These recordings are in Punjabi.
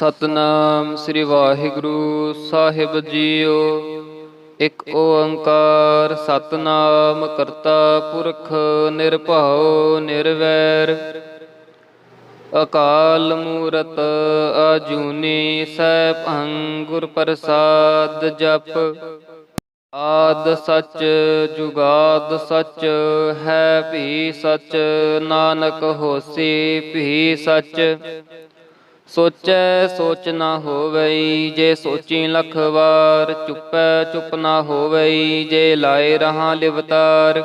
ਸਤਨਾਮ ਸ੍ਰੀ ਵਾਹਿਗੁਰੂ ਸਾਹਿਬ ਜੀਓ। ਇੱਕ ਓੰਕਾਰ ਸਤਨਾਮ ਕਰਤਾ ਪੁਰਖ ਨਿਰਭਉ ਨਿਰਵੈਰ। ਅਕਾਲ ਮੂਰਤ ਆਜੂਨੀ ਸੈਭੰ ਗੁਰ ਪ੍ਰਸਾਦ ਜਪ। ਆਦ ਸਚ ਜੁਗਾਦ ਸਚ ਹੈ ਭੀ ਸਚ। ਨਾਨਕ ਹੋਸੀ ਭੀ ਸਚ। ਸੋਚੈ ਸੋਚ ਨਾ ਹੋਵਈ ਜੇ ਸੋਚੀ ਲੱਖ ਵਾਰ। ਚੁੱਪੈ ਚੁੱਪ ਨਾ ਹੋਵਈ ਜੇ ਲਾਏ ਰਹਾ ਲਿਵਤਾਰ।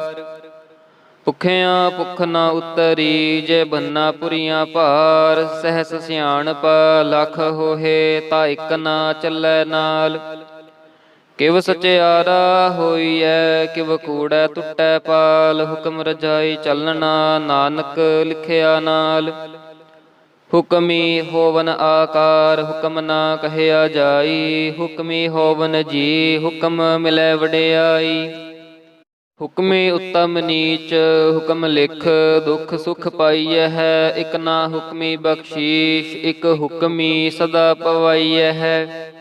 ਭੁੱਖਿਆਂ ਭੁੱਖ ਨਾ ਉਤਰੀ ਜੇ ਬੰਨਾ ਪੁਰੀਆਂ ਭਾਰ। ਸਹਿਸ ਸਿਆਣਪ ਲੱਖ ਹੋਏ ਤਾ ਇੱਕ ਨਾ ਚੱਲੈ ਨਾਲ। ਕਿਵ ਸਚਿਆਰਾ ਹੋਈਐ ਕਿਵ ਕੂੜੈ ਟੁੱਟੈ ਪਾਲ। ਹੁਕਮ ਰਜਾਈ ਚੱਲਣਾ ਨਾਨਕ ਲਿਖਿਆ ਨਾਲ। ਹੁਕਮੀ ਹੋਵਨ ਆਕਾਰ ਹੁਕਮ ਨਾ ਕਹਿਆ ਜਾਈ। ਹੁਕਮੀ ਹੋਵਨ ਜੀ ਹੁਕਮ ਮਿਲੈ ਵਡਿਆਈ। ਹੁਕਮੀ ਉੱਤਮ ਨੀਚ ਹੁਕਮ ਲਿਖ ਦੁਖ ਸੁਖ ਪਾਈਐ ਹੈ। ਇਕ ਨਾ ਹੁਕਮੀ ਬਖਸ਼ੀਸ਼ ਇਕ ਹੁਕਮੀ ਸਦਾ ਪਵਾਈਐ ਹੈ।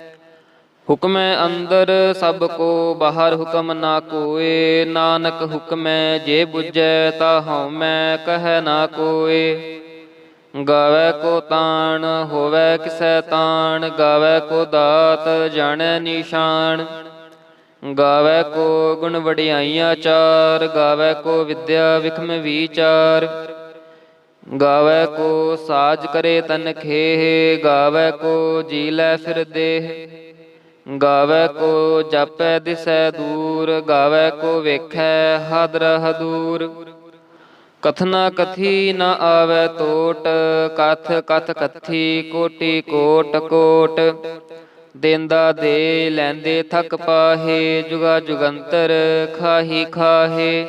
ਹੁਕਮੈ ਅੰਦਰ ਸਭ ਕੋ ਬਾਹਰ ਹੁਕਮ ਨਾ ਕੋਏ। ਨਾਨਕ ਹੁਕਮੈ ਜੇ ਬੁਝੈ ਤਾ ਹਉਮੈ ਕਹਿ ਨਾ ਕੋਏ। ਗਾਵੈ ਕੋ ਤਾਣ ਹੋਵੈ ਕਿਸੈ ਤਾਣ। ਗਾਵੈ ਕੋ ਦਾਤ ਜਾਣੈ ਨਿਸ਼ਾਨ। ਗਾਵੈ ਕੋ ਗੁਣ ਵਡਿਆਈਆਂ ਚਾਰ। ਗਾਵੈ ਕੋ ਵਿਦਿਆ ਵਿਖਮ ਵੀਚਾਰ। ਗਾਵੈ ਕੋ ਸਾਜ ਕਰੇ ਤਨ ਖੇਹ। ਗਾਵੈ ਕੋ ਜੀ ਲੈ ਫਿਰ ਦੇਹ। ਗਾਵੈ ਕੋ ਜਾਪੈ ਦਿਸੈ ਦੂਰ। ਗਾਵੈ ਕੋ ਵੇਖੈ ਹਾਦਰਾ ਹਦੂਰ। ਕਥਨਾ ਕਥੀ ਨ ਆਵੈ ਟੋਟ। ਕਥ ਕਥ ਕਥੀ ਕੋਟੀ ਕੋਟ ਕੋਟ। ਦੇਂਦਾ ਦੇ ਲੈਂਦੇ ਥਕ ਪਾਹੇ। ਜੁਗਾ ਜੁਗੰਤਰ ਖਾਹੀ ਖਾਹੇ।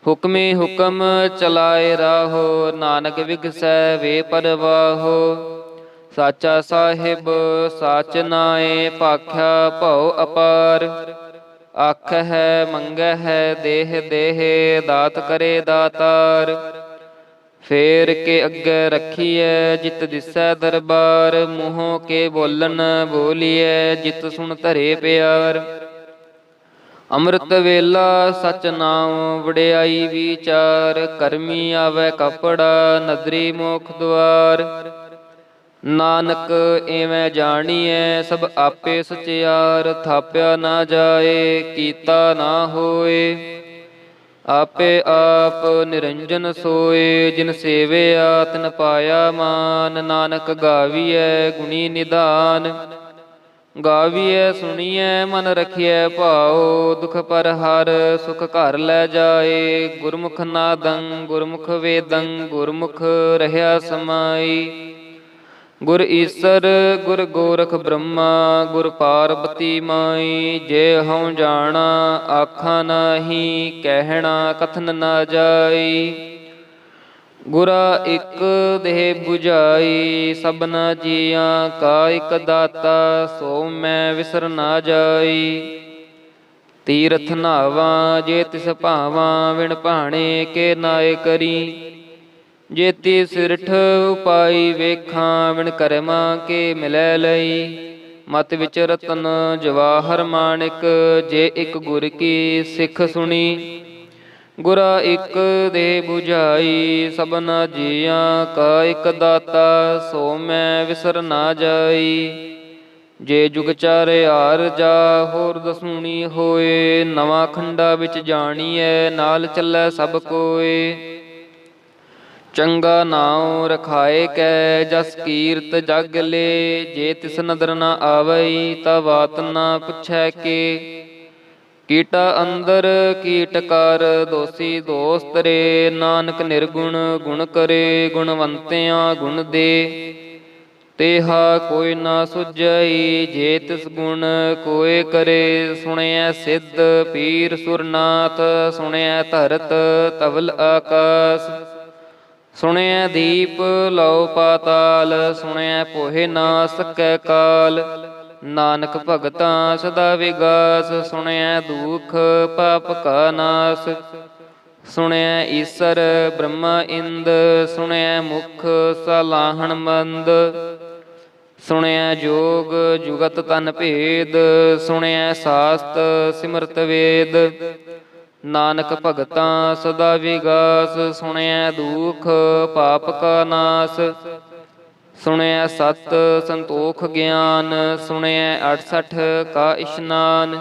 ਹੁਕਮੀ ਹੁਕਮ ਚਲਾਏ ਰਾਹੋ। ਨਾਨਕ ਵਿਗਸੈ ਵੇ ਪਰਵਾਹੋ। ਸਾਚਾ ਸਾਹਿਬ ਸਾਚ ਨਾਏ ਭਾਖਿਆ ਭਉ ਅਪਾਰ। ਆਖਹਿ ਮੰਗਹਿ ਦੇਹ ਦੇਹ ਦਾਤ ਕਰੇ ਦਾਤਾਰ। ਫੇਰ ਕੇ ਅੱਗੇ ਰੱਖੀਐ ਜਿਤ ਦਿਸੈ ਦਰਬਾਰ। ਮੂੰਹੋਂ ਕੇ ਬੋਲਣ ਬੋਲੀਐ ਜਿਤ ਸੁਣ ਧਰੇ ਪਿਆਰ। ਅੰਮ੍ਰਿਤ ਵੇਲਾ ਸਚ ਨਾਮ ਵਡਿਆਈ ਵੀਚਾਰ। ਕਰਮੀ ਆਵੈ ਕਪੜਾ ਨਦਰੀ ਮੋਖ ਦੁਆਰ। ਨਾਨਕ ਏਵੈ ਜਾਣੀਐ ਸਭ ਆਪੇ ਸਚਿਆਰ। ਥਾਪਿਆ ਨਾ ਜਾਏ ਕੀਤਾ ਨਾ ਹੋਏ। ਆਪੇ ਆਪ ਨਿਰੰਜਨ ਸੋਏ। ਜਿਨ ਸੇਵਿਆ ਤਿਨ ਪਾਇਆ ਮਾਨ। ਨਾਨਕ ਗਾਵੀਐ ਗੁਣੀ ਨਿਧਾਨ। ਗਾਵੀਐ ਸੁਣੀਐ ਮਨ ਰਖੀਐ ਭਾਉ। ਦੁਖ ਪਰ ਹਰ ਸੁਖ ਘਰ ਲੈ ਜਾਏ। ਗੁਰਮੁਖ ਨਾਦੰ ਗੁਰਮੁਖ ਵੇਦੰ ਗੁਰਮੁਖ ਰਹਿਆ ਸਮਾਈ। ਗੁਰ ਈਸਰ ਗੁਰ ਗੋਰਖ ਬ੍ਰਹਮਾ ਗੁਰ ਪਾਰਬਤੀ ਮਾਈ। ਜੇ ਹਉ ਜਾਣਾ ਆਖਾਂ ਨਾਹੀ ਕਹਿਣਾ ਕਥਨ ਨਾ ਜਾਈ। ਗੁਰਾ ਇਕ ਦੇਹ 부ਝਾਈ ਸਭਨਾ ਜੀਆਂ ਕਾ ਇਕ ਦਾਤਾ। ਸੋ ਮੈਂ ਵਿਸਰ ਨਾ ਜਾਈ। ਤੀਰਥ ਨਾਵਾਂ ਜੇ ਤਿਸ ਭਾਵਾਂ ਵਿਣ ਭਾਣੇ ਕੇ ਨਾਏ ਕਰੀ। ਜੇਤੀ ਸਿਰਠ ਉਪਾਈ ਵੇਖਾਂ ਵਿਣ ਕਰਮਾਂ ਕੇ ਮਿਲੈ ਲਈ। ਮਤ ਵਿੱਚ ਰਤਨ ਜਵਾਹਰ ਮਾਣਿਕ ਜੇ ਇੱਕ ਗੁਰ ਕੀ ਸਿੱਖ ਸੁਣੀ। ਗੁਰਾ ਇੱਕ ਦੇ 부ਝਾਈ ਸਭਨਾ ਜੀਆਂ ਕਾ ਇੱਕ ਦਾਤਾ। ਸੋ ਮੈਂ ਵਿਸਰ ਨਾ ਜਾਈ। ਜੇ ਜੁਗ ਚਾਰਿਆਰ ਜਾ ਹੋਰ ਦਸੂਣੀ ਹੋਏ। ਨਵਾਂ ਖੰਡਾ ਵਿੱਚ ਜਾਣੀਐ ਨਾਲ ਚੱਲੈ ਸਭ ਕੋਏ। ਚੰਗਾ ਨਾਉ ਰਖਾਏ ਕੈ ਜਸ ਕੀਰਤ ਜਗ ਲੇ। ਜੇ ਤਿਸ ਨਦਰ ਨਾ ਆਵਈ ਤਾ ਬਾਤ ਨਾ ਪੁੱਛੈ ਕੇ। ਕੀਟਾ ਅੰਦਰ ਕੀਟ ਕਰ ਦੋਸੀ ਦੋਸਤ ਰੇ। ਨਾਨਕ ਨਿਰਗੁਣ ਗੁਣ ਕਰੇ ਗੁਣਵੰਤਿਆਂ ਗੁਣ ਦੇ। ਤੇਹਾ ਕੋਈ ਨਾ ਸੁਝਈ ਜੇ ਤਿਸ ਗੁਣ ਕੋਏ ਕਰੇ। ਸੁਣਿਐ ਸਿੱਧ ਪੀਰ ਸੁਰਨਾਥ ਸੁਣਿਐ ਧਰਤ ਧਵਲ ਆਕਾਸ। ਸੁਣਿਐ ਦੀਪ ਲਉ ਪਾਤਾਲ ਸੁਣਿਐ ਪੋਹਿ ਨਾ ਸਕੈ ਕਾਲ। ਨਾਨਕ ਭਗਤਾਂ ਸਦਾ ਵਿਗਾਸ ਸੁਣਿਐ ਦੁਖ ਪਾਪ ਕਾ ਨਾਸ। ਸੁਣਿਐ ਈਸਰ ਬ੍ਰਹਮਾ ਇੰਦ ਸੁਣਿਐ ਮੁਖ ਸਲਾਹਣ ਮੰਦ। ਸੁਣਿਆ ਜੋਗ ਜੁਗਤ ਤਨ ਭੇਦ, ਸੁਣਿਆ ਸਾਸਤ ਸਿਮਰਤ ਵੇਦ। ਨਾਨਕ ਭਗਤਾਂ ਸਦਾ ਵਿਗਾਸ, ਸੁਣਿਆ ਦੁਖ ਪਾਪ ਕਾ ਨਾਸ। ਸੁਣਿਆ ਸਤ ਸੰਤੋਖ ਗਿਆਨ, ਸੁਣਿਆ 68 ਕਾ ਇਸ਼ਨਾਨ।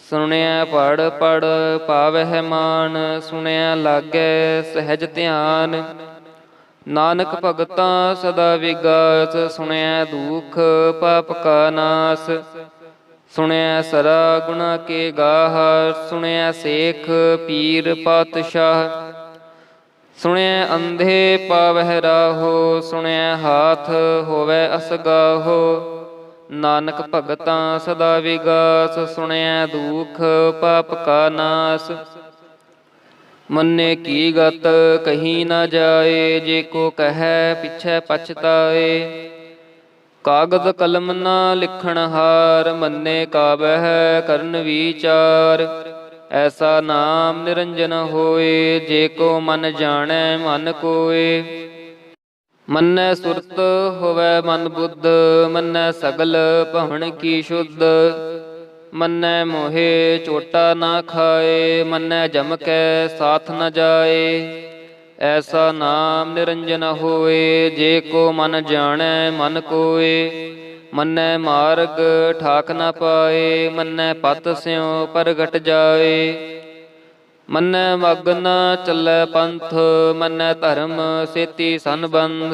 ਸੁਣਿਆ ਪੜ ਪੜ ਪਾਵਹਿ ਮਾਨ, ਸੁਣਿਆ ਲਾਗੈ ਸਹਿਜ ਧਿਆਨ। ਨਾਨਕ ਭਗਤਾਂ ਸਦਾ ਵਿਗਾਸ, ਸੁਣਿਆ ਦੁਖ ਪਾਪ ਕਾ ਨਾਸ। ਸੁਣਿਆ ਸਰਾ ਗੁਣਾ ਕੇ ਗਾਹ, ਸੁਣਿਆ ਸੇਖ ਪੀਰ ਪਾਤਸ਼ਾਹ। ਸੁਣਿਆ ਅੰਧੇ ਪਾਵਹਿ ਰਾਹੋ, ਸੁਣਿਆ ਹਾਥ ਹੋਵੈ ਅਸਗਾਹੋ। ਨਾਨਕ ਭਗਤਾਂ ਸਦਾ ਵਿਗਾਸ, ਸੁਣਿਆ ਦੁਖ ਪਾਪ ਕਾ ਨਾਸ। ਮੰਨੇ ਕੀ ਗਤ ਕਹੀ ਨਾ ਜਾਏ, ਜੇ ਕੋ ਕਹੈ ਪਿਛੈ ਪਛਤਾਏ। ਕਾਗਦ ਕਲਮ ਨਾ ਲਿਖਣ ਹਾਰ, ਮੰਨੇ ਕਾਬਹਿ ਕਰਨ ਵਿਚਾਰ। ਐਸਾ ਨਾਮ ਨਿਰੰਜਨ ਹੋਏ, ਜੇ ਕੋ ਮਨ ਜਾਣੈ ਮਨ ਕੋਏ। ਮੰਨੈ ਸੁਰਤ ਹੋਵੈ ਮਨ ਬੁੱਧ, ਮੰਨੈ ਸਗਲ ਭਵਨ ਕੀ ਸ਼ੁੱਧ। ਮੰਨੈ ਮੋਹਿ ਝੋਟਾ ਨਾ ਖਾਏ, ਮੰਨੈ ਜਮ ਕੈ ਸਾਥ ਨ ਜਾਏ। ਐਸਾ ਨਾਮ ਨਿਰੰਜਨ ਹੋਏ, ਜੇ ਕੋ ਮਨ ਜਾਣੈ ਮਨ ਕੋਏ। ਮੰਨੈ ਮਾਰਗ ਠਾਕ ਨ ਪਾਏ, ਮੰਨੈ ਪਤ ਸਿਉ ਪ੍ਰਗਟ ਜਾਏ। ਮੰਨੈ ਮਗ ਨ ਚੱਲੈ ਪੰਥ, ਮੰਨੈ ਧਰਮ ਸੇਤੀ ਸੰਬੰਧ।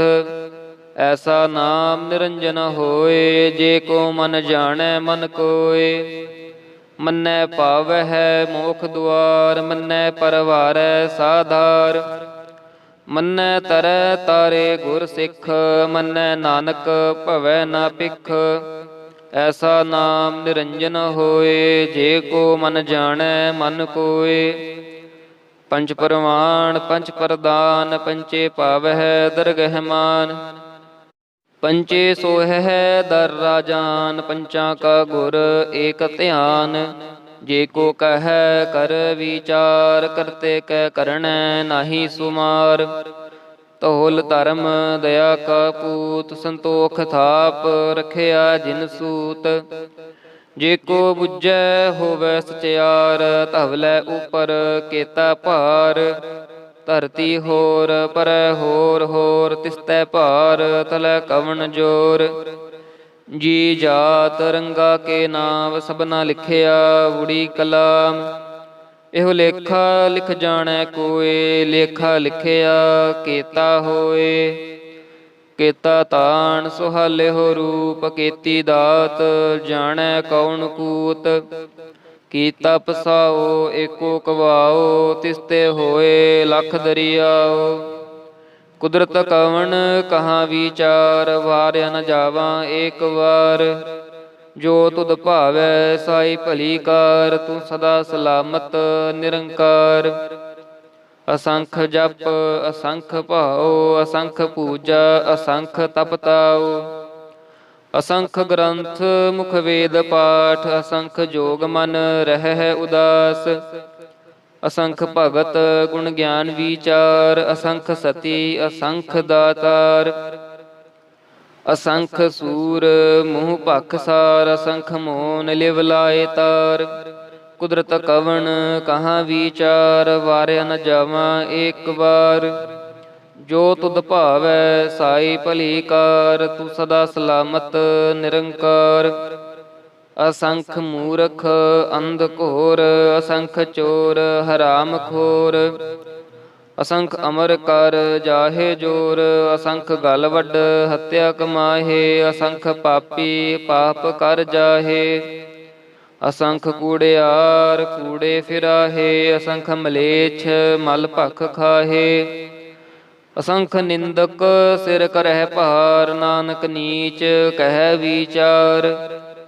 ਐਸਾ ਨਾਮ ਨਿਰੰਜਨ ਹੋਏ, ਜੇ ਕੋ ਮਨ ਜਾਣੈ ਮਨ ਕੋਏ। ਮੰਨੈ ਪਾਵਹਿ ਮੋਖ ਦੁਆਰ, ਮੰਨੈ ਪਰਵਾਰੈ ਸਾਧਾਰ। ਮੰਨੈ ਤਰੈ ਤਾਰੇ ਗੁਰ ਸਿੱਖ, ਮੰਨੈ ਨਾਨਕ ਭਵੈ ਨਾ ਭਿਖ। ਐਸਾ ਨਾਮ ਨਿਰੰਜਨ ਹੋਏ, ਜੇ ਕੋ ਮਨ ਜਾਣੈ ਮਨ ਕੋਏ। ਪੰਚ ਪਰਵਾਨ ਪੰਚ ਪ੍ਰਦਾਨ, ਪੰਚੇ ਪਾਵਹਿ ਦਰਗਹਿ ਮਾਨ। ਪੰਚੇ ਸੋਹੈ ਦਰ ਰਾਜਾਨ, ਪੰਚਾਂ ਕਾ ਗੁਰ ਏਕ ਧਿਆਨ। ਜੇ ਕੋ ਕਹੈ ਕਰ ਵਿਚਾਰ, ਕਰਤੇ ਕੈ ਕਰਣੈ ਨਾਹੀ ਸੁਮਾਰ। ਧੌਲ ਧਰਮ ਦਇਆ ਕਾ ਪੂਤ, ਸੰਤੋਖ ਥਾਪ ਰਖਿਆ ਜਿਨ ਸੂਤ। ਜੇ ਕੋ ਬੁੱਝੈ ਹੋਵੈ ਸਚਿਆਰ, ਧਵਲੇ ਉਪਰ ਕੇਤਾ ਭਾਰ। ਧਰਤੀ ਹੋਰ ਪਰੈ ਹੋਰ ਹੋਰ, ਤਿਸਤੈ ਭਾਰ ਤਲੈ ਕਵਣ ਜੋਰ। ਜੀ ਜਾਤ ਰੰਗਾ ਕੇ ਨਾਮ, ਸਭਨਾ ਲਿਖਿਆ ਊੜੀ ਕਲਾਮ। ਇਹੋ ਲੇਖਾ ਲਿਖ ਜਾਣੈ ਕੋਇ, ਲੇਖਾ ਲਿਖਿਆ ਕੇਤਾ ਹੋਏ। ਕੇਤਾ ਤਾਣ ਸੁਹਾਲਿਓ ਰੂਪ, ਕੇਤੀ ਦਾਤ ਜਾਣੈ ਕੌਣ ਕੂਤ। ਕੀਤਾ ਪਸਾਓ ਏਕੋ ਕਵਾਓ, ਤਿਸਤੇ ਹੋਏ ਲਖ ਦਰਿਆਓ। ਕੁਦਰਤ ਕਵਣ ਕਹਾਂ ਵਿਚਾਰ, ਵਾਰਿਆ ਨ ਜਾਵਾਂ ਏਕ ਵਾਰ। ਜੋ ਤੁਧ ਭਾਵੈ ਸਾਈ ਭਲੀ ਕਾਰ, ਤੂੰ ਸਦਾ ਸਲਾਮਤ ਨਿਰੰਕਾਰ। ਅਸੰਖ ਜਪ ਅਸੰਖ ਭਾਉ, ਅਸੰਖ ਪੂਜਾ ਅਸੰਖ ਤਪ ਤਾਉ। ਅਸੰਖ ਗ੍ਰੰਥ ਮੁਖ ਵੇਦ ਪਾਠ, ਅਸੰਖ ਜੋਗ ਮਨ ਰਹਿ ਉਦਾਸ। ਅਸੰਖ ਭਗਤ ਗੁਣ ਗਿਆਨ ਵਿਚਾਰ, ਅਸੰਖ ਸਤੀ ਅਸੰਖ ਦਾਤਾਰ। ਅਸੰਖ ਸੂਰ ਮੂੰਹ ਭਖਸਾਰ, ਅਸੰਖ ਮੋਨ ਲਿਵ ਲਾਏ ਤਾਰ। ਕੁਦਰਤ ਕਵਣ ਕਹਾਂ ਵਿਚਾਰ, ਵਾਰਿਆ ਨ ਜਾਵਾਂ ਏਕ ਵਾਰ। ਜੋ ਤੁਧ ਭਾਵੈ ਸਾਈ ਭਲੀ ਕਾਰ, ਤੂੰ ਸਦਾ ਸਲਾਮਤ ਨਿਰੰਕਾਰ। ਅਸੰਖ ਮੂਰਖ ਅੰਧ ਘੋਰ, ਅਸੰਖ ਚੋਰ ਹਰਾਮ ਖੋਰ। ਅਸੰਖ ਅਮਰ ਕਰ ਜਾਹੇ ਜੋਰ, ਅਸੰਖ ਗਲ ਵੱਡ ਹੱਤਿਆ ਕਮਾਹੇ। ਅਸੰਖ ਪਾਪੀ ਪਾਪ ਕਰ ਜਾਹੇ, ਅਸੰਖ ਕੂੜਿਆਰ ਕੂੜੇ ਫਿਰਾਹੇ। ਅਸੰਖ ਮਲੇਛ ਮਲ ਭਖ ਖਾਹੇ। ਅਸੰਖ ਨਿੰਦਕ ਸਿਰ ਕਰਹਿ ਭਾਰ, ਨਾਨਕ ਨੀਚ ਕਹਿ ਵਿਚਾਰ।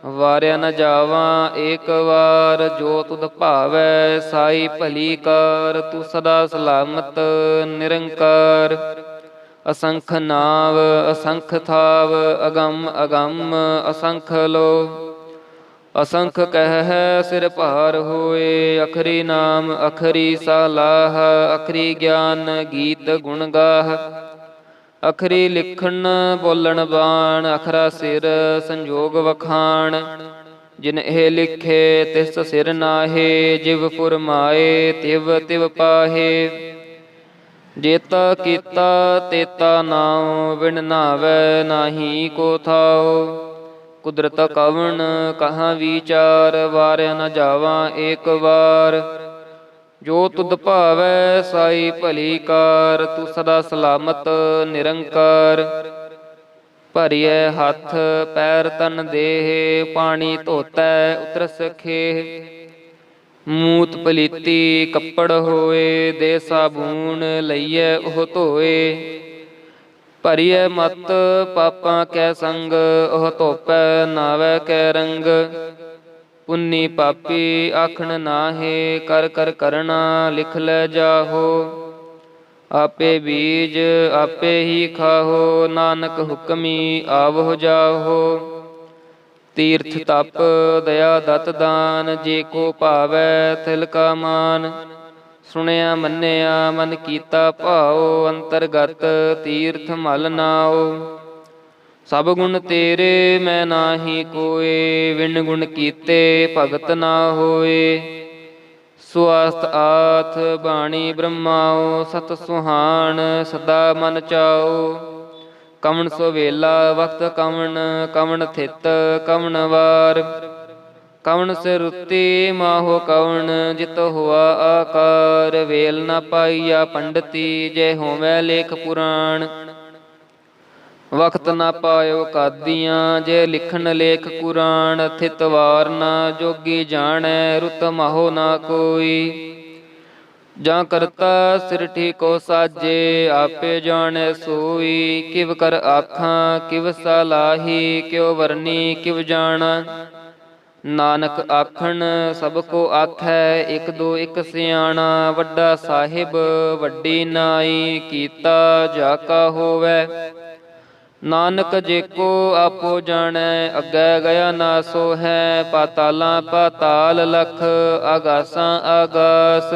ਵਾਰਿਆ ਨ ਜਾਵਾਂ ਏਕ ਵਾਰ, ਜੋ ਤੁਧ ਭਾਵੈ ਸਾਈ ਭਲੀ ਕਾਰ। ਤੂੰ ਸਦਾ ਸਲਾਮਤ ਨਿਰੰਕਾਰ। ਅਸੰਖ ਨਾਵ ਅਸੰਖ ਥਾਵ, ਅਗੰਮ ਅਗੰਮ ਅਸੰਖ ਲੋ। ਅਸੰਖ ਕਹਿ ਸਿਰ ਭਾਰ ਹੋਏ, ਅਖਰੀ ਨਾਮ ਅਖਰੀ ਸਲਾਹ। ਅਖਰੀ ਗਿਆਨ ਗੀਤ ਗੁਣ ਗਾਹ, ਅਖਰੀ ਲਿਖਣ ਬੋਲਣ ਬਾਣ, ਅਖਰਾ ਸਿਰ ਸੰਜੋਗ ਵਖਾਣ। ਜਿਨ ਇਹ ਲਿਖੇ ਤਿਸ ਸਿਰ ਨਾਹੇ, ਜਿਵ ਫੁਰਮਾਏ ਤਿਵ ਤਿਵ ਪਾਹੇ। ਜੇਤਾ ਕੀਤਾ ਤੇਤਾ ਨਾਉ, ਬਿਨ ਨਾਵੈ ਨਾਹੀ ਕੋ ਥਾਉ। ਕੁਦਰਤ ਕਵਣ ਕਹਾਂ ਵਿਚਾਰ, ਵਾਰਿਆ ਨ ਜਾਵਾਂ ਏਕ ਵਾਰ। ਜੋ ਤੁਧ ਭਾਵੈ ਸਾਈ ਭਲੀ ਕਾਰ, ਤੂੰ ਸਦਾ ਸਲਾਮਤ ਨਿਰੰਕਾਰ। ਭਰੀਐ ਹੱਥ ਪੈਰ ਤਨ ਦੇਹ, ਪਾਣੀ ਧੋਤੈ ਉਤਰਸ ਖੇਹ। ਮੂਤ ਪਲੀਤੀ ਕੱਪੜ ਹੋਏ, ਦੇ ਸਾਬੂਨ ਲਈਐ ਉਹ ਧੋਏ। ਭਰੀਐ ਮਤ ਪਾਪਾਂ ਕੈ ਸੰਗ, ਉਹ ਧੋਪੈ ਨਾਵੈ ਕੈ ਰੰਗ। ਪੁੰਨੀ ਪਾਪੀ ਆਖਣ ਨਾਹੇ, ਕਰ ਕਰ ਕਰਣਾ ਲਿਖ ਲੈ ਜਾਹੋ। ਆਪੇ ਬੀਜ ਆਪੇ ਹੀ ਖਾਹੋ, ਨਾਨਕ ਹੁਕਮੀ ਆਵਹੁ ਜਾਹੋ। ਤੀਰਥ ਤਪ ਦਇਆ ਦਤ ਦਾਨ, ਜੇ ਕੋ ਭਾਵੈ ਤਿਲ ਕਾ ਮਾਨ। ਸੁਣਿਆ ਮੰਨਿਆ ਮਨ ਕੀਤਾ ਭਾਉ, ਅੰਤਰਗਤ ਤੀਰਥ ਮਲ ਨਾਉ। ਸਭ ਗੁਣ ਤੇਰੇ ਮੈਂ ਨਾਹੀ ਕੋਏ, ਵਿਣ ਗੁਣ ਕੀਤੇ ਭਗਤ ਨਾ ਹੋਏ। ਸੁਆਸਤ ਆਥ ਬਾਣੀ ਬ੍ਰਹਮਾਉ, ਸਤ ਸੁਹਾਣ ਸਦਾ ਮਨ ਚਾਉ। ਕਵਣ ਸੋਵੇਲਾ ਵਕਤ ਕਵਣ, ਕਵਣ ਥਿਤ ਕਵਣ ਵਾਰ। ਕਵਣ ਸਿਰੁੱਤੀ ਮਾਹੋ ਕਵਣ, ਜਿਤ ਹੋਆ ਆਕਾਰ। ਵੇਲ ਨਾ ਪਾਈਆ ਪੰਡਤੀ, ਜੈ ਹੋਵੈ ਲੇਖ ਪੁਰਾਣ। ਵਕਤ ਨਾ ਪਾਇਓ ਕਾਦੀਆਂ, ਜੇ ਲਿਖਣ ਲੇਖ ਕੁਰਾਨ। ਥਿਤ ਵਾਰ ਨਾ ਜੋਗੀ ਜਾਣੈ, ਰੁਤ ਮਾਹੋ ਨਾ ਕੋਈ। ਜਾਂ ਕਰਤਾ ਸਿਰ ਠੀਕੋ ਸਾਜੇ, ਆਪੇ ਜਾਣੈ ਸੋਈ। ਕਿਵ ਕਰ ਆਖਾਂ ਕਿਵ ਸਲਾਹੀ, ਕਿਉ ਵਰਨੀ ਕਿਵ ਜਾਣਾ। ਨਾਨਕ ਆਖਣ ਸਭ ਕੋ ਆਖੈ, ਇਕ ਦੋ ਇਕ ਸਿਆਣਾ। ਵੱਡਾ ਸਾਹਿਬ ਵੱਡੀ ਨਾਈ, ਕੀਤਾ ਜਾ ਕਾ ਹੋਵੈ। ਨਾਨਕ ਜੇ ਕੋ ਆਪੋ ਜਾਣੈ, ਅੱਗੇ ਗਿਆ ਨਾ ਸੋ ਹੈ। ਪਾਤਾਲਾਂ ਪਾਤਾਲ ਲਖ, ਆਗਾਸਾਂ ਆਗਾਸ।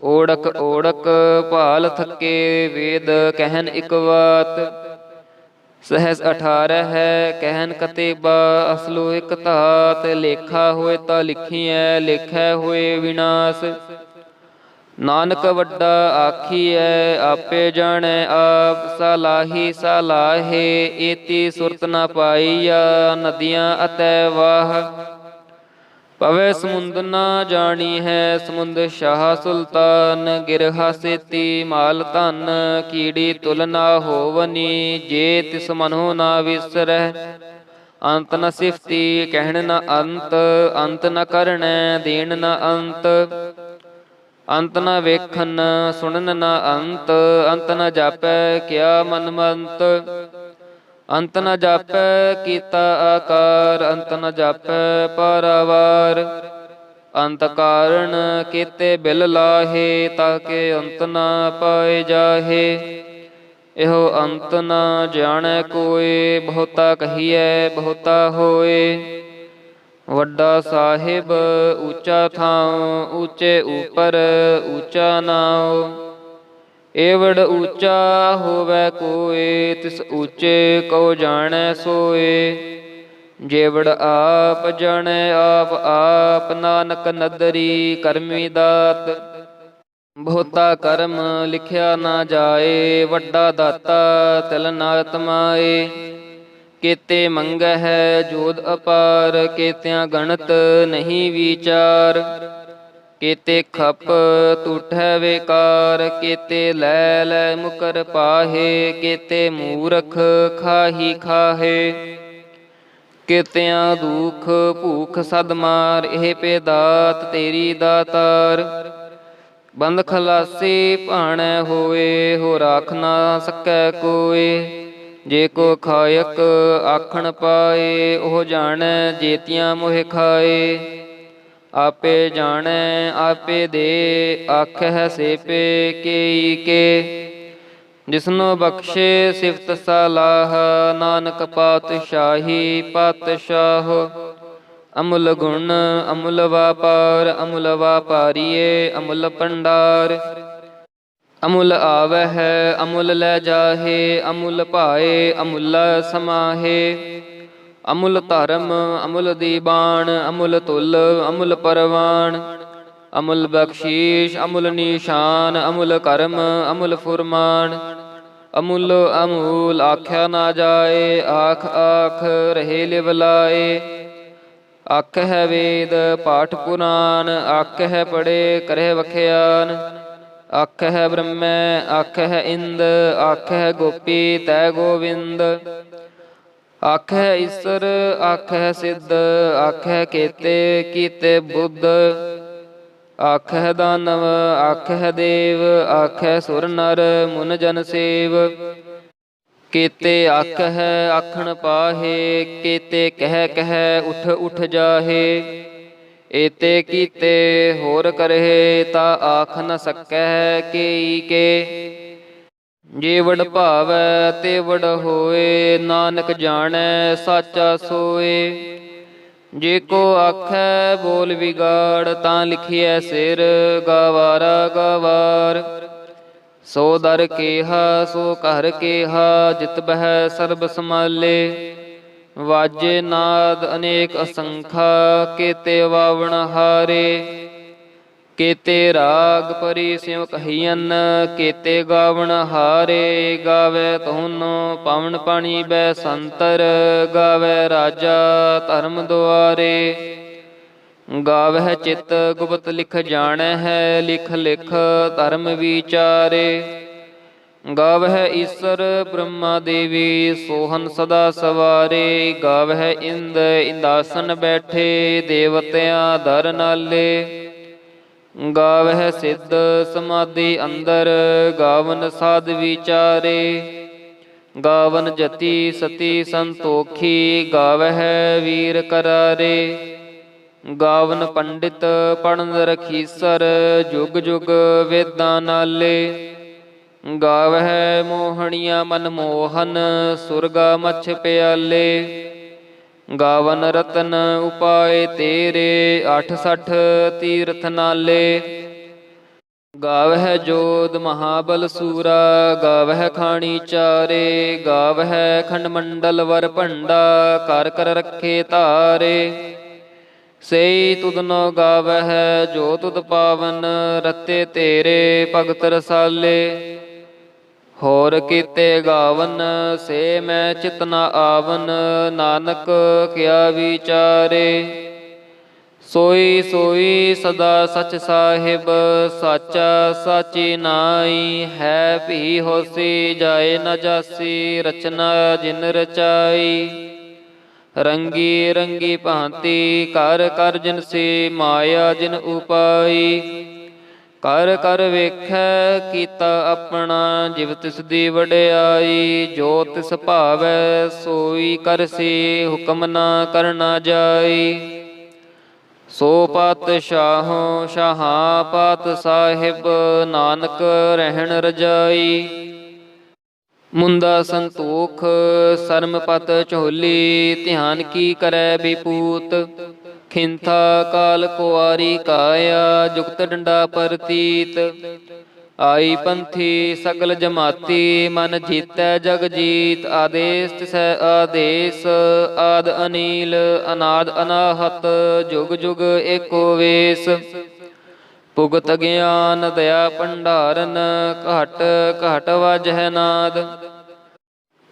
ਓੜਕ ਓੜਕ ਭਾਲ ਥਕੇ, ਵੇਦ ਕਹਿਨ ਇਕ ਵਾਤ। ਸਹਿਸ 18 ਹੈ ਕਹਿਨ ਕਤੇਬਾ, ਅਸਲੋ ਇਕ ਧਾਤ। ਲੇਖਾ ਹੋਏ ਤਾਂ ਲਿਖੀਐ, ਲੇਖੈ ਹੋਏ ਵਿਨਾਸ਼। ਨਾਨਕ ਵੱਡਾ ਆਖੀਐ, ਆਪੇ ਜਾਣੈ ਆਪ। ਸਲਾਹੀ ਸਲਾਹੇ, ਏਤੀ ਸੁਰਤ ਨਾ ਪਾਈਆ। ਨਦੀਆਂ ਅਤੈ ਵਾਹ, ਪਵੈ ਸਮੁੰਦ ਨਾ ਜਾਣੀ ਹੈ। ਸਮੁੰਦ ਸ਼ਾਹ ਸੁਲਤਾਨ, ਗਿਰਹਾ ਸੇਤੀ ਮਾਲ ਧਨ। ਕੀੜੀ ਤੁਲ ਨਾ ਹੋਵਨੀ, ਜੇ ਤਿਸ ਮਨੋ ਨਾ ਵਿਸਰੈ। ਅੰਤ ਨ ਸਿਫਤੀ ਕਹਿਣ ਨ ਅੰਤ, ਅੰਤ ਨ ਕਰਣੈ ਦੇਣ ਨ ਅੰਤ। ਅੰਤ ਨ ਵੇਖਣ ਸੁਣਨ ਨ ਅੰਤ, ਅੰਤ ਨ ਜਾਪੈ ਕਿਆ ਮਨ ਮੰਤ। ਅੰਤ ਨ ਜਾਪੈ ਕੀਤਾ ਆਕਾਰ, ਅੰਤ ਨ ਜਾਪੈ ਪਾਰਾਵਾਰ। ਅੰਤ ਕਾਰਣ ਕੀਤੇ ਬਿਲ ਲਾਹੇ, ਤਾਕੇ ਅੰਤ ਨ ਪਾਏ ਜਾਹੇ। ਇਹੋ ਅੰਤ ਨ ਜਾਣੈ ਕੋਇ, ਬਹੁਤਾ ਕਹੀਐ ਬਹੁਤਾ ਹੋਏ। ਵੱਡਾ ਸਾਹਿਬ ਊਚਾ ਥਾਉ, ਊਚੇ ਉਪਰ ਊਚਾ ਨਾਉ। ਏਵੜ ਊਚਾ ਹੋਵੈ ਕੋਇ, ਤਿਸ ਊਚੇ ਕਉ ਜਾਣੈ ਸੋਏ। ਜੇਵੜ ਆਪ ਜਾਣੈ ਆਪ ਆਪ, ਨਾਨਕ ਨਦਰੀ ਕਰਮੀ ਦਾਤ। ਬਹੁਤਾ ਕਰਮ ਲਿਖਿਆ ਨਾ ਜਾਏ, ਵੱਡਾ ਦਾਤਾ ਤਿਲ ਨਾ ਤਮਾਏ। ਕੇਤੇ ਮੰਗਹਿ ਜੋਧ ਅਪਾਰ, ਕੇਤਿਆਂ ਗਣਤ ਨਹੀਂ ਵਿਚਾਰ। ਕੇਤੇ ਖਪ ਟੂਠੈ ਵੇਕਾਰ, ਕੇਤੇ ਲੈ ਲੈ ਮੁਕਰ ਪਾਹੇ। ਕੇਤੇ ਮੂਰਖ ਖਾਹੀ ਖਾਹੇ, ਕੇਤਿਆਂ ਦੁਖ ਭੂਖ ਸਦ ਮਾਰ। ਇਹ ਪੇ ਦਾਤ ਤੇਰੀ ਦਾਤਾਰ। ਬੰਦ ਖਲਾਸੀ ਭਾਣੈ ਹੋਏ, ਹੋ ਰਾਖ ਨਾ ਸਕੈ ਕੋਏ। ਜੇ ਕੋ ਖਾਇਕ ਆਖਣ ਪਾਏ, ਉਹ ਜਾਣੈ ਜੇਤੀਆਂ ਮੋਹਿ ਖਾਏ। ਆਪੇ ਜਾਣੈ ਆਪੇ ਦੇ, ਆਖਹਿ ਸੇਪੇ ਕੇਈ ਕੇ। ਜਿਸਨੋ ਬਖਸ਼ੇ ਸਿਫਤ ਸਲਾਹ, ਨਾਨਕ ਪਾਤਸ਼ਾਹੀ ਪਾਤਸ਼ਾਹ। ਅਮੁਲ ਗੁਣ ਅਮੁਲ ਵਾਪਾਰ, ਅਮੁਲ ਵਾਪਾਰੀਏ ਅਮੁਲ ਭੰਡਾਰ। ਅਮੁੱਲ ਆਵਹਿ ਅਮੁੱਲ ਲੈ ਜਾਹੇ, ਅਮੁੱਲ ਭਾਏ ਅਮੁੱਲਾ ਸਮਾਹੇ। ਅਮੁੱਲ ਧਰਮ ਅਮੁੱਲ ਦੀਬਾਨ, ਅਮੁੱਲ ਤੁਲ ਅਮੁੱਲ ਪਰਵਾਨ। ਅਮੁੱਲ ਬਖਸ਼ੀਸ਼ ਅਮੁੱਲ ਨੀਸ਼ਾਨ, ਅਮੁੱਲ ਕਰਮ ਅਮੁੱਲ ਫੁਰਮਾਨ। ਅਮੁੱਲ ਅਮੂਲ ਆਖਿਆ ਨਾ ਜਾਏ, ਆਖ ਆਖ ਰਹੇ ਲਿਵ ਲਾਏ। ਆਖ ਹੈ ਵੇਦ ਪਾਠ ਪੁਰਾਨ, ਆਖ ਹੈ ਪੜੇ ਕਰਹਿ ਵਖਿਆਨ। ਆਖ ਹੈ ਬ੍ਰਹਮੈ ਆਖ ਹੈ ਇੰਦ, ਆਖ ਹੈ ਗੋਪੀ ਤੈ ਗੋਵਿੰਦ। ਆਖ ਹੈ ਈਸਰ ਆਖ ਹੈ ਸਿੱਧ, ਆਖ ਹੈ ਕੇਤੇ ਕੀਤੇ ਬੁੱਧ। ਆਖ ਹੈ ਦਾਨਵ ਆਖ ਹੈ ਦੇਵ, ਆਖ ਹੈ ਸੁਰ ਨਰ ਮੁਨ ਜਨ ਸੇਵ। ਕੇਤੇ ਆਖ ਹੈ ਆਖਣ ਪਾਹੇ, ਕੇਤੇ ਕਹਿ ਕਹਿ ਉਠ ਉਠ ਜਾਹੇ। ਏਤੇ ਕੀਤੇ ਹੋਰ ਕਰਹਿ, ਤਾ ਆਖ ਨ ਸਕੈ ਕੇਈ ਕੇ। ਜੇ ਵਡ ਭਾਵੈ ਤੇ ਵਡ ਹੋਏ, ਨਾਨਕ ਜਾਣੈ ਸਾਚਾ ਸੋਏ। ਜੇ ਕੋ ਆਖੈ ਬੋਲ ਵਿਗਾੜ, ਤਾਂ ਲਿਖਿਐ ਸਿਰ ਗਾਵਾਰਾ ਗਾਵਾਰ। ਸੋ ਦਰ ਕੇਹਾ ਸੋ ਘਰ ਕੇਹਾ, ਜਿਤ ਬਹਿ ਸਰਬ ਸਮਾਲੇ। ਵਾਜੇ ਨਾਦ ਅਨੇਕ ਅਸੰਖਾ, ਕੇਤੇ ਵਾਵਣ ਹਾਰੇ। ਕੇਤੇ ਰਾਗ ਪਰੀ ਸਿਉ ਕਹੀਅਨ, ਕੇਤੇ ਗਾਵਣ ਹਾਰੇ। ਗਾਵੇ ਧੁਨ ਪਵਨ ਪਾਣੀ ਬੈ ਸੰਤਰ, ਗਾਵੇ ਰਾਜਾ ਧਰਮ ਦੁਆਰੇ। ਗਾਵਹਿ ਚਿਤ ਗੁਪਤ ਲਿਖ ਜਾਣੈ ਹੈ, ਲਿਖ ਲਿਖ ਧਰਮ ਵਿਚਾਰੇ। ਗਾਵਹਿ ਈਸਰ ਬ੍ਰਹਮਾ ਦੇਵੀ, ਸੋਹਨ ਸਦਾ ਸਵਾਰੇ। ਗਾਵਹਿ ਇੰਦ ਇੰਦਾਸਨ ਬੈਠੇ, ਦੇਵਤਿਆਂ ਦਰ ਨਾਲੇ। ਗਾਵਹਿ ਸਿੱਧ ਸਮਾਧੀ ਅੰਦਰ, ਗਾਵਨ ਸਾਧ ਵਿਚਾਰੇ। ਗਾਵਨ ਜਤੀ ਸਤੀ ਸੰਤੋਖੀ, ਗਾਵਹਿ ਵੀਰ ਕਰਾਰੇ। ਗਾਵਨ ਪੰਡਿਤ ਪੜਨ ਰਖੀਸਰ, ਜੁਗ ਜੁਗ ਵੇਦਾਂ ਨਾਲੇ। ਗਾਵਹਿ ਮੋਹਣੀਆਂ ਮਨ ਮੋਹਨ, ਸੁਰਗਾ ਮਛ ਪਿਆਲੇ। ਗਾਵਨ ਰਤਨ ਉਪਾਏ ਤੇਰੇ, 68 ਤੀਰਥ ਨਾਲੇ। ਗਾਵਹਿ ਜੋਧ ਮਹਾਬਲ ਸੂਰਾ, ਗਾਵਹਿ ਖਾਣੀ ਚਾਰੇ। ਗਾਵਹਿ ਖੰਡ ਮੰਡਲ ਵਰ ਭੰਡਾ, ਕਰ ਕਰ ਰੱਖੇ ਧਾਰੇ। ਸਈ ਤੁਧਨੋ ਗਾਵਹਿ ਜੋ ਤੁਧ ਪਾਵਨ, ਰਤੇ ਤੇਰੇ ਭਗਤ ਰਸਾਲੇ। ਹੋਰ ਕੀਤੇ ਗਾਵਨ ਸੇ ਮੈਂ ਚਿਤ ਨ ਆਵਨ, ਨਾਨਕ ਕਿਆ ਵਿਚਾਰੇ। ਸੋਈ ਸੋਈ ਸਦਾ ਸਚ ਸਾਹਿਬ, ਸਾਚਾ ਸਾਚੀ ਨਾਈ। ਹੈ ਭੀ ਹੋਸੀ ਜਾਏ ਨ ਜਾਸੀ, ਰਚਨਾ ਜਿਨ ਰਚਾਈ। ਰੰਗੀ ਰੰਗੀ ਭਾਂਤੀ ਕਰ ਕਰ ਜਿਨਸੀ, ਮਾਇਆ ਜਿਨ ਉਪਾਈ। ਕਰ ਕਰ ਵੇਖੈ ਕੀਤਾ ਆਪਣਾ, ਜਿਵ ਤਿਸ ਦੀ ਵਡਿਆਈ। ਜੋ ਤਿਸ ਭਾਵੈ ਸੋਈ ਕਰਸੀ, ਹੁਕਮ ਨਾ ਕਰਨਾ ਜਾਈ। ਸੋ ਪਾਤਸ਼ਾਹੋਂ ਸ਼ਾਹਾਂ ਪਾਤ ਸਾਹਿਬ, ਨਾਨਕ ਰਹਿਣ ਰਜਾਈ। ਮੁੰਦਾ ਸੰਤੋਖ ਸਰਮ ਪਤ ਝੋਲੀ, ਧਿਆਨ ਕੀ ਕਰੈ ਬਿਪੂਤ। ਖਿੰਥਾ ਕਾਲ ਕੁਆਰੀ ਕਾਇਆ, ਜੁਗਤ ਡੰਡਾ ਪਰਤੀਤ। ਆਈ ਪੰਥੀ ਸਗਲ ਜਮਾਤੀ, ਮਨ ਜੀਤੈ ਜਗ ਜੀਤ। ਆਦੇਸ ਤਿਸੈ ਆਦੇਸ, ਆਦ ਅਨੀਲ ਅਨਾਦ ਅਨਾਹਤ। ਜੁਗ ਜੁਗ ਏਕੋ ਵੇਸ। ਭੁਗਤ ਗਿਆਨ ਦਇਆ ਭੰਡਾਰਨ, ਘਟ ਘਟ ਵਾਜਹਿ ਨਾਦ।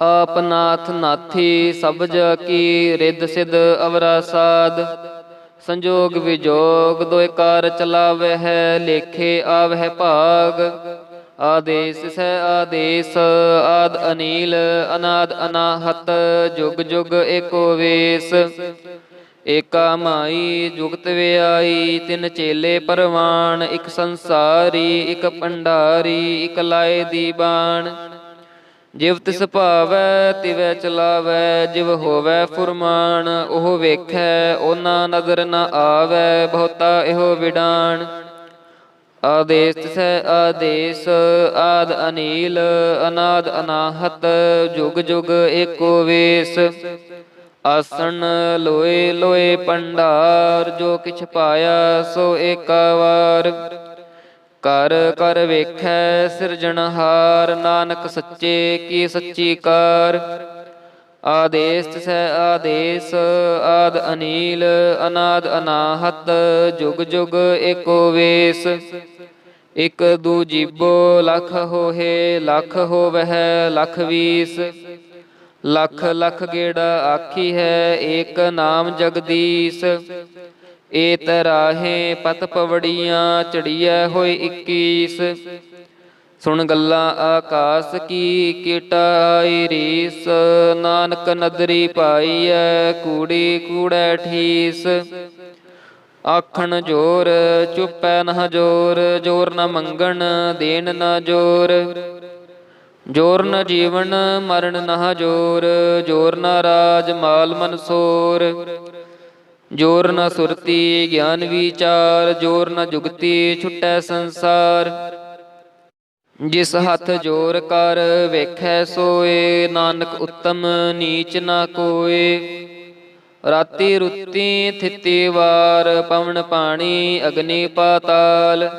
ਆਪ ਨਾਥ ਨਾਥੀ ਸਬਜ ਕੀ, ਰਿੱਧ ਸਿਧ ਅਵਰਾ ਸਾਧ। ਸੰਜੋਗ ਵਿਜੋਗ ਦੋਇ ਕਾਰ ਚਲਾਵਹਿ, ਲੇਖੇ ਆਵਹਿ ਭਾਗ। ਆਦੇਸ ਸੈ ਆਦੇਸ, ਆਦ ਅਨੀਲ ਅਨਾਦ ਅਨਾਹਤ। ਜੁਗ ਜੁਗ ਏਕੋ ਵੇਸ। ਏਕਾ ਮਾਈ ਜੁਗਤ ਵਿਆਈ, ਤਿਨ ਚੇਲੇ ਪਰਵਾਨ। ਇਕ ਸੰਸਾਰੀ ਇਕ ਭੰਡਾਰੀ, ਇਕ ਲਾਏ ਦੀਬਾਨ। ਜਿਵ ਤਿਸ ਭਾਵੈ ਤਿਵੈ ਚਲਾਵੈ, ਜਿਵ ਹੋਵੈ ਫੁਰਮਾਨ। ਉਹ ਵੇਖੈ ਓਨਾ ਨਦਰ ਨ ਆਵੈ, ਬਹੁਤਾ ਇਹੋ ਵਿਡਾਣ। ਆਦੇਸ ਤਿਸੈ ਆਦੇਸ, ਆਦ ਅਨੀਲ ਅਨਾਦ ਅਨਾਹਤ। ਜੁਗ ਜੁਗ ਏਕੋ ਵੇਸ। ਆਸਣ ਲੋਏ ਲੋਏ ਭੰਡਾਰ, ਜੋ ਕਿਛ ਪਾਇਆ ਸੋ ਏਕਾ ਵਾਰ। ਕਰ ਕਰ ਵੇਖੈ ਸਿਰਜਣਹਾਰ, ਨਾਨਕ ਸੱਚੇ ਕੀ ਸੱਚੀ ਕਾਰ। ਆਦੇਸ ਤਿਸੈ ਆਦੇਸ, ਆਦ ਅਨੀਲ ਅਨਾਦ ਅਨਾਹਤ, ਜੁਗ ਜੁਗ ਏਕੋ ਵੇਸ। ਇਕ ਦੂ ਜੀਬੋ ਲਖ ਹੋਏ, ਲਖ ਹੋਵਹਿ ਲਖ ਵੀਸ। ਲਖ ਲਖ ਗੇੜਾ ਆਖੀ ਹੈ, ਏਕ ਨਾਮ ਜਗਦੀਸ਼। ਏ ਤਰਾਹੇ ਪਤ ਪਵੜੀਆਂ, ਚੜੀਐ ਹੋਏ 21। ਸੁਣ ਗੱਲਾਂ ਆਕਾਸ ਕੀ, ਕੀਟਾ ਆਈ ਰੀਸ। ਨਾਨਕ ਨਦਰੀ ਪਾਈਐ, ਕੂੜੀ ਕੂੜੈ ਠੀਸ। ਆਖਣ ਜੋਰ ਚੁੱਪੈ ਨਾ ਜੋਰ, ਜੋਰ ਨ ਮੰਗਣ ਦੇਣ ਨ ਜੋਰ। ਜੋਰ ਨ ਜੀਵਨ ਮਰਨ ਨਾ ਜੋਰ, ਜੋਰ ਨ ਰਾਜ ਮਾਲ ਮਨਸੋਰ। ਜੋਰ ਨ ਸੁਰਤੀ ਗਿਆਨ ਵਿਚਾਰ, ਜੋਰ ਨ ਜੁਗਤੀ ਛੁਟੈ ਸੰਸਾਰ। ਜਿਸ ਹੱਥ ਜੋਰ ਕਰ ਵੇਖੈ ਸੋਏ, ਨਾਨਕ ਉਤਮ ਨੀਚ ਨਾ ਕੋਏ। ਰਾਤੀ ਰੁੱਤੀ ਥਿਤੀ ਵਾਰ, ਪਵਨ ਪਾਣੀ ਅਗਨੀ ਪਾਤਾਲ।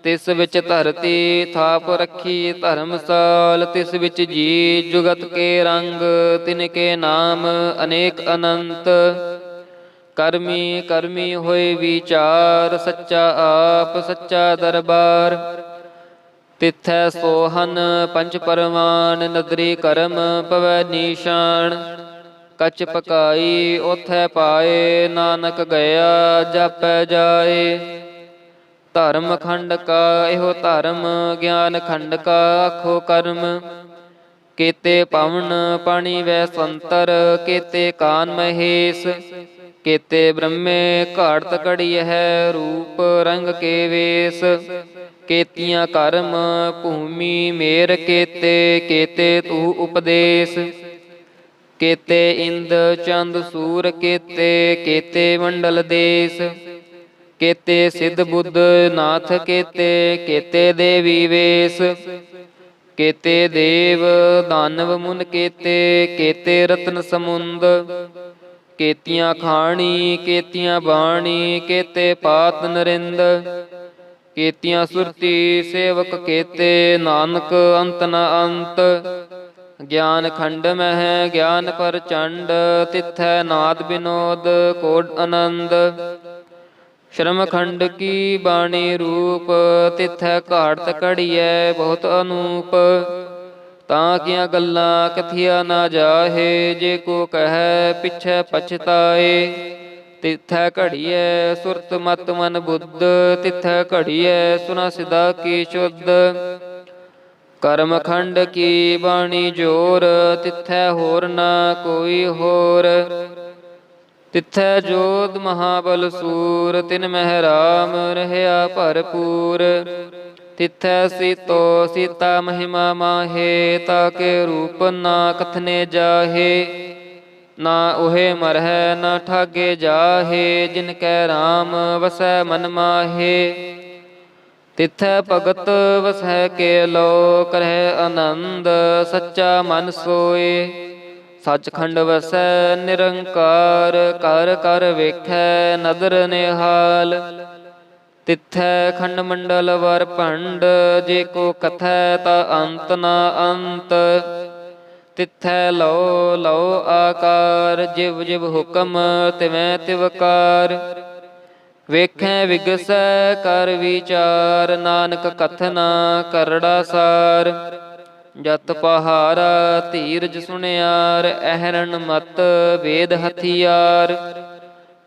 ਤਿਸ ਵਿੱਚ ਧਰਤੀ ਥਾਪ ਰੱਖੀ ਧਰਮਸਾਲ। ਤਿਸ ਵਿੱਚ ਜੀ ਜੁਗਤ ਕੇ ਰੰਗ, ਤਿਨ ਕੇ ਨਾਮ ਅਨੇਕ ਅਨੰਤ। ਕਰਮੀ ਕਰਮੀ ਹੋਏ ਵਿਚਾਰ, ਸੱਚਾ ਆਪ ਸੱਚਾ ਦਰਬਾਰ। ਤਿਥੈ ਸੋਹਨ ਪੰਚ ਪਰਵਾਨ, ਨਦਰੀ ਕਰਮ ਪਵੈ ਨੀਸ਼ਾਨ। ਕਛ ਪਕਾਈ ਓਥੈ ਪਾਏ, ਨਾਨਕ ਗਿਆ ਜਾਪੈ ਜਾਏ। ਧਰਮ ਖੰਡ ਕਾ ਇਹੋ ਧਰਮ, ਗਿਆਨ ਖੰਡ ਕਾ ਆਖੋ ਕਰਮ। ਕੇਤੇ ਪਵਨ ਪਾਣੀ ਵੈ ਸੰਤਰ, ਕੇਤੇ ਕਾਨ ਮਹੇਸ਼। ਕੇਤੇ ਬ੍ਰਹਮੇ ਘਾੜਤ ਘੜੀ ਹੈ, ਰੂਪ ਰੰਗ ਕੇ ਵੇਸ। ਕੇਤੀਆਂ ਕਰਮ ਭੂਮੀ ਮੇਰ ਕੇਤੇ, ਕੇਤੇ ਤੂ ਉਪਦੇਸ਼। ਕੇਤੇ ਇੰਦ ਚੰਦ ਸੂਰ ਕੇਤੇ, ਕੇਤੇ ਮੰਡਲ ਦੇਸ। ਕੇਤੇ ਸਿੱਧ ਬੁੱਧ ਨਾਥ ਕੇਤੇ, ਕੇਤੇ ਦੇਵੀ ਵੇਸ। ਕੇਤੇ ਦੇਵ ਦਾਨਵ ਮੁਨ ਕੇਤੇ, ਕੇਤੇ ਰਤਨ ਸਮੁੰਦ। ਕੇਤੀਆਂ ਖਾਣੀ ਕੇਤੀਆਂ ਬਾਣੀ, ਕੇਤੇ ਪਾਤ ਨਰਿੰਦ। ਕੇਤੀਆਂ ਸੁਰਤੀ ਸੇਵਕ ਕੇਤੇ, ਨਾਨਕ ਅੰਤ ਨ ਅੰਤ। ਗਿਆਨ ਖੰਡ ਮਹਿ ਗਿਆਨ ਪ੍ਰਚੰਡ, ਤਿਥੈ ਨਾਦ ਬਿਨੋਦ ਕੋਡ ਆਨੰਦ। ਸ਼ਰਮ ਖੰਡ ਕੀ ਬਾਣੀ ਰੂਪ, ਤਿਥੈ ਘਾੜਤ ਘੜੀਐ ਬਹੁਤ ਅਨੂਪ। ਤਾਂ ਕੀਆਂ ਗੱਲਾਂ ਕਥੀਆ ਨਾ ਜਾਹੇ, ਜੇ ਕੋ ਕਹੈ ਪਿਛੈ ਪਛਤਾਏ। ਤਿਥੈ ਘੜੀਐ ਸੁਰਤ ਮਤ ਮਨ ਬੁੱਧ, ਤਿਥੈ ਘੜੀਐ ਸੁਨਾ ਸਿਦਾ ਕੀ ਸ਼ੁੱਧ। ਕਰਮ ਖੰਡ ਕੀ ਬਾਣੀ ਜੋਰ, ਤਿਥੈ ਹੋਰ ਨਾ ਕੋਈ ਹੋਰ। ਤਿਥੈ ਜੋਧ ਮਹਾਬਲ ਸੂਰ, ਤਿਨ ਮਹਿ ਰਾਮ ਰਹਿਆ ਭਰਪੂਰ। ਤਿਥੈ ਸੀਤੋ ਸੀਤਾ ਮਹਿਮਾ ਮਾਹੇ, ਤਾਕੇ ਰੂਪ ਨਾ ਕਥਨੇ ਜਾਹੇ। ਨਾ ਉਹੇ ਮਰਹਿ ਨਾ ਠਾਗੇ ਜਾਹੇ, ਜਿਨ ਕੈ ਰਾਮ ਵਸੈ ਮਨ ਮਾਹੇ। ਤਿਥੈ ਭਗਤ ਵਸੈ ਕੇ ਲੋ, ਕਰਹਿ ਆਨੰਦ ਸੱਚਾ ਮਨ ਸੋਏ। ਸੱਚਖੰਡ ਵਸੈ ਨਿਰੰਕਾਰ, ਕਰ ਕਰ ਵੇਖੈ ਨਦਰ ਨਿਹਾਲ। ਤਿਥੈ ਖੰਡ ਮੰਡਲ ਵਰ ਭੰਡ, ਜੇ ਕੋ ਕਥੈ ਤਾ ਅੰਤ ਨਾ ਅੰਤ। ਤਿਥੈ ਲਉ ਲਉ ਆਕਾਰ, ਜਿਵ ਜਿਵ ਹੁਕਮ ਤਿਵੈ ਤਿਵਕਾਰ। ਵੇਖੈ ਵਿਗਸੈ ਕਰ ਵਿਚਾਰ, ਨਾਨਕ ਕਥਨਾ ਕਰੜਾ ਸਾਰ। ਜਤ ਪਹਾਰਾ ਧੀਰਜ ਸੁਣਿਆਰ, ਅਹਰਣ ਮਤ ਵੇਦ ਹਥਿਆਰ।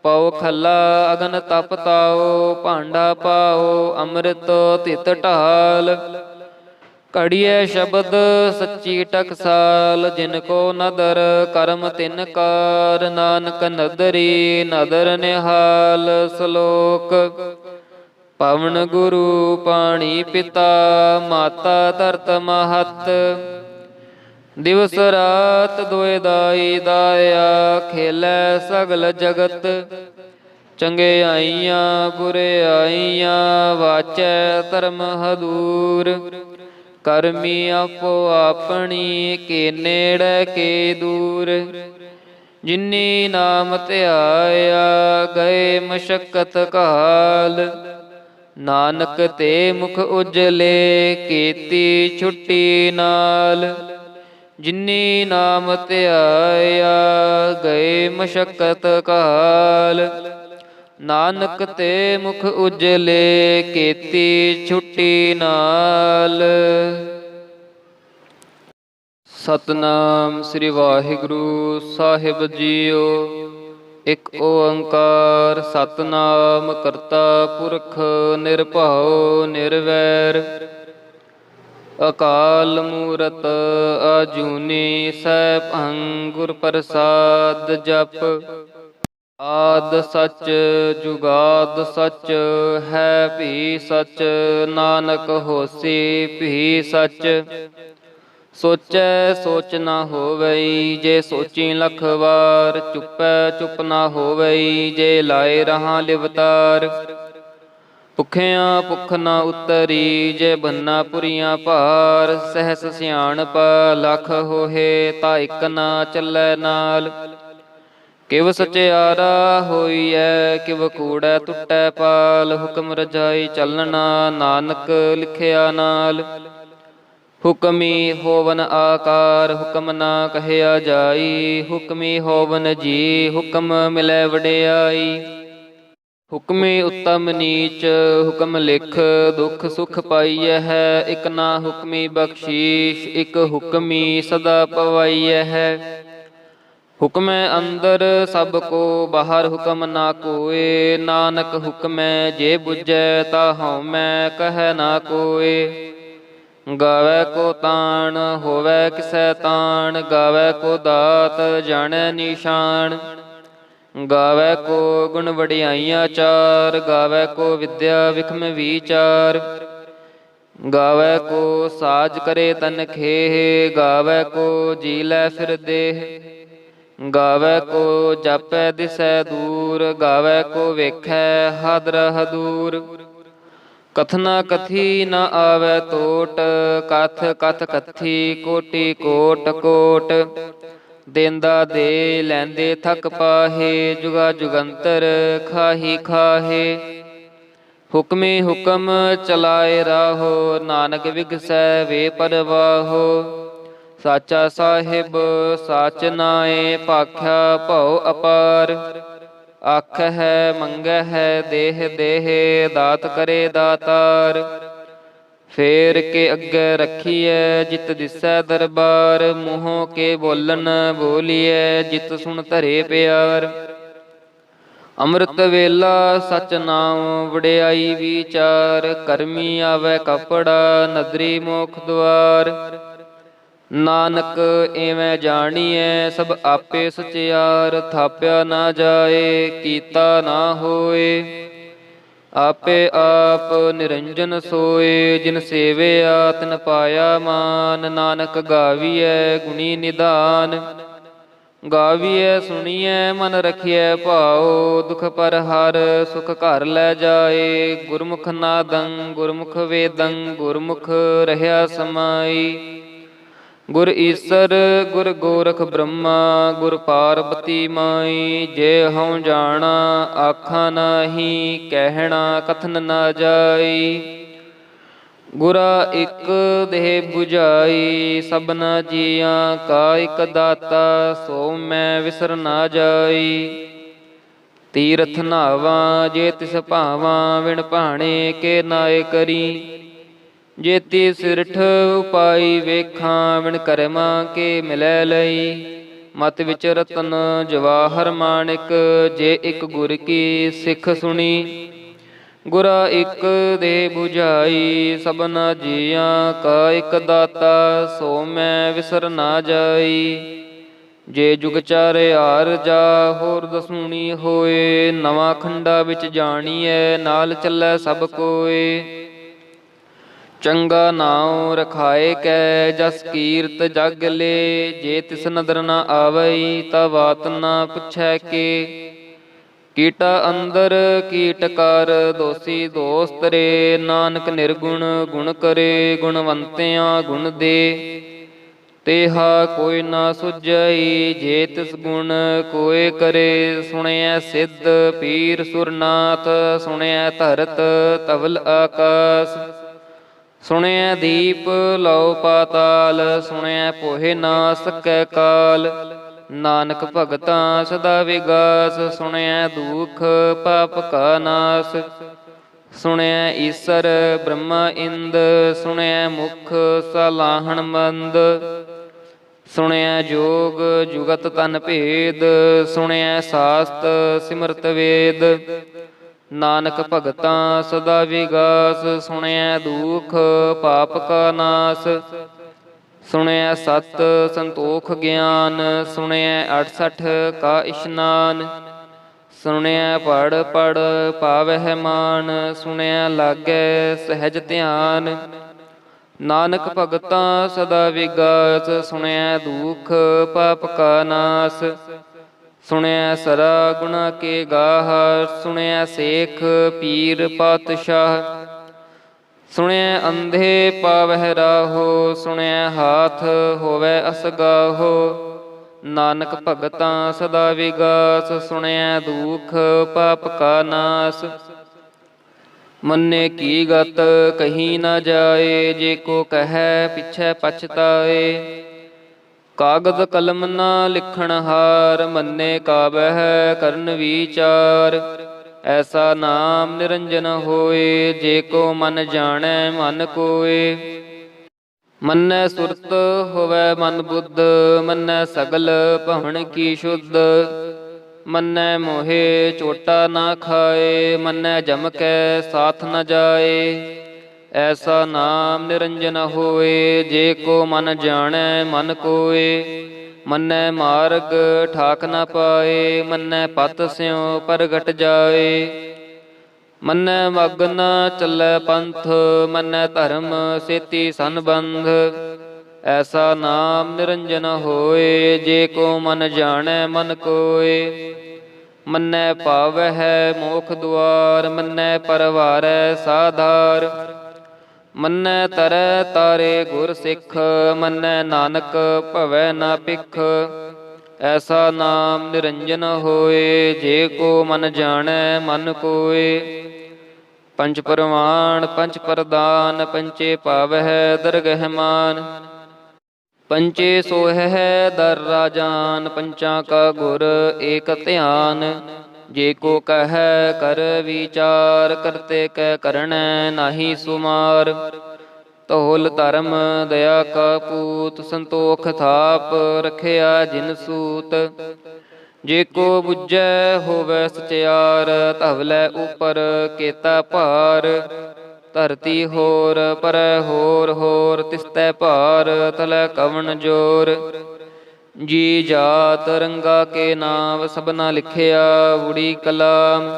ਪਉ ਖੱਲਾ ਅਗਨ ਤਪ ਤਾਓ, ਭਾਂਡਾ ਪਾਓ ਅੰਮ੍ਰਿਤ ਤਿਤ ਢਾਲ। ਘੜੀਐ ਸ਼ਬਦ ਸੱਚੀ ਟਕਸਾਲ, ਜਿਨ ਕੋ ਨਦਰ ਕਰਮ ਤਿਨ ਕਾਰ। ਨਾਨਕ ਨਦਰੀ ਨਦਰ ਨਿਹਾਲ। ਸ਼ਲੋਕ। ਪਵਨ ਗੁਰੂ ਪਾਣੀ ਪਿਤਾ, ਮਾਤਾ ਧਰਤ ਮਹਤ। ਦਿਵਸ ਰਾਤ ਦੁਇ ਦਾਈ ਦਾਇਆ, ਖੇਲੈ ਸਗਲ ਜਗਤ। ਚੰਗਿਆਈਆਂ ਬੁਰਿਆਈਆਂ, ਵਾਚੈ ਧਰਮ ਹਦੂਰ। ਕਰਮੀ ਆਪੋ ਆਪਣੀ, ਕੇ ਨੇੜੇ ਕੇ ਦੂਰ। ਜਿਨੀ ਨਾਮ ਧਿਆਇਆ, ਗਏ ਮਸ਼ਕਤ ਕਾਲ। ਨਾਨਕ ਤੇ ਮੁਖ ਉਜਲੇ, ਕੀਤੀ ਛੁੱਟੀ ਨਾਲ। ਜਿਨੀ ਨਾਮ ਧਿਆਇਆ, ਗਏ ਮਸ਼ਕਤ ਕਾਲ। ਨਾਨਕ ਤੇ ਮੁਖ ਉਜਲੇ, ਕੀਤੀ ਛੁੱਟੀ ਨਾਲ। ਸਤਨਾਮ ਸ੍ਰੀ ਵਾਹਿਗੁਰੂ ਸਾਹਿਬ ਜੀਓ। ਇਕ ਓੰਕਾਰ ਸਤਨਾਮ ਕਰਤਾ ਪੁਰਖ ਨਿਰਭਉ ਨਿਰਵੈਰ। ਅਕਾਲ ਮੂਰਤ ਅਜੂਨੀ ਸੈਭੰ ਗੁਰ ਪ੍ਰਸਾਦ ਜਪ। ਆਦ ਸਚ ਜੁਗਾਦ ਸਚ ਹੈ ਭੀ ਸਚ। ਨਾਨਕ ਹੋਸੀ ਭੀ ਸਚ। ਸੋਚੈ ਸੋਚ ਨਾ ਹੋਵਈ, ਜੇ ਸੋਚੀ ਲੱਖ ਵਾਰ। ਚੁੱਪੈ ਚੁੱਪ ਨਾ ਹੋਵਈ, ਜੇ ਲਾਏ ਰਹਾ ਲਿਵਤਾਰ। ਭੁੱਖਿਆਂ ਭੁੱਖ ਨਾ ਉਤਰੀ, ਜੇ ਬੰਨਾ ਪੁਰੀਆਂ ਭਾਰ। ਸਹਿਸ ਸਿਆਣਪ ਲੱਖ ਹੋਏ, ਤਾ ਇਕ ਨਾ ਚੱਲੈ ਨਾਲ। ਕਿਵ ਸਚਿਆਰਾ ਹੋਈਐ, ਕਿਵ ਕੂੜੈ ਟੁੱਟੈ ਪਾਲ। ਹੁਕਮ ਰਜਾਈ ਚੱਲਣਾ, ਨਾਨਕ ਲਿਖਿਆ ਨਾਲ। ਹੁਕਮੀ ਹੋਵਨ ਆਕਾਰ, ਹੁਕਮ ਨਾ ਕਹਿਆ ਜਾਈ। ਹੁਕਮੀ ਹੋਵਨ ਜੀ, ਹੁਕਮ ਮਿਲੈ ਵਡਿਆਈ। ਹੁਕਮੀ ਉੱਤਮ ਨੀਚ, ਹੁਕਮ ਲਿਖ ਦੁਖ ਸੁਖ ਪਾਈਐ ਹੈ। ਇਕ ਨਾ ਹੁਕਮੀ ਬਖਸ਼ੀਸ਼, ਇਕ ਹੁਕਮੀ ਸਦਾ ਪਵਾਈਐ ਹੈ। ਹੁਕਮੈ ਅੰਦਰ ਸਭ ਕੋ, ਬਾਹਰ ਹੁਕਮ ਨਾ ਕੋਏ। ਨਾਨਕ ਹੁਕਮੈ ਜੇ ਬੁਝੈ, ਤਾ ਹਉਮੈ ਕਹਿ ਨਾ ਕੋਏ। ਗਾਵੈ ਕੋ ਤਾਣ, ਹੋਵੈ ਕਿਸੈ ਤਾਣ। ਗਾਵੈ ਕੋ ਦਾਤ, ਜਾਣੈ ਨਿਸ਼ਾਨ। ਗਾਵੈ ਕੋ ਗੁਣ ਵਡਿਆਈਆਂ ਚਾਰ। ਗਾਵੈ ਕੋ ਵਿਦਿਆ ਵਿਖਮ ਵੀਚਾਰ। ਗਾਵੈ ਕੋ ਸਾਜ ਕਰੇ ਤਨ ਖੇਹ। ਗਾਵੈ ਕੋ ਜੀ ਲੈ ਫਿਰ ਦੇਹ। ਗਾਵੈ ਕੋ ਜਾਪੈ ਦਿਸੈ ਦੂਰ। ਗਾਵੈ ਕੋ ਵੇਖੈ ਹਾਦਰਾ ਦੂਰ। ਕਥਨਾ ਕਥੀ ਨ ਆਵੈ ਟੋਟ, ਕਥ ਕਥ ਕਥੀ ਕੋਟਿ ਕੋਟ ਕੋਟ। ਦੇਂਦਾ ਦੇ ਲੈਂਦੇ ਥਕ ਪਾਹੇ, ਜੁਗਾ ਜੁਗੰਤਰ ਖਾਹੀ ਖਾਹੇ। ਹੁਕਮੇ ਹੁਕਮ ਚਲਾਏ ਰਾਹੋ, ਨਾਨਕ ਵਿਗਸੈ ਵੇ ਪਰਵਾਹੋ। ਸਾਚਾ ਸਾਹਿਬ ਸਾਚ ਨਾਏ, ਭਾਖਿਆ ਭਉ ਅਪਾਰ। ਆਖਹਿ ਮੰਗਹਿ ਦੇਹ ਦੇਹ, ਦਾਤ ਕਰੇ ਦਾਤਾਰ। ਫੇਰ ਕੇ ਅੱਗੇ ਰੱਖੀਐ, ਜਿਤ ਦਿਸੈ ਦਰਬਾਰ। ਮੂੰਹੋਂ ਕੇ ਬੋਲਣ ਬੋਲੀਐ, ਜਿਤ ਸੁਣ ਧਰੇ ਪਿਆਰ। ਅੰਮ੍ਰਿਤ ਵੇਲਾ ਸਚ ਨਾਮ, ਵਡਿਆਈ ਵੀਚਾਰ। ਕਰਮੀ ਆਵੈ ਕਪੜਾ, ਨਦਰੀ ਮੋਖ ਦੁਆਰ। ਨਾਨਕ ਏਵੈ ਜਾਣੀਐ, ਸਭ ਆਪੇ ਸਚਿਆਰ। ਥਾਪਿਆ ਨਾ ਜਾਏ, ਕੀਤਾ ਨਾ ਹੋਏ। ਆਪੇ ਆਪ ਨਿਰੰਜਨ ਸੋਏ, ਜਿਨ ਸੇਵਿਆ ਤਿਨ ਪਾਇਆ ਮਾਨ। ਨਾਨਕ ਗਾਵੀਐ ਗੁਣੀ ਨਿਧਾਨ। ਗਾਵੀਐ ਸੁਣੀਐ ਮਨ ਰਖੀਐ ਭਾਉ। ਦੁਖ ਪਰ ਹਰ ਸੁਖ ਘਰ ਲੈ ਜਾਏ। ਗੁਰਮੁਖ ਨਾਦੰ ਗੁਰਮੁਖ ਵੇਦੰ, ਗੁਰਮੁਖ ਰਹਿਆ ਸਮਾਈ। ਗੁਰ ਈਸਰ ਗੁਰ ਗੋਰਖ ਬ੍ਰਹਮਾ, ਗੁਰ ਪਾਰਬਤੀ ਮਾਈ। ਜੇ ਹਉ ਜਾਣਾ ਆਖਾਂ ਨਾਹੀ, ਕਹਿਣਾ ਕਥਨ ਨਾ ਜਾਈ। ਗੁਰਾ ਇਕ ਦੇਹ 부ਝਾਈ, ਸਭਨਾ ਜੀਆਂ ਕਾ ਇਕ ਦਾਤਾ। ਸੋ ਮੈਂ ਵਿਸਰ ਨਾ ਜਾਈ। ਤੀਰਥ ਨਾਵਾਂ ਜੇ ਤਿਸ ਭਾਵਾਂ, ਵਿਣ ਭਾਣੇ ਕੇ ਨਾਏ ਕਰੀ। ਜੇਤੀ ਸਿਰਠ ਉਪਾਈ ਵੇਖਾਂ, ਵਿਣ ਕਰਮਾਂ ਕੇ ਮਿਲੈ ਲਈ। ਮਤ ਵਿੱਚ ਰਤਨ ਜਵਾਹਰ ਮਾਣਿਕ, ਜੇ ਇਕ ਗੁਰ ਕੀ ਸਿੱਖ ਸੁਣੀ। ਗੁਰਾ ਇਕ ਦੇ 부ਝਾਈ, ਸਭਨਾ ਜੀਆਂ ਕਾ ਇਕ ਦਾਤਾ। ਸੋ ਮੈਂ ਵਿਸਰ ਨਾ ਜਾਈ। ਜੇ ਜੁਗ ਚਾਰਿਆਰ ਜਾ, ਹੋਰ ਦਸੂਣੀ ਹੋਏ। ਨਵਾਂ ਖੰਡਾ ਵਿੱਚ ਜਾਣੀਐ, ਨਾਲ ਚੱਲੈ ਸਭ ਕੋਏ। ਚੰਗਾ ਨਾਉ ਰਖਾਏ ਕੈ, ਜਸ ਕੀਰਤ ਜਗ ਲੇ। ਜੇ ਤਿਸ ਨਦਰ ਨਾ ਆਵਈ, ਤਾ ਬਾਤ ਨਾ ਪੁੱਛੈ ਕੇ। ਕੀਟਾ ਅੰਦਰ ਕੀਟ ਕਰ, ਦੋਸੀ ਦੋਸਤ ਰੇ। ਨਾਨਕ ਨਿਰਗੁਣ ਗੁਣ ਕਰੇ, ਗੁਣਵੰਤਿਆਂ ਗੁਣ ਦੇ। ਤੇਹਾ ਕੋਈ ਨਾ ਸੁਝਈ, ਜੇ ਤਿਸ ਗੁਣ ਕੋਇ ਕਰੇ। ਸੁਣਿਐ ਸਿੱਧ ਪੀਰ ਸੁਰਨਾਥ, ਸੁਣਿਐ ਧਰਤ ਧਵਲ ਆਕਾਸ। ਸੁਣਿਐ ਦੀਪ ਲਉ ਪਾਤਾਲ, ਸੁਣਿਐ ਪੋਹਿ ਨਾ ਸਕੈ ਕਾਲ। ਨਾਨਕ ਭਗਤਾਂ ਸਦਾ ਵਿਗਾਸ, ਸੁਣਿਐ ਦੁਖ ਪਾਪ ਕਾ ਨਾਸ। ਸੁਣਿਐ ਈਸਰ ਬ੍ਰਹਮਾ ਇੰਦ, ਸੁਣਿਐ ਮੁਖ ਸਲਾਹਣ ਮੰਦ। ਸੁਣਿਐ ਜੋਗ ਜੁਗਤ ਤਨ ਭੇਦ, ਸੁਣਿਐ ਸਾਸਤ ਸਿਮਰਤ ਵੇਦ। ਨਾਨਕ ਭਗਤਾਂ ਸਦਾ ਵਿਗਾਸ, ਸੁਣਿਐ ਦੁਖ ਪਾਪ ਕਾ ਨਾਸ। ਸੁਣਿਐ ਸਤ ਸੰਤੋਖ ਗਿਆਨ, ਸੁਣਿਐ 68 ਕਾ ਇਸ਼ਨਾਨ। ਸੁਣਿਐ ਪੜ ਪੜ ਪਾਵਹਿ ਮਾਨ, ਸੁਣਿਐ ਲਾਗੈ ਸਹਿਜ ਧਿਆਨ। ਨਾਨਕ ਭਗਤਾਂ ਸਦਾ ਵਿਗਾਸ, ਸੁਣਿਐ ਦੁਖ ਪਾਪ ਕਾ ਨਾਸ। ਸੁਣਿਐ ਸਰਾ ਗੁਣਾ ਕੇ ਗਾਹ, ਸੁਣਿਐ ਸੇਖ ਪੀਰ ਪਾਤਸ਼ਾਹ। ਸੁਣਿਐ ਅੰਧੇ ਪਾਵਹਿ ਰਾਹੋ, ਸੁਣਿਐ ਹਾਥ ਹੋਵੈ ਅਸਗਾਹੋ। ਨਾਨਕ ਭਗਤਾਂ ਸਦਾ ਵਿਗਾਸ, ਸੁਣਿਐ ਦੁਖ ਪਾਪ ਕਾ ਨਾਸ। ਮੰਨੇ ਕੀ ਗਤ ਕਹੀ ਨਾ ਜਾਏ, ਜੇ ਕੋ ਕਹੈ ਪਿਛੈ ਪਛਤਾਏ। ਕਾਗਦ ਕਲਮ ਨਾ ਲਿਖਣ ਹਾਰ, ਮੰਨੇ ਕਾਬਹਿ ਕਰਨ ਵਿਚਾਰ। ਐਸਾ ਨਾਮ ਨਿਰੰਜਨ ਹੋਏ, ਜੇ ਕੋ ਮਨ ਜਾਣੈ ਮਨ ਕੋਏ। ਮੰਨੈ ਸੁਰਤ ਹੋਵੈ ਮਨ ਬੁੱਧ, ਮੰਨੈ ਸਗਲ ਭਵਨ ਕੀ ਸ਼ੁੱਧ। ਮੰਨੈ ਮੋਹਿ ਚੋਟਾ ਨਾ ਖਾਏ, ਮੰਨੈ ਜਮ ਕੈ ਸਾਥ ਨ ਜਾਏ। ਐਸਾ ਨਾਮ ਨਿਰੰਜਨ ਹੋਏ, ਜੇ ਕੋ ਮਨ ਜਾਣੈ ਮਨ ਕੋਏ। ਮੰਨੈ ਮਾਰਗ ਠਾਕ ਨ ਪਾਏ, ਮੰਨੈ ਪਤ ਸਿਉ ਪ੍ਰਗਟ ਜਾਏ। ਮੰਨੈ ਮਗ ਨ ਚੱਲੈ ਪੰਥ, ਮੰਨੈ ਧਰਮ ਸੇਤੀ ਸੰਬੰਧ। ਐਸਾ ਨਾਮ ਨਿਰੰਜਨ ਹੋਏ, ਜੇ ਕੋ ਮਨ ਜਾਣੈ ਮਨ ਕੋਏ। ਮੰਨੈ ਪਾਵਹਿ ਮੋਖ ਦੁਆਰ, ਮੰਨੈ ਪਰਵਾਰੈ ਸਾਧਾਰ। ਮੰਨੈ ਤਰੈ ਤਾਰੇ ਗੁਰ ਸਿੱਖ, ਮੰਨੈ ਨਾਨਕ ਭਵੈ ਨਾ ਭਿਖ। ਐਸਾ ਨਾਮ ਨਿਰੰਜਨ ਹੋਏ, ਜੇ ਕੋ ਮਨ ਜਾਣੈ ਮਨ ਕੋਏ। ਪੰਚ ਪਰਵਾਨ ਪੰਚ ਪ੍ਰਦਾਨ, ਪੰਚੇ ਪਾਵਹਿ ਦਰਗਹਿ ਮਾਨ। ਪੰਚੇ ਸੋਹੈ ਦਰ ਰਾਜਾਨ, ਪੰਚਾਂ ਕਾ ਗੁਰ ਏਕ ਧਿਆਨ। ਜੇ ਕੋ ਕਹੈ ਕਰ ਵਿਚਾਰ, ਕਰਤੇ ਕੈ ਕਰਣੈ ਨਾਹੀ ਸੁਮਾਰ। ਧੌਲ ਧਰਮ ਦਇਆ ਕਾ ਪੂਤ, ਸੰਤੋਖ ਥਾਪ ਰਖਿਆ ਜਿਨ ਸੂਤ। ਜੇ ਕੋ ਬੁੱਝੈ ਹੋਵੈ ਸਚਿਆਰ, ਧਵਲੈ ਉਪਰ ਕੇਤਾ ਭਾਰ। ਧਰਤੀ ਹੋਰ ਪਰੈ ਹੋਰ ਹੋਰ, ਤਿਸਤੈ ਭਾਰ ਤਲੈ ਕਵਣ ਜੋਰ। ਜੀ ਜਾਤ ਰੰਗਾ ਕੇ ਨਾਮ, ਸਭਨਾ ਲਿਖਿਆ ਊੜੀ ਕਲਾਮ।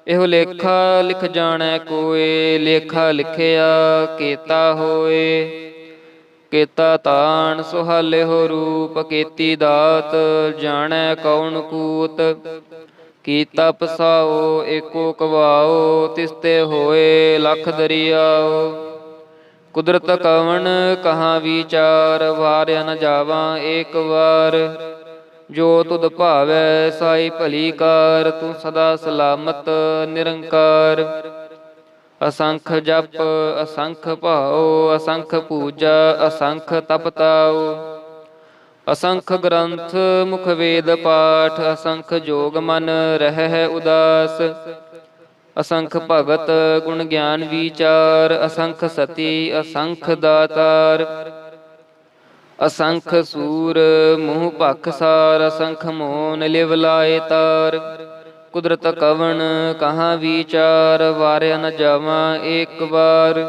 ਇਹੋ ਲੇਖਾ ਲਿਖ ਜਾਣੈ ਕੋਇ, ਲੇਖਾ ਲਿਖਿਆ ਕੇਤਾ ਹੋਏ। ਕੇਤਾ ਤਾਣ ਸੁਹਾਲਿਓ ਰੂਪ, ਕੇਤੀ ਦਾਤ ਜਾਣੈ ਕੌਣ ਕੂਤ। ਕੀਤਾ ਪਸਾਓ ਏਕੋ ਕਵਾਓ, ਤਿਸਤੇ ਹੋਏ ਲਖ ਦਰਿਆਓ। ਕੁਦਰਤ ਕਵਣ ਕਹਾ ਵਿਚਾਰ, ਵਾਰਿਆ ਨ ਜਾਵਾਂ ਏਕ ਵਾਰ। ਜੋ ਤੁਧ ਭਾਵੈ ਸਾਈ ਭਲੀ ਕਾਰ, ਤੂੰ ਸਦਾ ਸਲਾਮਤ ਨਿਰੰਕਾਰ। ਅਸੰਖ ਜਪ ਅਸੰਖ ਭਾਉ, ਅਸੰਖ ਪੂਜਾ ਅਸੰਖ ਤਪ ਤਾਉ। ਅਸੰਖ ਗ੍ਰੰਥ ਮੁਖ ਵੇਦ ਪਾਠ, ਅਸੰਖ ਜੋਗ ਮਨ ਰਹਿ ਉਦਾਸ। ਅਸੰਖ ਭਗਤ ਗੁਣ ਗਿਆਨ ਵਿਚਾਰ, ਅਸੰਖ ਸਤੀ ਅਸੰਖ ਦਾਤਾਰ। ਅਸੰਖ ਸੂਰ ਮੂਹ ਭਖਸਾਰ, ਅਸੰਖ ਮੋਨ ਲਿਵ ਲਾਏ ਤਾਰ। ਕੁਦਰਤ ਕਵਣ ਕਹਾ ਵਿਚਾਰ, ਵਾਰਿਆ ਨ ਜਾਵਾਂ ਏਕ ਵਾਰ।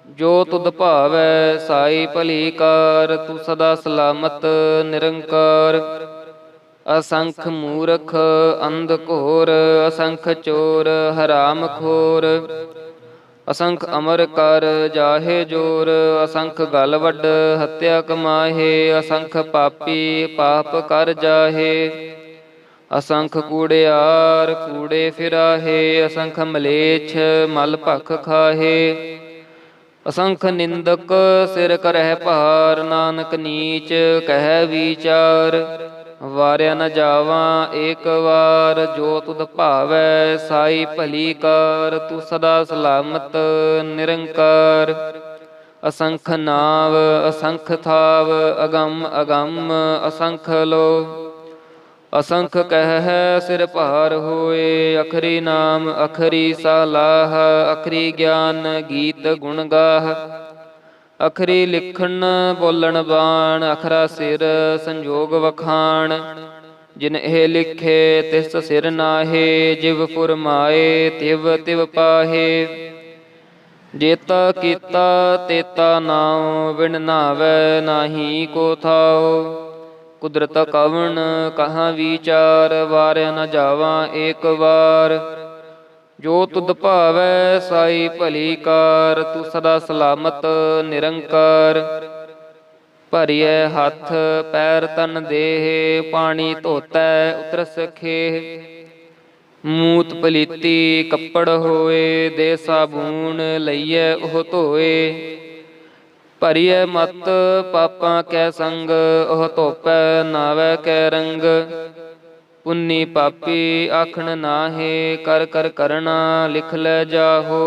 ਜੋ ਤੁਧ ਭਾਵੈ ਸਾਈ ਭਲੀ ਕਾਰ, ਤੂੰ ਸਦਾ ਸਲਾਮਤ ਨਿਰੰਕਾਰ। ਅਸੰਖ ਮੂਰਖ ਅੰਧ ਘੋਰ, ਅਸੰਖ ਚੋਰ ਹਰਾਮ ਖੋਰ। ਅਸੰਖ ਅਮਰ ਕਰ ਜਾਹੇ ਜੋਰ, ਅਸੰਖ ਗਲ ਵੱਡ ਹੱਤਿਆ ਕਮਾਹੇ। ਅਸੰਖ ਪਾਪੀ ਪਾਪ ਕਰ ਜਾਹੇ, ਅਸੰਖ ਕੂੜਿਆਰ ਕੂੜੇ ਫਿਰਾਹੇ। ਅਸੰਖ ਮਲੇਛ ਮਲ ਭਖ ਖਾਹੇ, ਅਸੰਖ ਨਿੰਦਕ ਸਿਰ ਕਰਹਿ ਭਾਰ, ਨਾਨਕ ਨੀਚ ਕਹਿ ਵਿਚਾਰ। ਵਾਰਿਆ ਨ ਜਾਵਾਂ ਏਕ ਵਾਰ, ਜੋ ਤੁਧ ਭਾਵੈ ਸਾਈ ਭਲੀ ਕਾਰ। ਤੂੰ ਸਦਾ ਸਲਾਮਤ ਨਿਰੰਕਾਰ। ਅਸੰਖ ਨਾਵ ਅਸੰਖ ਥਾਵ, ਅਗੰਮ ਅਗੰਮ ਅਸੰਖ ਲੋ। ਅਸੰਖ ਕਹਿ ਸਿਰ ਭਾਰ ਹੋਏ, ਅਖਰੀ ਨਾਮ ਅਖਰੀ ਸਲਾਹ। ਅਖਰੀ ਗਿਆਨ ਗੀਤ ਗੁਣ ਗਾਹ, ਅਖਰੀ ਲਿਖਣ ਬੋਲਣ ਬਾਣ। ਅਖਰਾ ਸਿਰ ਸੰਜੋਗ ਵਖਾਣ, ਜਿਨ ਇਹ ਲਿਖੇ ਤਿਸ ਸਿਰ ਨਾਹੇ। ਜਿਵ ਫੁਰਮਾਏ ਤਿਵ ਤਿਵ ਪਾਹੇ, ਜੇਤਾ ਕੀਤਾ ਤੇਤਾ ਨਾਉ। ਬਿਨ ਨਾਵੈ ਨਾਹੀ ਕੋ ਥਾਉ, ਕੁਦਰਤ ਕਵਣ ਕਹਾਂ ਵਿਚਾਰ। ਵਾਰਿਆ ਨ ਜਾਵਾਂ ਏਕ ਵਾਰ, ਜੋ ਤੁਧ ਭਾਵੈ ਸਾਈ ਭਲੀ ਕਾਰ। ਤੂੰ ਸਦਾ ਸਲਾਮਤ ਨਿਰੰਕਾਰ। ਭਰੀਐ ਹੱਥ ਪੈਰ ਤਨ ਦੇਹ, ਪਾਣੀ ਧੋਤੈ ਉਤਰਸ ਖੇਹ। ਮੂਤ ਪਲੀਤੀ ਕੱਪੜ ਹੋਏ, ਦੇ ਸਾਬੂਨ ਲਈਐ ਉਹ ਧੋਏ। ਭਰੀਐ ਮਤ ਪਾਪਾਂ ਕੈ ਸੰਗ, ਉਹ ਧੋਪੈ ਨਾਵੈ ਕੈ ਰੰਗ। ਪੁੰਨੀ ਪਾਪੀ ਆਖਣ ਨਾਹੇ, ਕਰ ਕਰ ਕਰਣਾ ਲਿਖ ਲੈ ਜਾਹੋ।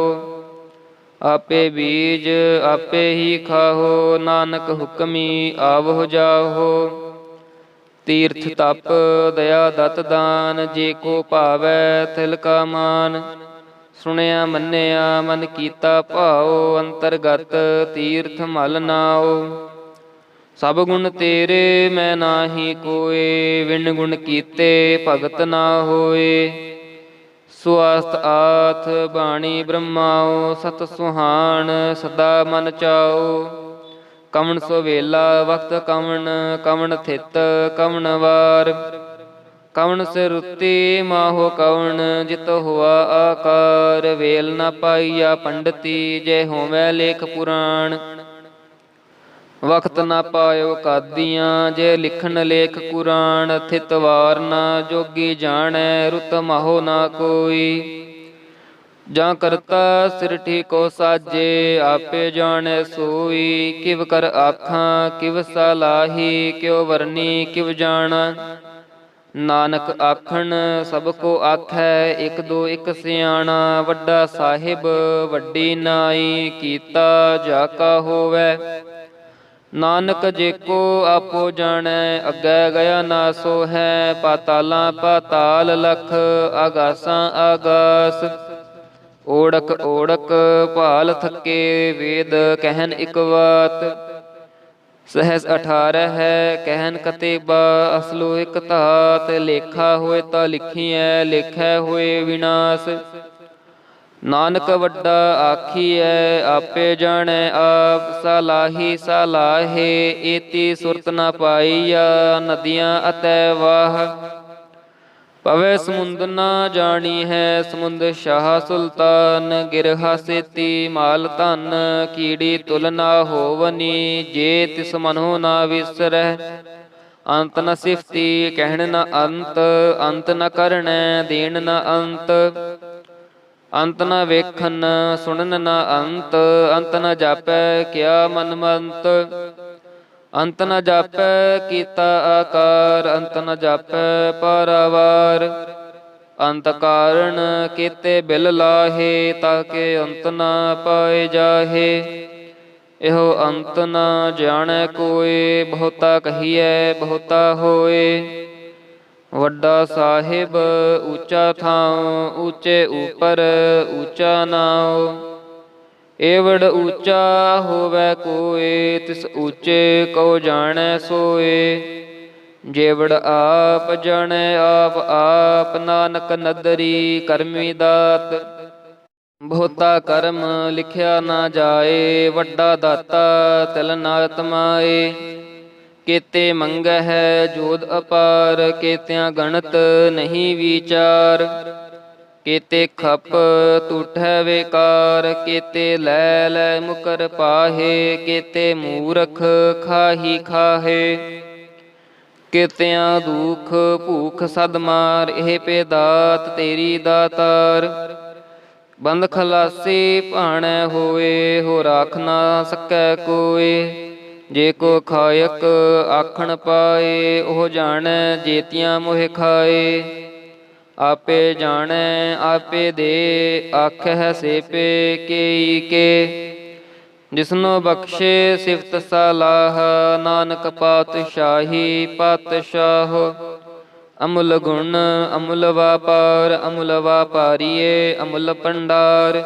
ਆਪੇ ਬੀਜ ਆਪੇ ਹੀ ਖਾਹੋ, ਨਾਨਕ ਹੁਕਮੀ ਆਵਹੁ ਜਾਹੋ। ਤੀਰਥ ਤਪ ਦਇਆ ਦਤ ਦਾਨ, ਜੇ ਕੋ ਭਾਵੈ ਤਿਲ ਕਾ ਮਾਨ। ਸੁਣਿਆ ਮੰਨਿਆ ਮਨ ਕੀਤਾ ਭਾਉ, ਅੰਤਰਗਤ ਤੀਰਥ ਮਲ ਨਾਉ। ਸਭ ਗੁਣ ਤੇਰੇ ਮੈਂ ਨਾਹੀ ਕੋਏ, ਵਿਣ ਗੁਣ ਕੀਤੇ ਭਗਤ ਨਾ ਹੋਏ। ਸੁਆਸਤ ਆਥ ਬਾਣੀ ਬ੍ਰਹਮਾਉ, ਸਤ ਸੁਹਾਣ ਸਦਾ ਮਨ ਚਾਉ। ਕਵਣ ਸੋਵੇਲਾ ਵਕਤ ਕਵਣ, ਕਵਣ ਥਿਤ ਕਵਣ ਵਾਰ। ਕਵਣ ਸਿਰੁੱਤੀ ਮਾਹੋ ਕਵਣ, ਜਿਤ ਹੋਆ ਆਕਾਰ। ਵੇਲ ਨ ਪਾਈਆ ਪੰਡਤੀ, ਜੇ ਹੋਵੈ ਲੇਖ ਪੁਰਾਣ। ਵਕਤ ਨ ਪਾਇਓ ਕਾਦੀਆਂ, ਜੇ ਲਿਖਣ ਲੇਖ ਕੁਰਾਨ। ਥਿਤ ਵਾਰ ਨ ਜੋਗੀ ਜਾਣੈ, ਰੁਤ ਮਾਹੋ ਨਾ ਕੋਈ। ਜਾਂ ਕਰਤਾ ਸਿਰਠੀ ਕੋ ਸਾਜੇ, ਆਪੇ ਜਾਣੈ ਸੋਈ। ਕਿਵ ਕਰ ਆਖਾਂ ਕਿਵ ਸਲਾਹੀ, ਕਿਉ ਵਰਨੀ ਕਿਵ ਜਾਣਾ। ਨਾਨਕ ਆਖਣ ਸਭ ਕੋ ਆਖੈ, ਇਕ ਦੋ ਇਕ ਸਿਆਣਾ। ਵੱਡਾ ਸਾਹਿਬ ਵੱਡੀ ਨਾਈ, ਕੀਤਾ ਜਾ ਕਾ ਹੋਵੈ। ਨਾਨਕ ਜੇ ਕੋ ਆਪੋ ਜਾਣੈ, ਅੱਗੇ ਗਿਆ ਨਾ ਸੋ ਹੈ। ਪਾਤਾਲਾਂ ਪਾਤਾਲ ਲਖ, ਆਗਾਸਾਂ ਆਗਾਸ। ਓੜਕ ਓੜਕ ਭਾਲ ਥਕੇ, ਵੇਦ ਕਹਿਨ ਇਕ ਵਾਤ। ਸਹਿਸ 18 ਹੈ ਕਹਿਨ ਕਤੇਬਾ, ਅਸਲੋ ਇਕ ਧਾਤ। ਲੇਖਾ ਹੋਏ ਤਾਂ ਲਿਖੀਐ, ਲੇਖੈ ਹੋਏ ਵਿਨਾਸ਼। ਨਾਨਕ ਵੱਡਾ ਆਖੀਐ, ਆਪੇ ਜਾਣੈ ਆਪ। ਸਲਾਹੀ ਸਲਾਹੇ, ਏਤੀ ਸੁਰਤ ਨ ਪਾਈਆ। ਨਦੀਆਂ ਅਤੈ ਵਾਹ, ਪਵੈ ਸਮੁੰਦ ਨ ਜਾਣੀ ਹੈ। ਸਮੁੰਦ ਸ਼ਾਹ ਸੁਲਤਾਨ, ਗਿਰਹਾ ਸੇਤੀ ਮਾਲ ਧਨ। ਕੀੜੀ ਤੁਲ ਨਾ ਹੋਵਨੀ, ਜੇ ਤਿਸ ਮਨੋ ਨਾ ਵਿਸਰੈ। ਅੰਤ ਨ ਸਿਫਤੀ ਕਹਿਣ ਨ ਅੰਤ, ਅੰਤ ਨ ਕਰਣੈ ਦੇਣ ਨ ਅੰਤ। ਅੰਤ ਨ ਵੇਖਣ ਸੁਣਨ ਨ ਅੰਤ, ਅੰਤ ਨ ਜਾਪੈ ਕਿਆ ਮਨ ਮੰਤ। ਅੰਤ ਨ ਜਾਪੈ ਕੀਤਾ ਆਕਾਰ, ਅੰਤ ਨ ਜਾਪੈ ਪਾਰਾਵਾਰ। ਅੰਤ ਕਾਰਣ ਕੀਤੇ ਬਿਲ ਲਾਹੇ, ਤਾਕੇ ਅੰਤ ਨ ਪਾਏ ਜਾਹੇ। ਇਹੋ ਅੰਤ ਨ ਜਾਣੈ ਕੋਇ, ਬਹੁਤਾ ਕਹੀਐ ਬਹੁਤਾ ਹੋਏ। ਵੱਡਾ ਸਾਹਿਬ ਉੱਚਾ ਥਾਉ, ਉੱਚੇ ਉਪਰ ਉੱਚਾ ਨਾਉ। ਏਵੜ ਉੱਚਾ ਹੋਵੈ ਕੋਇ, ਤਿਸ ਉੱਚੇ ਕਉ ਜਾਣੈ ਸੋਏ। ਜੇਵੜ ਆਪ ਜਾਣੈ ਆਪ ਆਪ, ਨਾਨਕ ਨਦਰੀ ਕਰਮੀ ਦਾਤ। ਬਹੁਤਾ ਕਰਮ ਲਿਖਿਆ ਨਾ ਜਾਏ, ਵੱਡਾ ਦਾਤਾ ਤਿਲ ਨਾ ਤਮਾਏ। ਕੇਤੇ ਮੰਗਹਿ ਜੋਧ ਅਪਾਰ, ਕੇਤਿਆਂ ਗਣਤ ਨਹੀਂ ਵਿਚਾਰ। ਕੇਤੇ ਖਪ ਟੂਠੈ ਵੇਕਾਰ, ਕੇਤੇ ਲੈ ਲੈ ਮੁਕਰ ਪਾਹੇ। ਕੇਤੇ ਮੂਰਖ ਖਾਹੀ ਖਾਹੇ, ਕੇਤਿਆਂ ਦੁਖ ਭੂਖ ਸਦ ਮਾਰ। ਇਹ ਪੇ ਦਾਤ ਤੇਰੀ ਦਾਤਾਰ, ਬੰਦ ਖਲਾਸੀ ਭਾਣੈ ਹੋਏ, ਹੋ ਰਾਖ ਨਾ ਸਕੈ ਕੋਏ। ਜੇ ਕੋ ਖਾਇਕ ਆਖਣ ਪਾਏ, ਉਹ ਜਾਣੈ ਜੇਤੀਆਂ ਮੋਹਿ ਖਾਏ। ਆਪੇ ਜਾਣੈ ਆਪੇ ਦੇ, ਆਖਹਿ ਸੇ ਪੇ ਕੇਈ ਕੇ। ਜਿਸਨੋ ਬਖਸ਼ੇ ਸਿਫਤ ਸਲਾਹ, ਨਾਨਕ ਪਾਤਸ਼ਾਹੀ ਪਾਤਸ਼ਾਹ। ਅਮੁੱਲ ਗੁਣ ਅਮੁੱਲ ਵਾਪਾਰ, ਅਮੁੱਲ ਵਾਪਾਰੀਏ ਅਮੁੱਲ ਭੰਡਾਰ।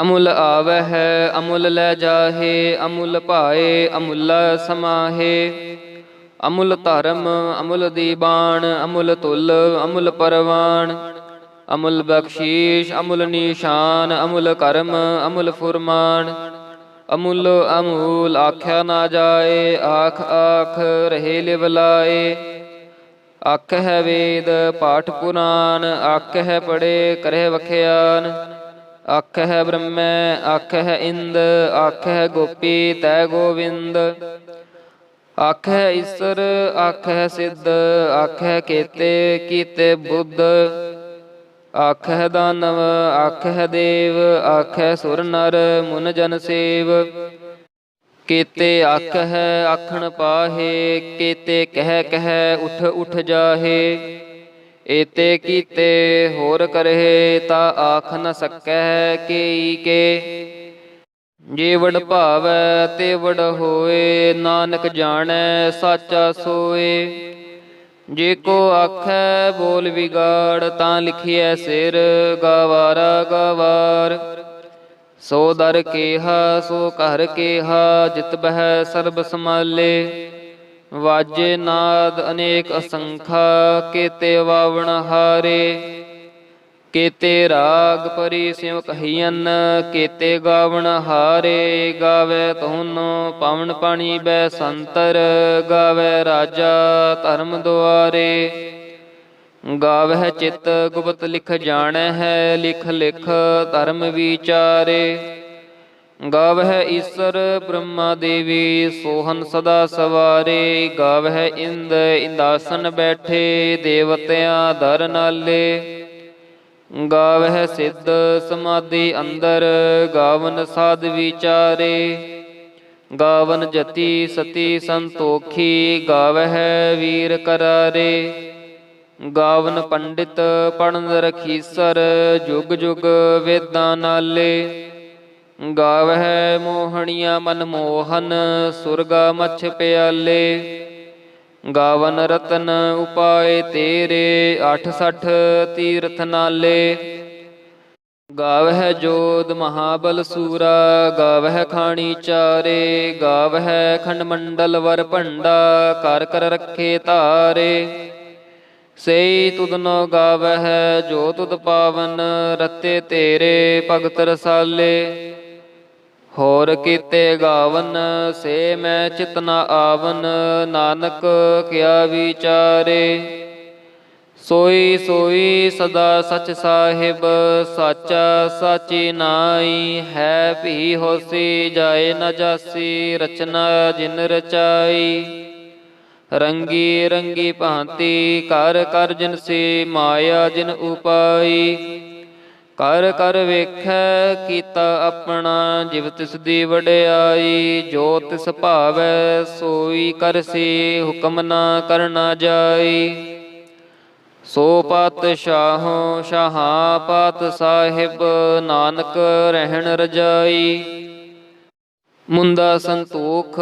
ਅਮੁੱਲ ਆਵਹਿ ਅਮੁੱਲ ਲੈ ਜਾਹੇ, ਅਮੁੱਲ ਭਾਏ ਅਮੁੱਲ ਸਮਾਹੇ। ਅਮੁੱਲ ਧਰਮ ਅਮੁੱਲ ਦੀਬਾਨ, ਅਮੁੱਲ ਤੁਲ ਅਮੁੱਲ ਪਰਵਾਨ। ਅਮੁੱਲ ਬਖਸ਼ੀਸ਼ ਅਮੁੱਲ ਨਿਸ਼ਾਨ, ਅਮੁੱਲ ਕਰਮ ਅਮੁੱਲ ਫੁਰਮਾਨ। ਅਮੁੱਲ ਅਮੂਲ ਆਖਿਆ ਨਾ ਜਾਏ, ਆਖ ਆਖ ਰਹੇ ਲਿਵ ਲਾਏ। ਆਖਹਿ ਵੇਦ ਪਾਠ ਪੁਰਾਨ, ਆਖਹਿ ਪੜੇ ਕਰਹਿ ਵਖਿਆਨ। ਆਖਹਿ ਬ੍ਰਹਮੈ ਆਖਹਿ ਇੰਦ, ਆਖਹਿ ਗੋਪੀ ਤੈ ਗੋਵਿੰਦ। ਆਖਹਿ ਈਸਰ ਆਖਹਿ ਸਿੱਧ, ਆਖਹਿ ਕੇਤੇ ਕੀਤੇ ਬੁੱਧ। ਆਖਹਿ ਦਾਨਵ ਆਖਹਿ ਦੇਵ, ਆਖਹਿ ਸੁਰ ਨਰ ਮੁਨ ਜਨ ਸੇਵ। ਕੇਤੇ ਆਖਹਿ ਆਖਣ ਪਾਹੇ, ਕੇਤੇ ਕਹਿ ਕਹਿ ਉਠ ਉਠ ਜਾਹੇ। ਏਤੇ ਕੀਤੇ ਹੋਰ ਕਰਹਿ, ਤਾ ਆਖ ਨ ਸਕੈ ਕੇਈ ਕੇ। ਜੇ ਵਡ ਭਾਵੈ ਤੇ ਵਡ ਹੋਏ, ਨਾਨਕ ਜਾਣੈ ਸਾਚਾ ਸੋਏ। ਜੇ ਕੋ ਆਖੈ ਬੋਲ ਵਿਗਾੜ, ਤਾਂ ਲਿਖਿਐ ਸਿਰ ਗਾਵਾਰਾ ਗਾਵਾਰ। ਸੋ ਦਰ ਕੇਹਾ ਸੋ ਘਰ ਕੇਹਾ, ਜਿਤ ਬਹਿ ਸਰਬ ਸਮਾਲੇ। ਵਾਜੇ ਨਾਦ ਅਨੇਕ ਅਸੰਖਾ, ਕੇਤੇ ਵਾਵਣ ਹਾਰੇ। ਕੇਤੇ ਰਾਗ ਪਰੀ ਸਿਉ ਕਹੀਅਨ, ਕੇਤੇ ਗਾਵਣ ਹਾਰੇ। ਗਾਵੇ ਧੁਨ ਪਵਨ ਪਾਣੀ ਬੈ ਸੰਤਰ, ਗਾਵੇ ਰਾਜਾ ਧਰਮ ਦੁਆਰੇ। ਗਾਵਹਿ ਚਿਤ ਗੁਪਤ ਲਿਖ ਜਾਣੈ ਹੈ, ਲਿਖ ਲਿਖ ਧਰਮ ਵਿਚਾਰੇ। ਗਾਵਹਿ ਈਸਰ ਬ੍ਰਹਮਾ ਦੇਵੀ, ਸੋਹਨ ਸਦਾ ਸਵਾਰੇ। ਗਾਵਹਿ ਇੰਦ ਇੰਦਾਸਨ ਬੈਠੇ, ਦੇਵਤਿਆਂ ਦਰ ਨਾਲੇ। ਗਾਵਹਿ ਸਿੱਧ ਸਮਾਧੀ ਅੰਦਰ, ਗਾਵਨ ਸਾਧ ਵਿਚਾਰੇ। ਗਾਵਨ ਜਤੀ ਸਤੀ ਸੰਤੋਖੀ, ਗਾਵਹਿ ਵੀਰ ਕਰਾਰੇ। ਗਾਵਨ ਪੰਡਿਤ ਪੜਨ ਰਖੀਸਰ, ਜੁਗ ਜੁਗ ਵੇਦਾਂ ਨਾਲੇ। ਗਾਵਹਿ ਮੋਹਣੀਆਂ ਮਨ ਮੋਹਨ, ਸੁਰਗਾ ਮਛ ਪਿਆਲੇ। ਗਾਵਨ ਰਤਨ ਉਪਾਏ ਤੇਰੇ, 68 ਤੀਰਥ ਨਾਲੇ। ਗਾਵਹਿ ਜੋਧ ਮਹਾਬਲ ਸੂਰਾ, ਗਾਵਹਿ ਖਾਣੀ ਚਾਰੇ। ਗਾਵਹਿ ਖੰਡ ਮੰਡਲ ਵਰ ਭੰਡਾ, ਕਰ ਕਰ ਰੱਖੇ ਧਾਰੇ। ਸਈ ਤੁਧਨੋ ਗਾਵਹਿ ਜੋ ਤੁਧ ਪਾਵਨ, ਰਤੇ ਤੇਰੇ ਭਗਤ ਰਸਾਲੇ। ਹੋਰ ਕੀਤੇ ਗਾਵਨ ਸੇ ਮੈਂ ਚਿਤ ਨ ਆਵਨ, ਨਾਨਕ ਕਿਆ ਵਿਚਾਰੇ। ਸੋਈ ਸੋਈ ਸਦਾ ਸਚ ਸਾਹਿਬ, ਸਾਚਾ ਸਾਚੀ ਨਾਈ। ਹੈ ਭੀ ਹੋਸੀ ਜਾਏ ਨ ਜਾਸੀ, ਰਚਨਾ ਜਿਨ ਰਚਾਈ। ਰੰਗੀ ਰੰਗੀ ਭਾਂਤੀ ਕਰ ਕਰ ਜਿਨ ਸੀ, ਮਾਇਆ ਜਿਨ ਉਪਾਈ। ਕਰ ਕਰ ਵੇਖੈ ਕੀਤਾ ਆਪਣਾ, ਜਿਵ ਤਿਸ ਦੀ ਵਡਿਆਈ। ਜੋ ਤਿਸ ਭਾਵੈ ਸੋਈ ਕਰਸੀ, ਹੁਕਮ ਨਾ ਕਰਨਾ ਜਾਈ। ਸੋ ਪਾਤਸ਼ਾਹੋ ਸ਼ਾਹਾਂ ਪਾਤ ਸਾਹਿਬ, ਨਾਨਕ ਰਹਿਣ ਰਜਾਈ। ਮੁੰਦਾ ਸੰਤੋਖ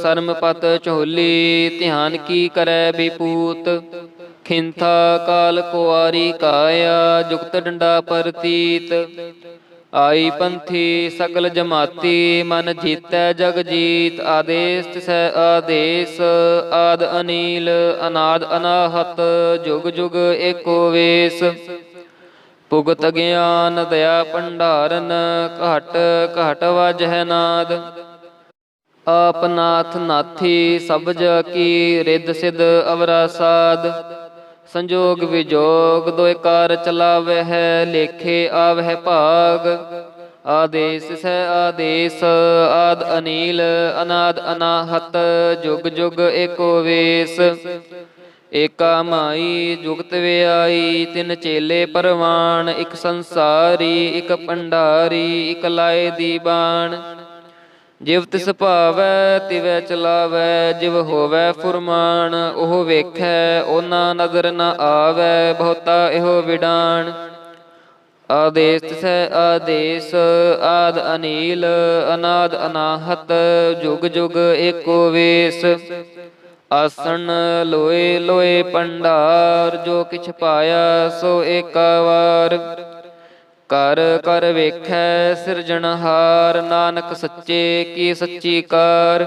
ਸਰਮ ਪਤ ਝੋਲੀ, ਧਿਆਨ ਕੀ ਕਰੈ ਬਿਪੂਤ। ਖਿੰਥਾ ਕਾਲ ਕੁਆਰੀ ਕਾਇਆ, ਜੁਗਤ ਡੰਡਾ ਪ੍ਰਤੀਤ। ਆਈ ਪੰਥੀ ਸਗਲ ਜਮਾਤੀ, ਮਨ ਜੀਤੈ ਜਗ ਜੀਤ। ਆਦੇਸ ਤਿਸੈ ਆਦੇਸ, ਆਦ ਅਨੀਲ ਅਨਾਦ ਅਨਾਹਤ। ਜੁਗ ਜੁਗ ਏਕੋ ਵੇਸ। ਭੁਗਤ ਗਿਆਨ ਦਇਆ ਭੰਡਾਰਨ, ਘਟ ਘਟ ਵਾਜਹਿ ਨਾਦ। ਆਪ ਨਾਥ ਨਾਥੀ ਸਭ ਜਾ ਕੀ, ਰਿੱਧ ਸਿਧ ਅਵਰਾ ਸਾਧ। ਸੰਜੋਗ ਵਿਜੋਗ ਦੋਇ ਕਾਰ ਚਲਾਵਹਿ, ਲੇਖੇ ਆਵਹਿ ਭਾਗ। ਆਦੇਸ ਸੈ ਆਦੇਸ, ਆਦ ਅਨੀਲ ਅਨਾਦ ਅਨਾਹਤ। ਜੁਗ ਜੁਗ ਏਕੋ ਵੇਸ। ਏਕਾ ਮਾਈ ਜੁਗਤ ਵਿਆਈ, ਤਿੰਨ ਚੇਲੇ ਪਰਵਾਨ, ਇਕ ਸੰਸਾਰੀ ਇਕ ਭੰਡਾਰੀ, ਇਕ ਲਾਏ ਦੀਵਾਨ। ਜਿਵ ਤਿਸ ਭਾਵੈ ਤਿਵੈ ਚਲਾਵੈ, ਜਿਵ ਹੋਵੈ ਫੁਰਮਾਨ, ਉਹ ਵੇਖੈ ਓਨਾ ਨਦਰ ਨ ਆਵੈ, ਬਹੁਤਾ ਇਹੋ ਵਿਡਾਨ। ਆਦੇਸ ਤਿਸੈ ਆਦੇਸ, ਆਦ ਅਨੀਲ, ਅਨਾਦ ਅਨਾਹਤ, ਜੁਗ ਜੁਗ ਏਕੋ ਵੇਸ। ਆਸਣ ਲੋਏ ਲੋਏ ਭੰਡਾਰ, ਜੋ ਕਿਛ ਪਾਇਆ ਸੋ ਏਕਾ ਵਾਰ। ਕਰ ਕਰ ਵੇਖੈ ਸਿਰਜਣਹਾਰ, ਨਾਨਕ ਸੱਚੇ ਕੀ ਸੱਚੀ ਕਾਰ।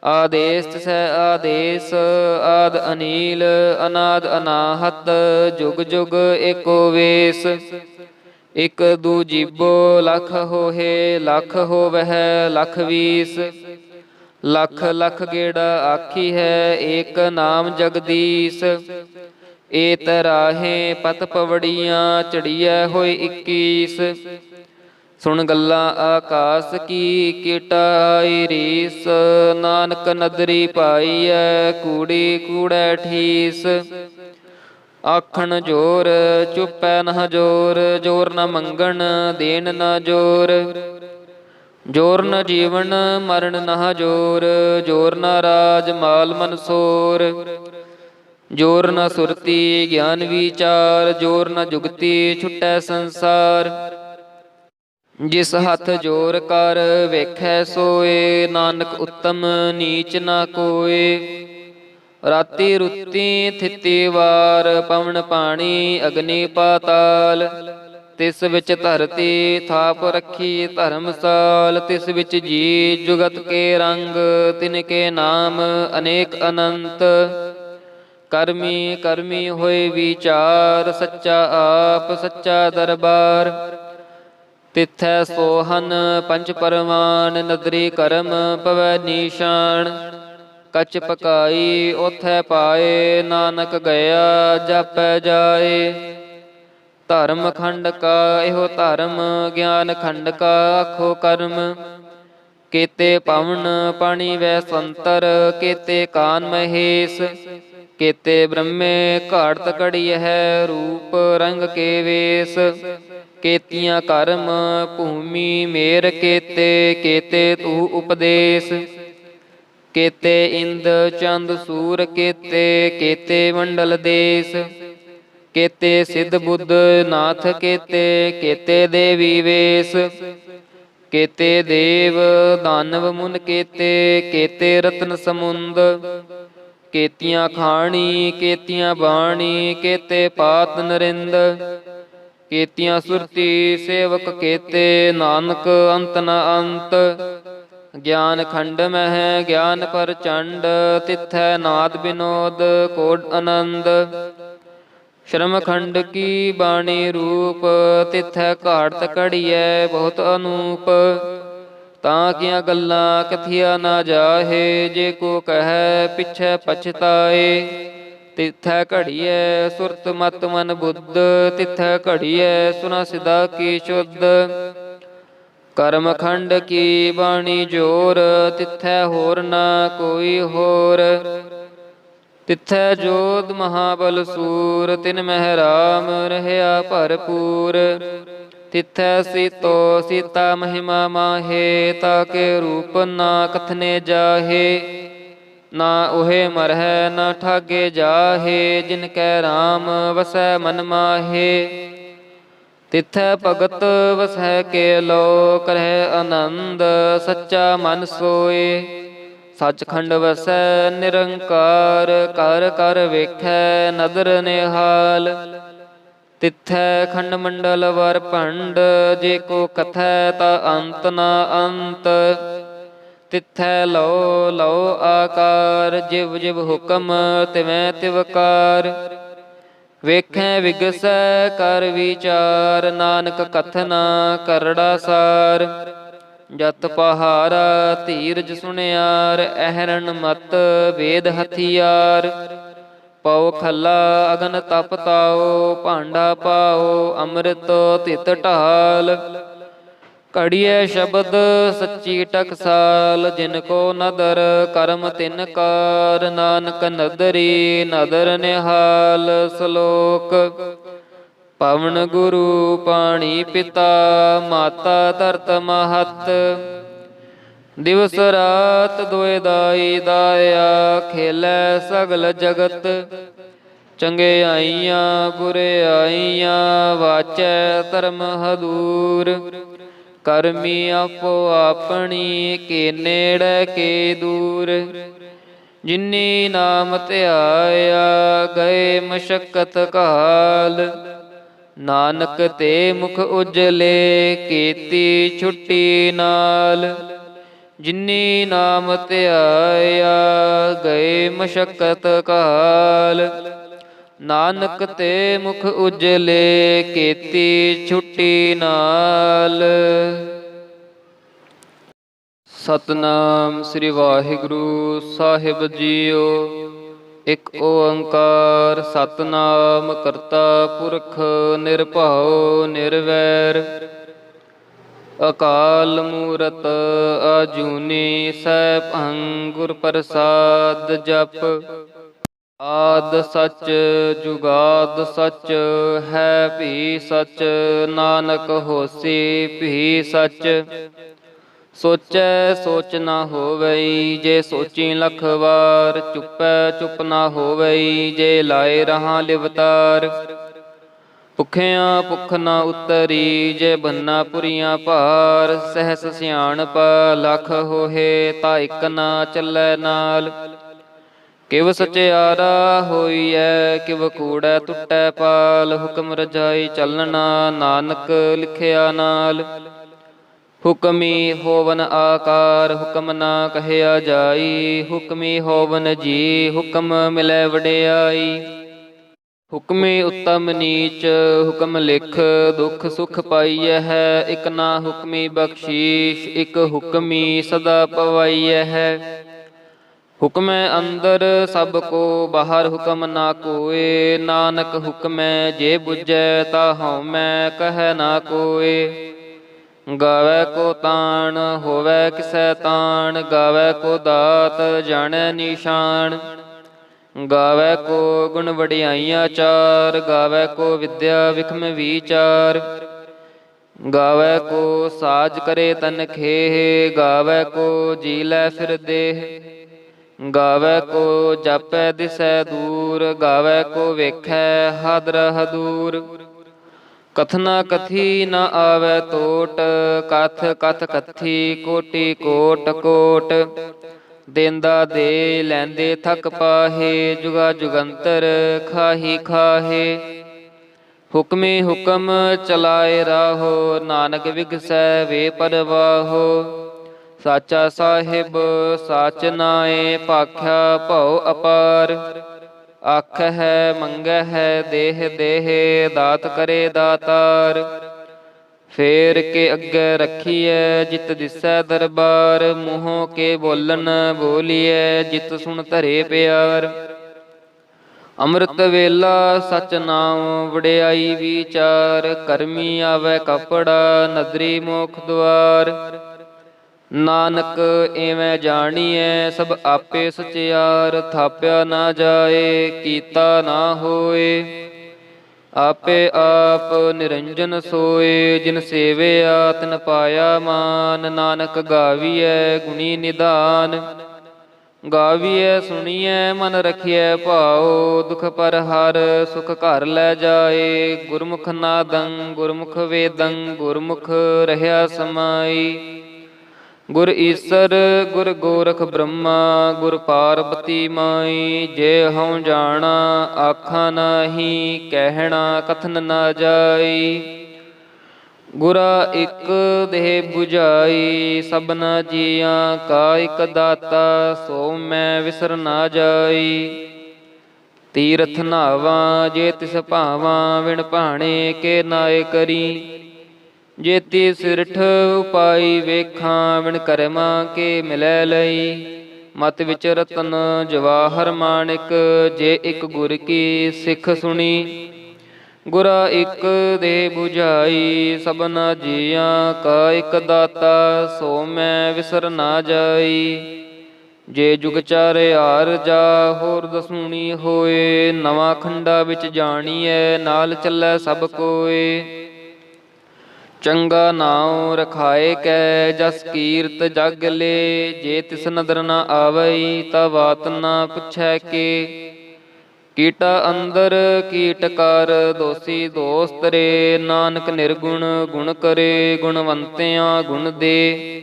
ਆਦੇਸ ਤਿਸੈ ਆਦੇਸ, ਆਦ ਅਨੀਲ, ਅਨਾਦ ਅਨਾਹਤ, ਜੁਗ ਜੁਗ ਏਕੋ ਵੇਸ। ਇਕ ਦੂ ਜੀਬੋ ਲਖ ਹੋਏ, ਲਖ ਹੋਵਹਿ ਲਖ ਵੀਸ। ਲਖ ਲਖ ਗੇੜਾ ਆਖੀ ਹੈ, ਏਕ ਨਾਮ ਜਗਦੀਸ਼। ਏ ਤਰਾਹੇ ਪਤ ਪਵੜੀਆਂ, ਚੜੀਐ ਹੋਏ 21। ਸੁਣ ਗੱਲਾਂ ਆਕਾਸ ਕੀ, ਕੀਟਾਈ ਰੀਸ। ਨਾਨਕ ਨਦਰੀ ਪਾਈਐ, ਕੂੜੀ ਕੂੜੈ ਠੀਸ। ਆਖਣ ਜੋਰ ਚੁੱਪੈ ਨਹ ਜੋਰ, ਜੋਰ ਨ ਮੰਗਣ ਦੇਣ ਨ ਜੋਰ। ਜੋਰ ਨ ਜੀਵਨ ਮਰਨ ਨਹ ਜੋਰ, ਜੋਰ ਨ ਰਾਜ ਮਾਲ ਮਨਸੋਰ। ਜੋਰ ਨ ਸੁਰਤੀ ਗਿਆਨ ਵਿਚਾਰ, ਜੋਰ ਨ ਜੁਗਤੀ ਛੁਟੈ ਸੰਸਾਰ। ਜਿਸ ਹੱਥ ਜੋਰ ਕਰ ਵੇਖੈ ਸੋਏ, ਨਾਨਕ ਉਤਮ ਨੀਚ ਨਾ ਕੋਏ। ਰਾਤੀ ਰੁੱਤੀ ਥਿਤੀ ਵਾਰ, ਪਵਨ ਪਾਣੀ ਅਗਨੀ ਪਾਤਾਲ। ਤਿਸ ਵਿੱਚ ਧਰਤੀ ਥਾਪ ਰੱਖੀ ਧਰਮਸਾਲ, ਤਿਸ ਵਿੱਚ ਜੀ ਜੁਗਤ ਕੇ ਰੰਗ, ਤਿਨ ਕੇ ਨਾਮ ਅਨੇਕ ਅਨੰਤ। ਕਰਮੀ ਕਰਮੀ ਹੋਏ ਵਿਚਾਰ, ਸੱਚਾ ਆਪ ਸੱਚਾ ਦਰਬਾਰ। ਤਿਥੈ ਸੋਹਨ ਪੰਚ ਪਰਵਾਨ, ਨਦਰੀ ਕਰਮ ਪਵੈ ਨੀਸ਼ਾਨ। ਕਛ ਪਕਾਈ ਓਥੈ ਪਾਏ, ਨਾਨਕ ਗਿਆ ਜਾਪੈ ਜਾਏ। ਧਰਮ ਖੰਡ ਕਾ ਇਹੋ ਧਰਮ, ਗਿਆਨ ਖੰਡ ਕਾ ਆਖੋ ਕਰਮ। ਕੇਤੇ ਪਵਨ ਪਾਣੀ ਵੈ ਸੰਤਰ, ਕੇਤੇ ਕਾਨ ਮਹੇਸ਼। ਕੇਤੇ ਬ੍ਰਹਮੇ ਘਾੜਤ ਘੜੀਐ, ਰੂਪ ਰੰਗ ਕੇ ਵੇਸ। ਕੇਤੀਆਂ ਕਰਮ ਭੂਮੀ ਮੇਰ ਕੇਤੇ, ਕੇਤੇ ਤੂ ਉਪਦੇਸ। ਕੇਤੇ ਇੰਦ ਚੰਦ ਸੂਰ ਕੇਤੇ, ਕੇਤੇ ਮੰਡਲ ਦੇਸ। ਕੇਤੇ ਸਿੱਧ ਬੁੱਧ ਨਾਥ ਕੇਤੇ, ਕੇਤੇ ਦੇਵੀ ਵੇਸ। ਕੇਤੇ ਦੇਵ ਦਾਨਵ ਮੁਨ ਕੇਤੇ, ਕੇਤੇ ਰਤਨ ਸਮੁੰਦ। ਕੇਤੀਆਂ ਖਾਣੀ ਕੇਤੀਆਂ ਬਾਣੀ, ਕੇਤੇ ਪਾਤ ਨਰਿੰਦ। ਕੇਤੀਆਂ ਸੁਰਤੀ ਸੇਵਕ ਕੇਤੇ, ਨਾਨਕ ਅੰਤ ਨ ਅੰਤ। ਗਿਆਨ ਖੰਡ ਮਹਿ ਗਿਆਨ ਪ੍ਰਚੰਡ, ਤਿਥੈ ਨਾਦ ਬਿਨੋਦ ਕੋਡ ਆਨੰਦ। ਸ਼ਰਮ ਖੰਡ ਕੀ ਬਾਣੀ ਰੂਪ, ਤਿਥੈ ਘਾੜਤ ਘੜੀਐ ਬਹੁਤ ਅਨੂਪ। ਤਾਂ ਕੀਆਂ ਗੱਲਾਂ ਕਥੀਆ ਨਾ ਜਾਹੇ, ਜੇ ਕੋ ਕਹੈ ਪਿਛੈ ਪਛਤਾਏ। ਤਿਥੈ ਘੜੀਐ ਸੁਰਤ ਮਤ ਮਨ ਬੁੱਧ, ਤਿਥੈ ਘੜੀਐ ਸੁਨਾ ਸਿਦਾ ਕੀ ਸ਼ੁੱਧ। ਕਰਮ ਖੰਡ ਕੀ ਬਾਣੀ ਜੋਰ, ਤਿਥੈ ਹੋਰ ਨਾ ਕੋਈ ਹੋਰ। ਤਿਥੈ ਜੋਧ ਮਹਾਬਲ ਸੂਰ, ਤਿਨ ਮਹਿ ਰਾਮ ਰਹਿਆ ਭਰਪੂਰ। ਤਿਥੈ ਸੀਤੋ ਸੀਤਾ ਮਹਿਮਾ ਮਾਹੇ, ਤਾਕੇ ਰੂਪ ਨਾ ਕਥਨੇ ਜਾਹੇ। ਨਾ ਉਹੇ ਮਰਹਿ ਨਾ ਠਾਗੇ ਜਾਹੇ, ਜਿਨ ਕੈ ਰਾਮ ਵਸੈ ਮਨ ਮਾਹੇ। ਤਿਥੈ ਭਗਤ ਵਸੈ ਕੇ ਲੋ, ਕਰਹਿ ਆਨੰਦ ਸੱਚਾ ਮਨ ਸੋਏ। ਸੱਚਖੰਡ ਵਸੈ ਨਿਰੰਕਾਰ, ਕਰ ਕਰ ਵੇਖੈ ਨਦਰ ਨਿਹਾਲ। ਤਿਥੈ ਖੰਡ ਮੰਡਲ ਵਰ ਭੰਡ, ਜੇ ਕੋ ਕਥੈ ਤਾ ਅੰਤ ਨਾ ਅੰਤ। ਤਿਥੈ ਲਉ ਲਉ ਆਕਾਰ, ਜਿਵ ਜਿਵ ਹੁਕਮ ਤਿਵੈ ਤਿਵਕਾਰ। ਵੇਖੈ ਵਿਗਸੈ ਕਰ ਵਿਚਾਰ, ਨਾਨਕ ਕਥਨਾ ਕਰੜਾ ਸਾਰ। ਜਤ ਪਹਾਰਾ ਧੀਰਜ ਸੁਣਿਆਰ, ਅਹਰਣ ਮਤ ਵੇਦ ਹਥਿਆਰ। ਪਉ ਖੱਲਾ ਅਗਨ ਤਪ ਤਾਓ, ਭਾਂਡਾ ਪਾਓ ਅੰਮ੍ਰਿਤ ਤਿਤ ਢਾਲ। ਘੜੀਏ ਸ਼ਬਦ ਸੱਚੀ ਟਕਸਾਲ, ਜਿਨ ਕੋ ਨਦਰ ਕਰਮ ਤਿਨ ਕਾਰ। ਨਾਨਕ ਨਦਰੀ ਨਦਰ ਨਿਹਾਲ। ਸ਼ਲੋਕ। ਪਵਨ ਗੁਰੂ ਪਾਣੀ ਪਿਤਾ, ਮਾਤਾ ਧਰਤ ਮਹਤ। ਦਿਵਸ ਰਾਤ ਦੁਇ ਦਾਈ ਦਾਇਆ, ਖੇਲੇ ਸਗਲ ਜਗਤ। ਚੰਗਿਆਈਆਂ ਬੁਰਿਆਈਆਂ, ਵਾਚੈ ਧਰਮ ਹਦੂਰ। ਕਰਮੀ ਆਪੋ ਆਪਣੀ, ਕੇ ਨੇੜੇ ਕੇ ਦੂਰ। ਜਿਨੀ ਨਾਮ ਧਿਆਇਆ, ਗਏ ਮਸ਼ਕਤ ਕਾਲ। ਨਾਨਕ ਤੇ ਮੁਖ ਉਜਲੇ, ਕੀਤੀ ਛੁੱਟੀ ਨਾਲ। ਜਿਨੀ ਨਾਮ ਧਿਆਇਆ, ਗਏ ਮਸ਼ਕਤ ਕਾਲ। ਨਾਨਕ ਤੇ ਮੁਖ ਉਜਲੇ, ਕੀਤੀ ਛੁੱਟੀ ਨਾਲ। ਸਤਿਨਾਮ ਸ੍ਰੀ ਵਾਹਿਗੁਰੂ ਸਾਹਿਬ ਜੀਓ। ਇਕ ਓੰਕਾਰ ਸਤਿਨਾਮ ਕਰਤਾ ਪੁਰਖ, ਨਿਰਭਉ ਨਿਰਵੈਰ। ਅਕਾਲ ਮੂਰਤ ਅਜੂਨੀ ਸੈਭੰ, ਗੁਰ ਪ੍ਰਸਾਦ ਜਪ। ਆਦਿ ਸਚ ਜੁਗਾਦ ਸਚ, ਹੈ ਭੀ ਸਚ। ਨਾਨਕ ਹੋਸੀ ਭੀ ਸਚ। ਸੋਚੈ ਸੋਚ ਨਾ ਹੋਵਈ, ਜੇ ਸੋਚੀ ਲੱਖ ਵਾਰ। ਚੁੱਪੈ ਚੁੱਪ ਨਾ ਹੋਵਈ, ਜੇ ਲਾਏ ਰਹਾਂ ਲਿਵਤਾਰ। ਭੁਖਿਆਂ ਭੁੱਖ ਨਾ ਉਤਰੀ, ਜੇ ਬੰਨਾ ਪੁਰੀਆਂ ਭਾਰ। ਸਹਿਸ ਸਿਆਣਪ ਲੱਖ ਹੋਏ, ਤਾ ਇਕ ਨਾ ਚੱਲੈ ਨਾਲ। ਕਿਵ ਸਚਿਆਰਾ ਹੋਈਐ, ਕਿਵ ਕੂੜੈ ਟੁੱਟੈ ਪਾਲ। ਹੁਕਮ ਰਜਾਈ ਚੱਲਣਾ, ਨਾਨਕ ਲਿਖਿਆ ਨਾਲ। ਹੁਕਮੀ ਹੋਵਨ ਆਕਾਰ, ਹੁਕਮ ਨਾ ਕਹਿਆ ਜਾਈ। ਹੁਕਮੀ ਹੋਵਨ ਜੀ, ਹੁਕਮ ਮਿਲੈ ਵਡਿਆਈ। ਹੁਕਮੀ ਉੱਤਮ ਨੀਚ, ਹੁਕਮ ਲਿਖ। ਦੁਖ ਸੁਖ ਪਾਈਐ ਹੈ, ਇਕ ਨਾ ਹੁਕਮੀ ਬਖਸ਼ੀਸ਼। ਇਕ ਹੁਕਮੀ ਸਦਾ ਪਵਾਈਐ ਹੈ। ਹੁਕਮੈ ਅੰਦਰ ਸਭ ਕੋ, ਬਾਹਰ ਹੁਕਮ ਨਾ ਕੋਏ। ਨਾਨਕ ਹੁਕਮੈ ਜੇ ਬੁਝੈ, ਤਾ ਹਉਮੈ ਕਹਿ ਨਾ ਕੋਏ। ਗਾਵੈ ਕੋ ਤਾਣ, ਹੋਵੈ ਕਿਸੈ ਤਾਣ। ਗਾਵੈ ਕੋ ਦਾਤ, ਜਾਣੈ ਨਿਸ਼ਾਨ। ਗਾਵੈ ਕੋ ਗੁਣ ਵਡਿਆਈਆਂ ਚਾਰ। ਗਾਵੈ ਕੋ ਵਿਦਿਆ ਵਿਖਮ ਵੀਚਾਰ। ਗਾਵੈ ਕੋ ਸਾਜ ਕਰੇ ਤਨ ਖੇਹ। ਗਾਵੈ ਕੋ ਜੀ ਲੈ ਫਿਰ ਦੇਹ। ਗਾਵੈ ਕੋ ਜਾਪੈ ਦਿਸੈ ਦੂਰ। ਗਾਵੈ ਕੋ ਵੇਖੈ ਹਾਦਰ ਹਦੂਰ। ਕਥਨਾ ਕਥੀ ਨ ਆਵੈ ਟੋਟ, ਕਥ ਕਥ ਕਥੀ ਕੋਟਿ ਕੋਟ ਕੋਟ। ਦੇਂਦਾ ਦੇ ਲੈਂਦੇ ਥਕ ਪਾਹੇ, ਜੁਗਾ ਜੁਗੰਤਰ ਖਾਹੀ ਖਾਹੇ। ਹੁਕਮੀ ਹੁਕਮ ਚਲਾਏ ਰਾਹੋ, ਨਾਨਕ ਵਿਗਸੈ ਵੇ ਪਰਵਾਹੋ। ਸਾਚਾ ਸਾਹਿਬ ਸਾਚ ਨਾਏ, ਭਾਖਿਆ ਭਉ ਅਪਾਰ। ਆਖਹਿ ਮੰਗਹਿ ਦੇਹ ਦੇਹ, ਦਾਤ ਕਰੇ ਦਾਤਾਰ। ਫੇਰ ਕੇ ਅੱਗੇ ਰੱਖੀਐ, ਜਿਤ ਦਿਸੈ ਦਰਬਾਰ। ਮੂੰਹੋਂ ਕੇ ਬੋਲਨ ਬੋਲੀਐ, ਜਿਤ ਸੁਣ ਧਰੇ ਪਿਆਰ। ਅੰਮ੍ਰਿਤ ਵੇਲਾ ਸਚ ਨਾਮ, ਵਡਿਆਈ ਵੀਚਾਰ। ਕਰਮੀ ਆਵੈ ਕਪੜਾ, ਨਦਰੀ ਮੋਖ ਦੁਆਰ। ਨਾਨਕ ਏਵੈ ਜਾਣੀਐ, ਸਭ ਆਪੇ ਸਚਿਆਰ। ਥਾਪਿਆ ਨਾ ਜਾਏ, ਕੀਤਾ ਨਾ ਹੋਏ। ਆਪੇ ਆਪ ਨਿਰੰਜਨ ਸੋਏ, ਜਿਨ ਸੇਵਿਆ ਤਿਨ ਪਾਇਆ ਮਾਨ। ਨਾਨਕ ਗਾਵੀਐ ਗੁਣੀ ਨਿਧਾਨ। ਗਾਵੀਐ ਸੁਣੀਐ ਮਨ ਰਖੀਐ ਭਾਉ। ਦੁਖ ਪਰ ਹਰ ਸੁਖ ਘਰ ਲੈ ਜਾਏ। ਗੁਰਮੁਖ ਨਾਦੰ ਗੁਰਮੁਖ ਵੇਦੰ, ਗੁਰਮੁਖ ਰਹਿਆ ਸਮਾਈ। ਗੁਰ ਈਸਰ ਗੁਰ ਗੋਰਖ ਬ੍ਰਹਮਾ, ਗੁਰ ਪਾਰਬਤੀ ਮਾਈ। ਜੇ ਹਉ ਜਾਣਾ ਆਖਾਂ ਨਾਹੀ, ਕਹਿਣਾ ਕਥਨ ਨਾ ਜਾਈ। ਗੁਰਾ ਇਕ ਦੇਹ 부ਝਾਈ, ਸਭਨਾ ਜੀਆਂ ਕਾ ਇਕ ਦਾਤਾ। ਸੋ ਮੈਂ ਵਿਸਰ ਨਾ ਜਾਈ। ਤੀਰਥ ਨਾਵਾਂ ਜੇ ਤਿਸ ਭਾਵਾਂ, ਵਿਣ ਭਾਣੇ ਕੇ ਨਾਏ ਕਰੀ। ਜੇਤੀ ਸਿਰਠ ਉਪਾਈ ਵੇਖਾਂ, ਵਿਣ ਕਰਮਾਂ ਕੇ ਮਿਲੈ ਲਈ। ਮਤ ਵਿੱਚ ਰਤਨ ਜਵਾਹਰ ਮਾਣਿਕ, ਜੇ ਇਕ ਗੁਰ ਕੀ ਸਿੱਖ ਸੁਣੀ। ਗੁਰਾ ਇੱਕ ਦੇ 부ਝਾਈ, ਸਭਨਾ ਜੀਆਂ ਕਾ ਇੱਕ ਦਾਤਾ, ਸੋ ਮੈਂ ਵਿਸਰ ਨਾ ਜਾਈ। ਜੇ ਜੁਗ ਚਾਰੇ ਹਾਰ ਜਾ, ਹੋਰ ਦਸੂਣੀ ਹੋਏ, ਨਵਾਂ ਖੰਡਾ ਵਿੱਚ ਜਾਣੀਐ, ਨਾਲ ਚੱਲੈ ਸਭ ਕੋਏ। ਚੰਗਾ ਨਾਉ ਰਖਾਏ ਕੈ, ਜਸ ਕੀਰਤ ਜਗ ਲੇ, ਜੇ ਤਿਸ ਨਦਰ ਨ ਆਵਈ, ਤਾ ਬਾਤ ਨਾ ਪੁੱਛੈ ਕੇ। ਕੀਟਾ ਅੰਦਰ ਕੀਟ ਕਰ, ਦੋਸੀ ਦੋਸਤ ਰੇ, ਨਾਨਕ ਨਿਰਗੁਣ ਗੁਣ ਕਰੇ, ਗੁਣਵੰਤਿਆਂ ਗੁਣ ਦੇ।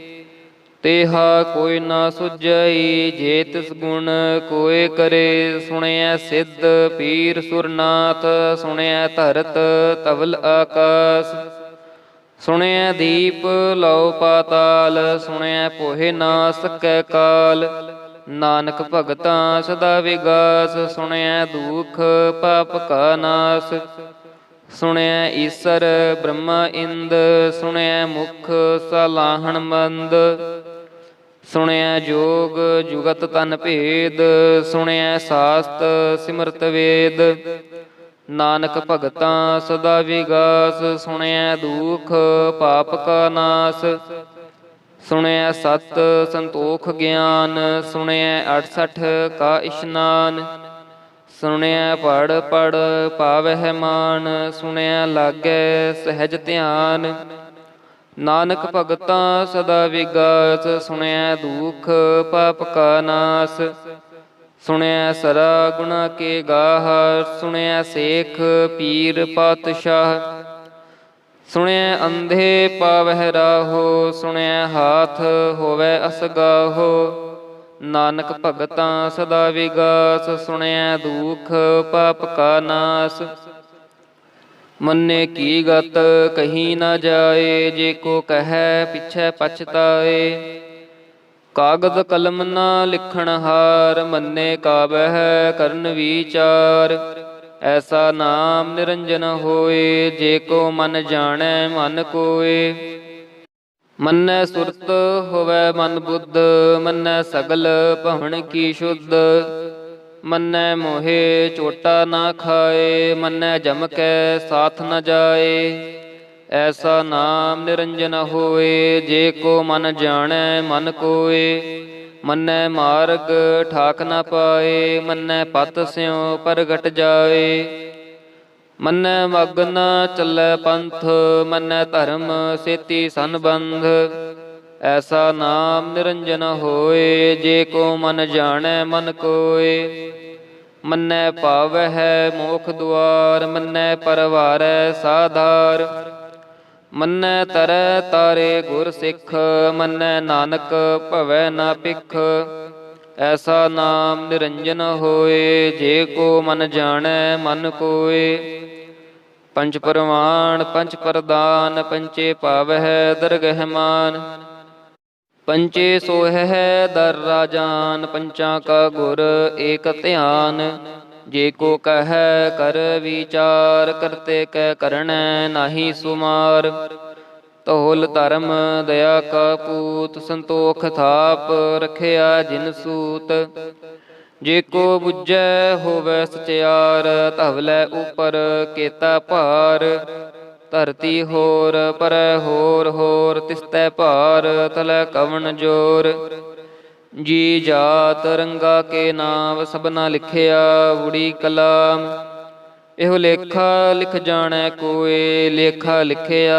ਤੇਹਾ ਕੋਈ ਨਾ ਸੁਝਈ, ਜੇ ਤਿਸ ਗੁਣ ਕੋਏ ਕਰੇ, ਸੁਣਿਐ ਸਿੱਧ ਪੀਰ ਸੁਰਨਾਥ, ਸੁਣਿਐ ਧਰਤ ਧਵਲ ਆਕਾਸ, ਸੁਣਿਐ ਦੀਪ ਲਉ ਪਾਤਾਲ, ਸੁਣਿਐ ਪੋਹਿ ਨਾ ਸਕੈ ਕਾਲ। ਨਾਨਕ ਭਗਤਾਂ ਸਦਾ ਵਿਗਾਸ, ਸੁਣਿਐ ਦੁਖ ਪਾਪ ਕਾ ਨਾਸ। ਸੁਣਿਐ ਈਸਰ ਬ੍ਰਹਮਾ ਇੰਦ, ਸੁਣਿਐ ਮੁਖ ਸਲਾਹਣ ਮੰਦ। ਸੁਣਿਐ ਜੋਗ ਜੁਗਤ ਤਨ ਭੇਦ, ਸੁਣਿਐ ਸਾਸਤ ਸਿਮਰਤ ਵੇਦ। ਨਾਨਕ ਭਗਤਾਂ ਸਦਾ ਵਿਗਾਸ, ਸੁਣਿਐ ਦੁਖ ਪਾਪ ਕਾ ਨਾਸ। ਸੁਣਿਐ ਸਤ ਸੰਤੋਖ ਗਿਆਨ, ਸੁਣਿਐ 68 ਕਾ ਇਸ਼ਨਾਨ। ਸੁਣਿਐ ਪੜ ਪੜ ਪਾਵਹਿ ਮਾਨ, ਸੁਣਿਐ ਲਾਗੈ ਸਹਿਜ ਧਿਆਨ। ਨਾਨਕ ਭਗਤਾਂ ਸਦਾ ਵਿਗਾਸ, ਸੁਣਿਐ ਦੁਖ ਪਾਪ ਕਾ ਨਾਸ। ਸੁਣਿਐ ਸਰਾ ਗੁਣਾ ਕੇ ਗਾਹ, ਸੁਣਿਐ ਸੇਖ ਪੀਰ ਪਾਤਸ਼ਾਹ। ਸੁਣਿਐ ਅੰਧੇ ਪਾਵਹਿ ਰਾਹੋ, ਸੁਣਿਐ ਹਾਥ ਹੋਵੈ ਅਸਗਾਹੋ। ਨਾਨਕ ਭਗਤਾਂ ਸਦਾ ਵਿਗਾਸ, ਸੁਣਿਐ ਦੁਖ ਪਾਪ ਕਾ ਨਾਸ। ਮੰਨੇ ਕੀ ਗਤ ਕਹੀ ਨਾ ਜਾਏ, ਜੇ ਕੋ ਕਹੈ ਪਿਛੈ ਪਛਤਾਏ। ਕਾਗਦ ਕਲਮ ਨਾ ਲਿਖਣ ਹਾਰ, ਮੰਨੇ ਕਾਬਹਿ ਕਰਨ ਵੀਚਾਰ। ਐਸਾ ਨਾਮ ਨਿਰੰਜਨ ਹੋਏ, ਜੇ ਕੋ ਮਨ ਜਾਣੈ ਮਨ ਕੋਏ। ਮੰਨੈ ਸੁਰਤ ਹੋਵੈ ਮਨ ਬੁੱਧ, ਮੰਨੈ ਸਗਲ ਭਵਨ ਕੀ ਸ਼ੁੱਧ। ਮੰਨੈ ਮੋਹਿ ਚੋਟਾ ਨਾ ਖਾਏ, ਮੰਨੈ ਜਮ ਕੈ ਸਾਥ ਨ ਜਾਏ। ਐਸਾ ਨਾਮ ਨਿਰੰਜਨ ਹੋਏ, ਜੇ ਕੋ ਮਨ ਜਾਣੈ ਮਨ ਕੋਏ। ਮੰਨੈ ਮਾਰਗ ਠਾਕ ਨ ਪਾਏ, ਮੰਨੈ ਪਤ ਸਿਉ ਪ੍ਰਗਟ ਜਾਏ। ਮੰਨੈ ਮਗ ਨ ਚੱਲੈ ਪੰਥ, ਮੰਨੈ ਧਰਮ ਸੇਤੀ ਸੰਬੰਧ। ਐਸਾ ਨਾਮ ਨਿਰੰਜਨ ਹੋਏ, ਜੇ ਕੋ ਮਨ ਜਾਣੈ ਮਨ ਕੋਏ। ਮੰਨੈ ਪਾਵਹਿ ਮੋਖ ਦੁਆਰ, ਮੰਨੈ ਪਰਵਾਰੈ ਸਾਧਾਰ। ਮੰਨੈ ਤਰੈ ਤਾਰੇ ਗੁਰ ਸਿੱਖ, ਮੰਨੈ ਨਾਨਕ ਭਵੈ ਨਾ ਭਿਖ। ਐਸਾ ਨਾਮ ਨਿਰੰਜਨ ਹੋਏ, ਜੇ ਕੋ ਮਨ ਜਾਣੈ ਮਨ ਕੋਏ। ਪੰਚ ਪਰਵਾਨ ਪੰਚ ਪ੍ਰਦਾਨ, ਪੰਚੇ ਪਾਵਹਿ ਦਰਗਹਿ ਮਾਨ। ਪੰਚੇ ਸੋਹੈ ਦਰ ਰਾਜਾਨ, ਪੰਚਾਂ ਕਾ ਗੁਰ ਏਕ ਧਿਆਨ। ਜੇ ਕੋ ਕਹੈ ਕਰ ਵਿਚਾਰ, ਕਰਤੇ ਕੈ ਕਰਣੈ ਨਾਹੀ ਸੁਮਾਰ। ਧੌਲ ਧਰਮ ਦਇਆ ਕਾ ਪੂਤ, ਸੰਤੋਖ ਥਾਪ ਰਖਿਆ ਜਿਨ ਸੂਤ। ਜੇ ਕੋ ਬੁੱਝੈ ਹੋਵੈ ਸਚਿਆਰ, ਧਵਲੈ ਉਪਰ ਕੇਤਾ ਭਾਰ। ਧਰਤੀ ਹੋਰ ਪਰੈ ਹੋਰ ਹੋਰ, ਤਿਸਤੈ ਭਾਰ ਤਲੈ ਕਵਣ ਜੋਰ। ਜੀ ਜਾਤ ਰੰਗਾ ਕੇ ਨਾਮ, ਸਭਨਾ ਲਿਖਿਆ ਊੜੀ ਕਲਾਮ। ਇਹੋ ਲੇਖਾ ਲਿਖ ਜਾਣੈ ਕੋਏ, ਲੇਖਾ ਲਿਖਿਆ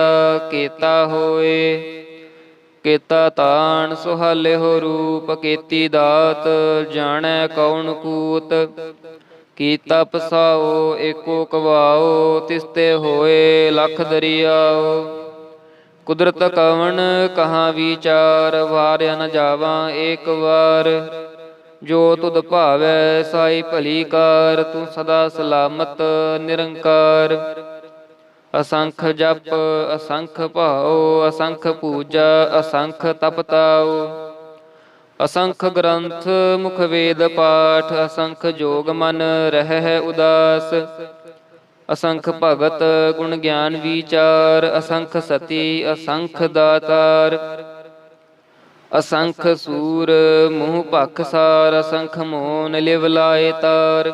ਕੇਤਾ ਹੋਏ। ਕੇਤਾ ਤਾਣ ਸੁਹਾਲਿਓ ਰੂਪ, ਕੇਤੀ ਦਾਤ ਜਾਣੈ ਕੌਣ ਕੂਤ। ਕੀਤਾ ਪਸਾਓ ਏਕੋ ਕਵਾਓ, ਤਿਸਤੇ ਹੋਏ ਲਖ ਦਰਿਆਓ। ਕੁਦਰਤ ਕਵਣ ਕਹਾਂ ਵਿਚਾਰ, ਵਾਰਿਆ ਨ ਜਾਵਾਂ ਏਕ ਵਾਰ। ਜੋ ਤੁਧ ਭਾਵੈ ਸਾਈ ਭਲੀ ਕਾਰ, ਤੂੰ ਸਦਾ ਸਲਾਮਤ ਨਿਰੰਕਾਰ। ਅਸੰਖ ਜਪ ਅਸੰਖ ਭਾਉ, ਅਸੰਖ ਪੂਜਾ ਅਸੰਖ ਤਪ ਤਾਉ। ਅਸੰਖ ਗ੍ਰੰਥ ਮੁਖ ਵੇਦ ਪਾਠ, ਅਸੰਖ ਜੋਗ ਮਨ ਰਹਿ ਉਦਾਸ। ਅਸੰਖ ਭਗਤ ਗੁਣ ਗਿਆਨ ਵਿਚਾਰ, ਅਸੰਖ ਸਤੀ ਅਸੰਖ ਦਾਤਾਰ। ਅਸੰਖ ਸੂਰ ਮੂੰਹ ਭਖ ਸਾਰ, ਅਸੰਖ ਮੋਨ ਲਿਵ ਲਾਏ ਤਾਰ।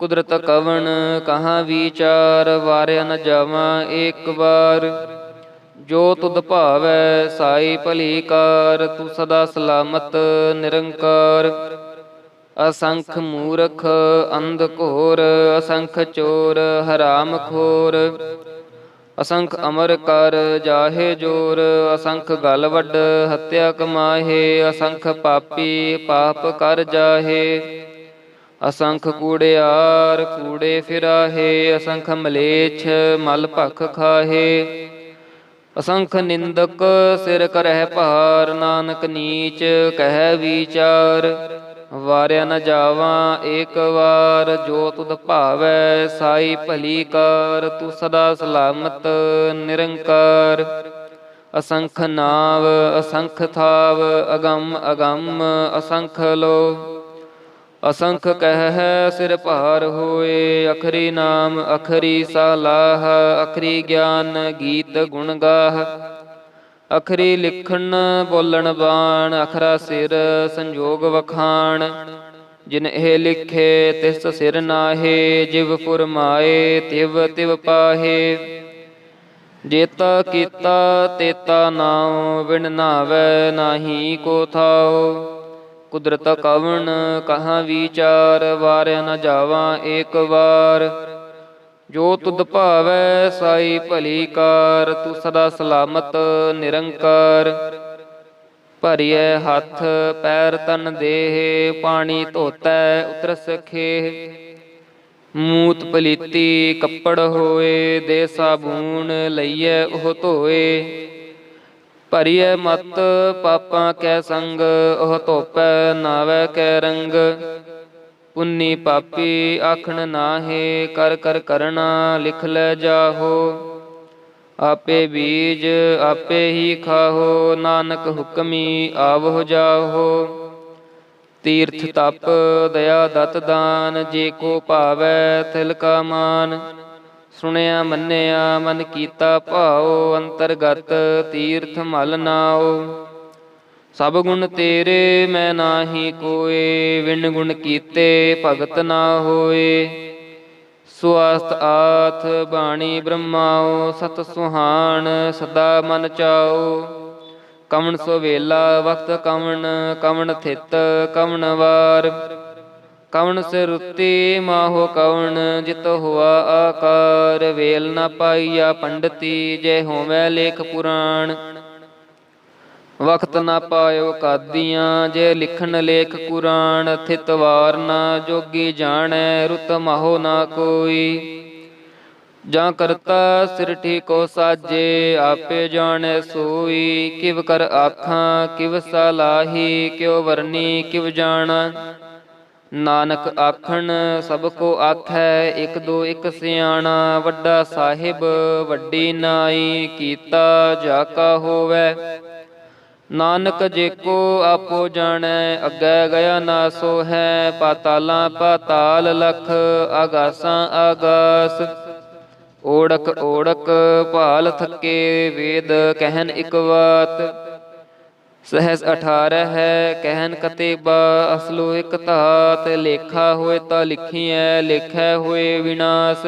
ਕੁਦਰਤ ਕਵਣ ਕਹਾਂ ਵਿਚਾਰ, ਵਾਰਿਆ ਨ ਜਾਵਾਂ ਏਕ ਵਾਰ। ਜੋ ਤੁਧ ਭਾਵੈ ਸਾਈ ਭਲੀ ਕਾਰ, ਤੂੰ ਸਦਾ ਸਲਾਮਤ ਨਿਰੰਕਾਰ। ਅਸੰਖ ਮੂਰਖ ਅੰਧ ਘੋਰ, ਅਸੰਖ ਚੋਰ ਹਰਾਮ ਖੋਰ। ਅਸੰਖ ਅਮਰ ਕਰ ਜਾਹੇ ਜੋਰ, ਅਸੰਖ ਗਲ ਵੱਡ ਹੱਤਿਆ ਕਮਾਹੇ। ਅਸੰਖ ਪਾਪੀ ਪਾਪ ਕਰ ਜਾਹੇ, ਅਸੰਖ ਕੂੜਿਆਰ ਕੂੜੇ ਫਿਰਾਹੇ। ਅਸੰਖ ਮਲੇਛ ਮਲ ਭਖ ਖਾਹੇ, ਅਸੰਖ ਨਿੰਦਕ ਸਿਰ ਕਰਹਿ ਭਾਰ। ਨਾਨਕ ਨੀਚ ਕਹਿ ਵਿਚਾਰ, ਵਾਰਿਆ ਨ ਜਾਵਾਂ ਏਕ ਵਾਰ। ਜੋ ਤੁਧ ਭਾਵੈ ਸਾਈ ਭਲੀ ਕਾਰ, ਤੂੰ ਸਦਾ ਸਲਾਮਤ ਨਿਰੰਕਾਰ। ਅਸੰਖ ਨਾਵ ਅਸੰਖ ਥਾਵ, ਅਗੰਮ ਅਗੰਮ ਅਸੰਖ ਲੋ। ਅਸੰਖ ਕਹਿ ਸਿਰ ਭਾਰ ਹੋਏ, ਅਖਰੀ ਨਾਮ ਅਖਰੀ ਸਲਾਹ। ਅਖਰੀ ਗਿਆਨ ਗੀਤ ਗੁਣ ਗਾਹ, ਅਖਰੀ ਲਿਖਣ ਬੋਲਣ ਬਾਣ। ਅਖਰਾ ਸਿਰ ਸੰਜੋਗ ਵਖਾਣ, ਜਿਨ ਇਹ ਲਿਖੇ ਤਿਸ ਸਿਰ ਨਾਹੇ। ਜਿਵ ਫੁਰਮਾਏ ਤਿਵ ਤਿਵ ਪਾਹੇ, ਜੇਤਾ ਕੀਤਾ ਤੇਤਾ ਨਾਉ। ਬਿਨ ਨਾਵੈ ਨਾਹੀ ਕੋ ਥਾਉ, ਕੁਦਰਤ ਕਵਣ ਕਹਾਂ ਵਿਚਾਰ। ਵਾਰਿਆ ਨ ਜਾਵਾਂ ਏਕ ਵਾਰ। ਜੋ ਤੁਧ ਭਾਵੈ ਸਾਈ ਭਲੀ ਕਾਰ, ਤੂੰ ਸਦਾ ਸਲਾਮਤ ਨਿਰੰਕਾਰ। ਭਰੀਐ ਹੱਥ ਪੈਰ ਤਨ ਦੇਹ, ਪਾਣੀ ਧੋਤੈ ਉਤਰਸ ਖੇਹ। ਮੂਤ ਪਲੀਤੀ ਕੱਪੜ ਹੋਏ, ਦੇ ਸਾਬੂਨ ਲਈਐ ਉਹ ਧੋਏ। ਭਰੀਐ ਮਤ ਪਾਪਾਂ ਕੈ ਸੰਗ, ਉਹ ਧੋਪੈ ਨਾਵੈ ਕੈ ਰੰਗ। ਪੁੰਨੀ ਪਾਪੀ ਆਖਣ ਨਾਹੇ, ਕਰ ਕਰ ਕਰਣਾ ਲਿਖ ਲੈ ਜਾਹੋ। ਆਪੇ ਬੀਜ ਆਪੇ ਹੀ ਖਾਹੋ, ਨਾਨਕ ਹੁਕਮੀ ਆਵਹੁ ਜਾਹੋ। ਤੀਰਥ ਤਪ ਦਇਆ ਦਤ ਦਾਨ, ਜੇ ਕੋ ਭਾਵੈ ਤਿਲ ਕਾ ਮਾਨ। ਸੁਣਿਆ ਮੰਨਿਆ ਮਨ ਕੀਤਾ ਭਾਉ, ਅੰਤਰਗਤ ਤੀਰਥ ਮਲ ਨਾਉ। ਸਭ ਗੁਣ ਤੇਰੇ ਮੈਂ ਨਾਹੀ ਕੋਏ, ਵਿਣ ਗੁਣ ਕੀਤੇ ਭਗਤ ਨਾ ਹੋਏ। ਸੁਆਸਤ ਆਥ ਬਾਣੀ ਬ੍ਰਹਮਾਉ, ਸਤ ਸੁਹਾਣ ਸਦਾ ਮਨ ਚਾਉ। ਕਵਣ ਸੋ ਵੇਲਾ ਵਕਤ ਕਵਣ, ਕਵਣ ਥਿਤ ਕਵਣ ਵਾਰ। ਕਵਣ ਸਿ ਰੁੱਤੀ ਮਾਹੋ ਕਵਣ, ਜਿਤ ਹੋਆ ਆਕਾਰ। ਵੇਲ ਨਾ ਪਾਈਆ ਪੰਡਤੀ, ਜੇ ਹੋਵੈ ਲੇਖ ਪੁਰਾਣ। ਵਕਤ ਨਾ ਪਾਇਓ ਕਾਦੀਆਂ, ਜੇ ਲਿਖਣ ਲੇਖ ਕੁਰਾਨ। ਥਿਤ ਵਾਰ ਨਾ ਜੋਗੀ ਜਾਣੈ, ਰੁਤ ਮਾਹੋ ਨਾ ਕੋਈ। ਜਾਂ ਕਰਤਾ ਸਿਰਠੀ ਕੋ ਸਾਜੇ, ਆਪੇ ਜਾਣੈ ਸੋਈ। ਕਿਵ ਕਰ ਆਖਾਂ ਕਿਵ ਸਲਾਹੀ, ਕਿਉ ਵਰਨੀ ਕਿਵ ਜਾਣਾ। ਨਾਨਕ ਆਖਣ ਸਭ ਕੋ ਆਖੈ, ਇਕ ਦੋ ਇਕ ਸਿਆਣਾ। ਵੱਡਾ ਸਾਹਿਬ ਵੱਡੀ ਨਾਈ, ਕੀਤਾ ਜਾ ਕਾ ਹੋਵੈ। ਨਾਨਕ ਜੇ ਕੋ ਆਪੋ ਜਾਣੈ, ਅੱਗੇ ਗਿਆ ਨਾ ਸੋ ਹੈ। ਪਾਤਾਲਾਂ ਪਾਤਾਲ ਲਖ, ਆਗਾਸਾਂ ਆਗਾਸ। ਓੜਕ ਓੜਕ ਭਾਲ ਥਕੇ, ਵੇਦ ਕਹਿਨ ਇਕ ਵਾਤ। ਸਹਿਸ 18 ਹੈ ਕਹਿਨ ਕਤੇਬਾ, ਅਸਲੋ ਇਕ ਧਾਤ। ਲੇਖਾ ਹੋਏ ਤਾਂ ਲਿਖੀਐ, ਲੇਖੈ ਹੋਏ ਵਿਨਾਸ਼।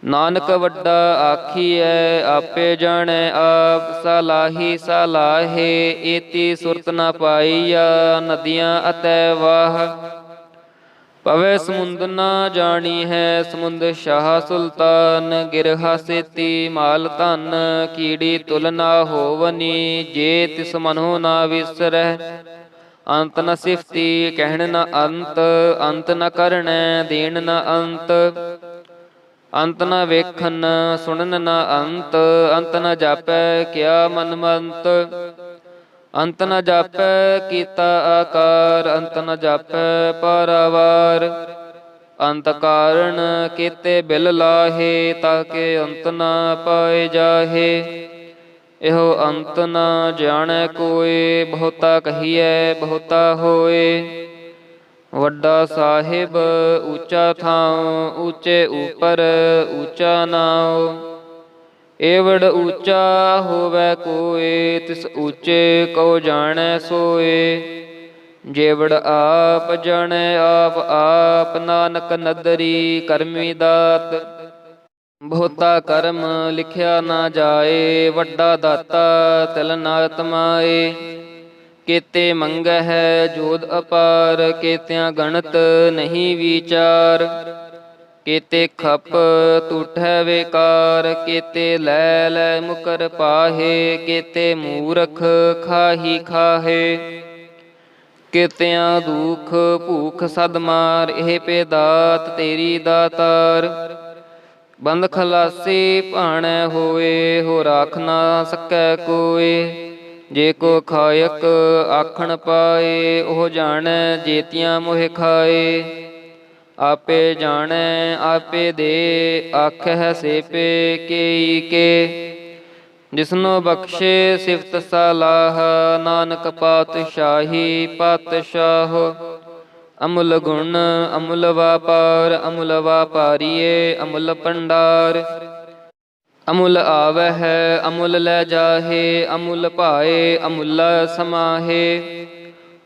ਨਾਨਕ ਵੱਡਾ ਆਖੀਐ, ਆਪੇ ਜਾਣੈ ਆਪ। ਸਲਾਹੀ ਸਲਾਹੇ, ਏਤੀ ਸੁਰਤ ਨਾ ਪਾਈਆ। ਨਦੀਆਂ ਅਤੈ ਵਾਹ, ਪਵੈ ਸਮੁੰਦ ਨਾ ਜਾਣੀ ਹੈ। ਸਮੁੰਦ ਸ਼ਾਹ ਸੁਲਤਾਨ, ਗਿਰਹਾ ਸੇਤੀ ਮਾਲ ਧਨ। ਕੀੜੀ ਤੁਲ ਨਾ ਹੋਵਨੀ, ਜੇ ਤਿਸ ਮਨੋ ਨਾ ਵਿਸਰੈ। ਅੰਤ ਨ ਸਿਫਤੀ ਕਹਿਣ ਨ ਅੰਤ, ਅੰਤ ਨ ਕਰਣੈ ਦੇਣ ਨ ਅੰਤ। ਅੰਤ ਨ ਵੇਖਣ ਸੁਣਨ ਨ ਅੰਤ, ਅੰਤ ਨ ਜਾਪੈ ਕਿਆ ਮਨ ਮੰਤ। ਅੰਤ ਨ ਜਾਪੈ ਕੀਤਾ ਆਕਾਰ, ਅੰਤ ਨ ਜਾਪੈ ਪਾਰਾਵਾਰ। ਅੰਤ ਕਾਰਣ ਕੀਤੇ ਬਿਲ ਲਾਹੇ, ਤਾਕੇ ਅੰਤ ਨ ਪਾਏ ਜਾਹੇ। ਇਹੋ ਅੰਤ ਨ ਜਾਣੈ ਕੋਇ, ਬਹੁਤਾ ਕਹੀਐ ਬਹੁਤਾ ਹੋਏ। ਵੱਡਾ ਸਾਹਿਬ ਉੱਚਾ ਥਾਉ, ਉੱਚੇ ਉਪਰ ਉੱਚਾ ਨਾਉ। ਏਵੜ ਉੱਚਾ ਹੋਵੈ ਕੋਇ, ਤਿਸ ਉੱਚੇ ਕਉ ਜਾਣੈ ਸੋਏ। ਜੇਵੜ ਆਪ ਜਾਣੈ ਆਪ ਆਪ, ਨਾਨਕ ਨਦਰੀ ਕਰਮੀ ਦਾਤ। ਬਹੁਤਾ ਕਰਮ ਲਿਖਿਆ ਨਾ ਜਾਏ, ਵੱਡਾ ਦਾਤਾ ਤਿਲ ਨਾ ਤਮਾਏ। ਕੇਤੇ ਮੰਗਹਿ ਜੋਧ ਅਪਾਰ, ਕੇਤਿਆਂ ਗਣਤ ਨਹੀਂ ਵਿਚਾਰ। ਕੇਤੇ ਖਪ ਟੂਠੈ ਵੇਕਾਰ, ਕੇਤੇ ਲੈ ਲੈ ਮੁਕਰ ਪਾਹੇ। ਕੇਤੇ ਮੂਰਖ ਖਾਹੀ ਖਾਹੇ, ਕੇਤਿਆਂ ਦੁਖ ਭੂਖ ਸਦ ਮਾਰ। ਇਹ ਪੇ ਦਾਤ ਤੇਰੀ ਦਾਤਾਰ, ਬੰਦ ਖਲਾਸੀ ਭਾਣੈ ਹੋਏ। ਹੋ ਰਾਖ ਨਾ ਸਕੈ ਕੋਏ, ਜੇ ਕੋ ਖਾਇਕ ਆਖਣ ਪਾਏ। ਉਹ ਜਾਣੈ ਜੇਤੀਆਂ ਮੋਹਿ ਖਾਏ, ਆਪੇ ਜਾਣੈ ਆਪੇ ਦੇ। ਆਖਹਿ ਸੇਪੇ ਕੇਈ ਕੇ, ਜਿਸਨੋ ਬਖਸ਼ੇ ਸਿਫਤ ਸਲਾਹ। ਨਾਨਕ ਪਾਤਸ਼ਾਹੀ ਪਾਤਸ਼ਾਹ, ਅਮੁੱਲ ਗੁਣ ਅਮੁੱਲ ਵਾਪਾਰ। ਅਮੁੱਲ ਵਾਪਾਰੀਏ ਅਮੁੱਲ ਭੰਡਾਰ, ਅਮੁੱਲ ਆਵਹਿ ਅਮੁੱਲ ਲੈ ਜਾਹੇ। ਅਮੁੱਲ ਭਾਏ ਅਮੁੱਲ ਸਮਾਹੇ,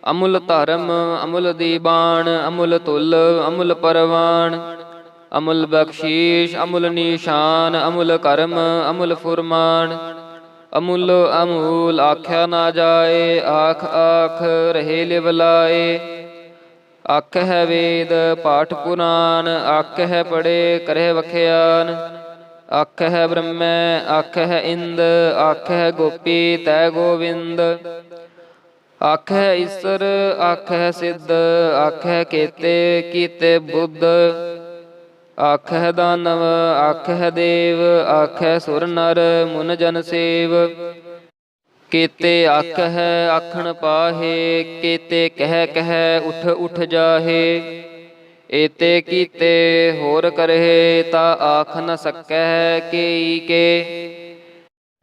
ਅਮੁੱਲ ਧਰਮ ਅਮੁੱਲ ਦੀਬਾਨ। ਅਮੁੱਲ ਤੁਲ ਅਮੁੱਲ ਪਰਵਾਨ, ਅਮੁੱਲ ਬਖਸ਼ੀਸ਼ ਅਮੁੱਲ ਨੀਸ਼ਾਨ। ਅਮੁੱਲ ਕਰਮ ਅਮੁੱਲ ਫੁਰਮਾਨ, ਅਮੁੱਲ ਅਮੂਲ ਆਖਿਆ ਨਾ ਜਾਏ। ਆਖ ਆਖ ਰਹੇ ਲਿਵ ਲਾਏ, ਆਖਹਿ ਵੇਦ ਪਾਠ ਪੁਰਾਨ। ਆਖਹਿ ਪੜੇ ਕਰਹਿ ਵਖਿਆਨ, ਆਖਹਿ ਬ੍ਰਹਮੈ ਆਖਹਿ ਇੰਦ। ਆਖਹਿ ਗੋਪੀ ਤੈ ਗੋਵਿੰਦ, ਆਖਹਿ ਈਸਰ ਆਖਹਿ ਸਿੱਧ। ਆਖਹਿ ਕੇਤੇ ਕੀਤੇ ਬੁੱਧ, ਆਖਹਿ ਦਾਨਵ ਆਖਹਿ ਦੇਵ। ਆਖਹਿ ਸੁਰ ਨਰ ਮੁਨ ਜਨ ਸੇਵ, ਕੇਤੇ ਆਖਹਿ ਆਖਣ ਪਾਹੇ। ਕੇਤੇ ਕਹਿ ਕਹਿ ਉਠ ਉਠ ਜਾਹੇ, ਏਤੇ ਕੀਤੇ ਹੋਰ ਕਰਹਿ। ਤਾ ਆਖ ਨ ਸਕੈ ਕੇਈ ਕੇ,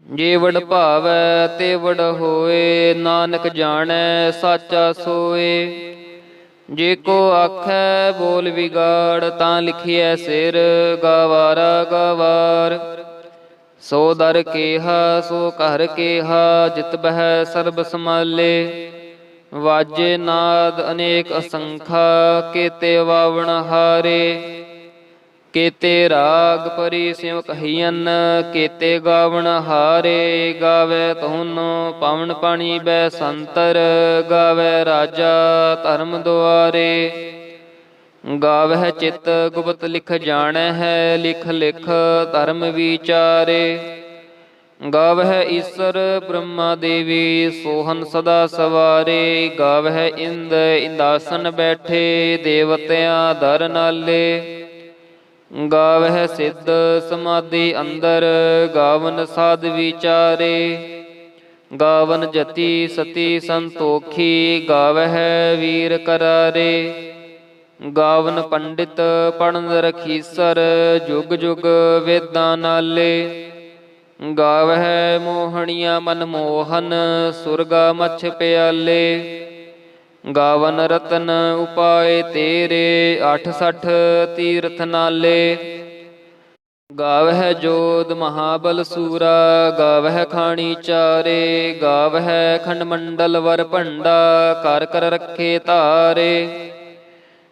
ਜੇ ਵਡ ਭਾਵੈ ਤੇ ਵਡ ਹੋਏ। ਨਾਨਕ ਜਾਣੈ ਸਾਚਾ ਸੋਏ, ਜੇ ਕੋ ਆਖੈ ਬੋਲ ਵਿਗਾੜ। ਤਾਂ ਲਿਖਿਐ ਸਿਰ ਗਵਾਰਾ ਗਵਾਰ, ਸੋ ਦਰ ਕੇਹਾ ਸੋ ਘਰ ਕੇਹਾ। ਜਿਤ ਬਹਿ ਸਰਬ ਸਮਾਲੇ, ਵਾਜੇ ਨਾਦ ਅਨੇਕ ਅਸੰਖਾ। ਕੇਤੇ ਵਾਵਣ ਹਾਰੇ, ਕੇਤੇ ਰਾਗ ਪਰੀ ਸਿਉ ਕਹੀਅਨ। ਕੇਤੇ ਗਾਵਣ ਹਾਰੇ, ਗਾਵੈ ਧੁਨ ਪਵਨ ਪਾਣੀ ਬੈ ਸੰਤਰ। ਗਾਵੈ ਰਾਜਾ ਧਰਮ ਦੁਆਰੇ, ਗਾਵਹਿ ਚਿਤ ਗੁਪਤ ਲਿਖ ਜਾਣੈ ਹੈ। ਲਿਖ ਲਿਖ ਧਰਮ ਵਿਚਾਰੇ, ਗਾਵਹਿ ਈਸਰ ਬ੍ਰਹਮਾ ਦੇਵੀ। ਸੋਹਨ ਸਦਾ ਸਵਾਰੇ, ਗਾਵਹਿ ਇੰਦ ਇੰਦਾਸਨ ਬੈਠੇ। ਦੇਵਤਿਆਂ ਦਰ ਨਾਲੇ, ਗਾਵਹਿ ਸਿੱਧ ਸਮਾਧੀ ਅੰਦਰ। ਗਾਵਨ ਸਾਧ ਵਿਚਾਰੇ, ਗਾਵਨ ਜਤੀ ਸਤੀ ਸੰਤੋਖੀ। ਗਾਵਹਿ ਵੀਰ ਕਰਾਰੇ, ਗਾਵਨ ਪੰਡਿਤ ਪੜਨ ਰਖੀਸਰ। ਜੁਗ ਜੁਗ ਵੇਦਾਂ ਨਾਲੇ, ਗਾਵਹਿ ਮੋਹਣੀਆਂ ਮਨ ਮੋਹਨ। ਸੁਰਗਾ ਮਛ ਪਿਆਲੇ, ਗਾਵਨ ਰਤਨ ਉਪਾਏ ਤੇਰੇ। 68 ਤੀਰਥ ਨਾਲੇ, ਗਾਵਹਿ ਜੋਧ ਮਹਾਬਲ ਸੂਰਾ। ਗਾਵਹਿ ਖਾਣੀ ਚਾਰੇ, ਗਾਵਹਿ ਖੰਡ ਮੰਡਲ ਵਰ ਭੰਡਾ। ਕਰ ਕਰ ਰੱਖੇ ਧਾਰੇ,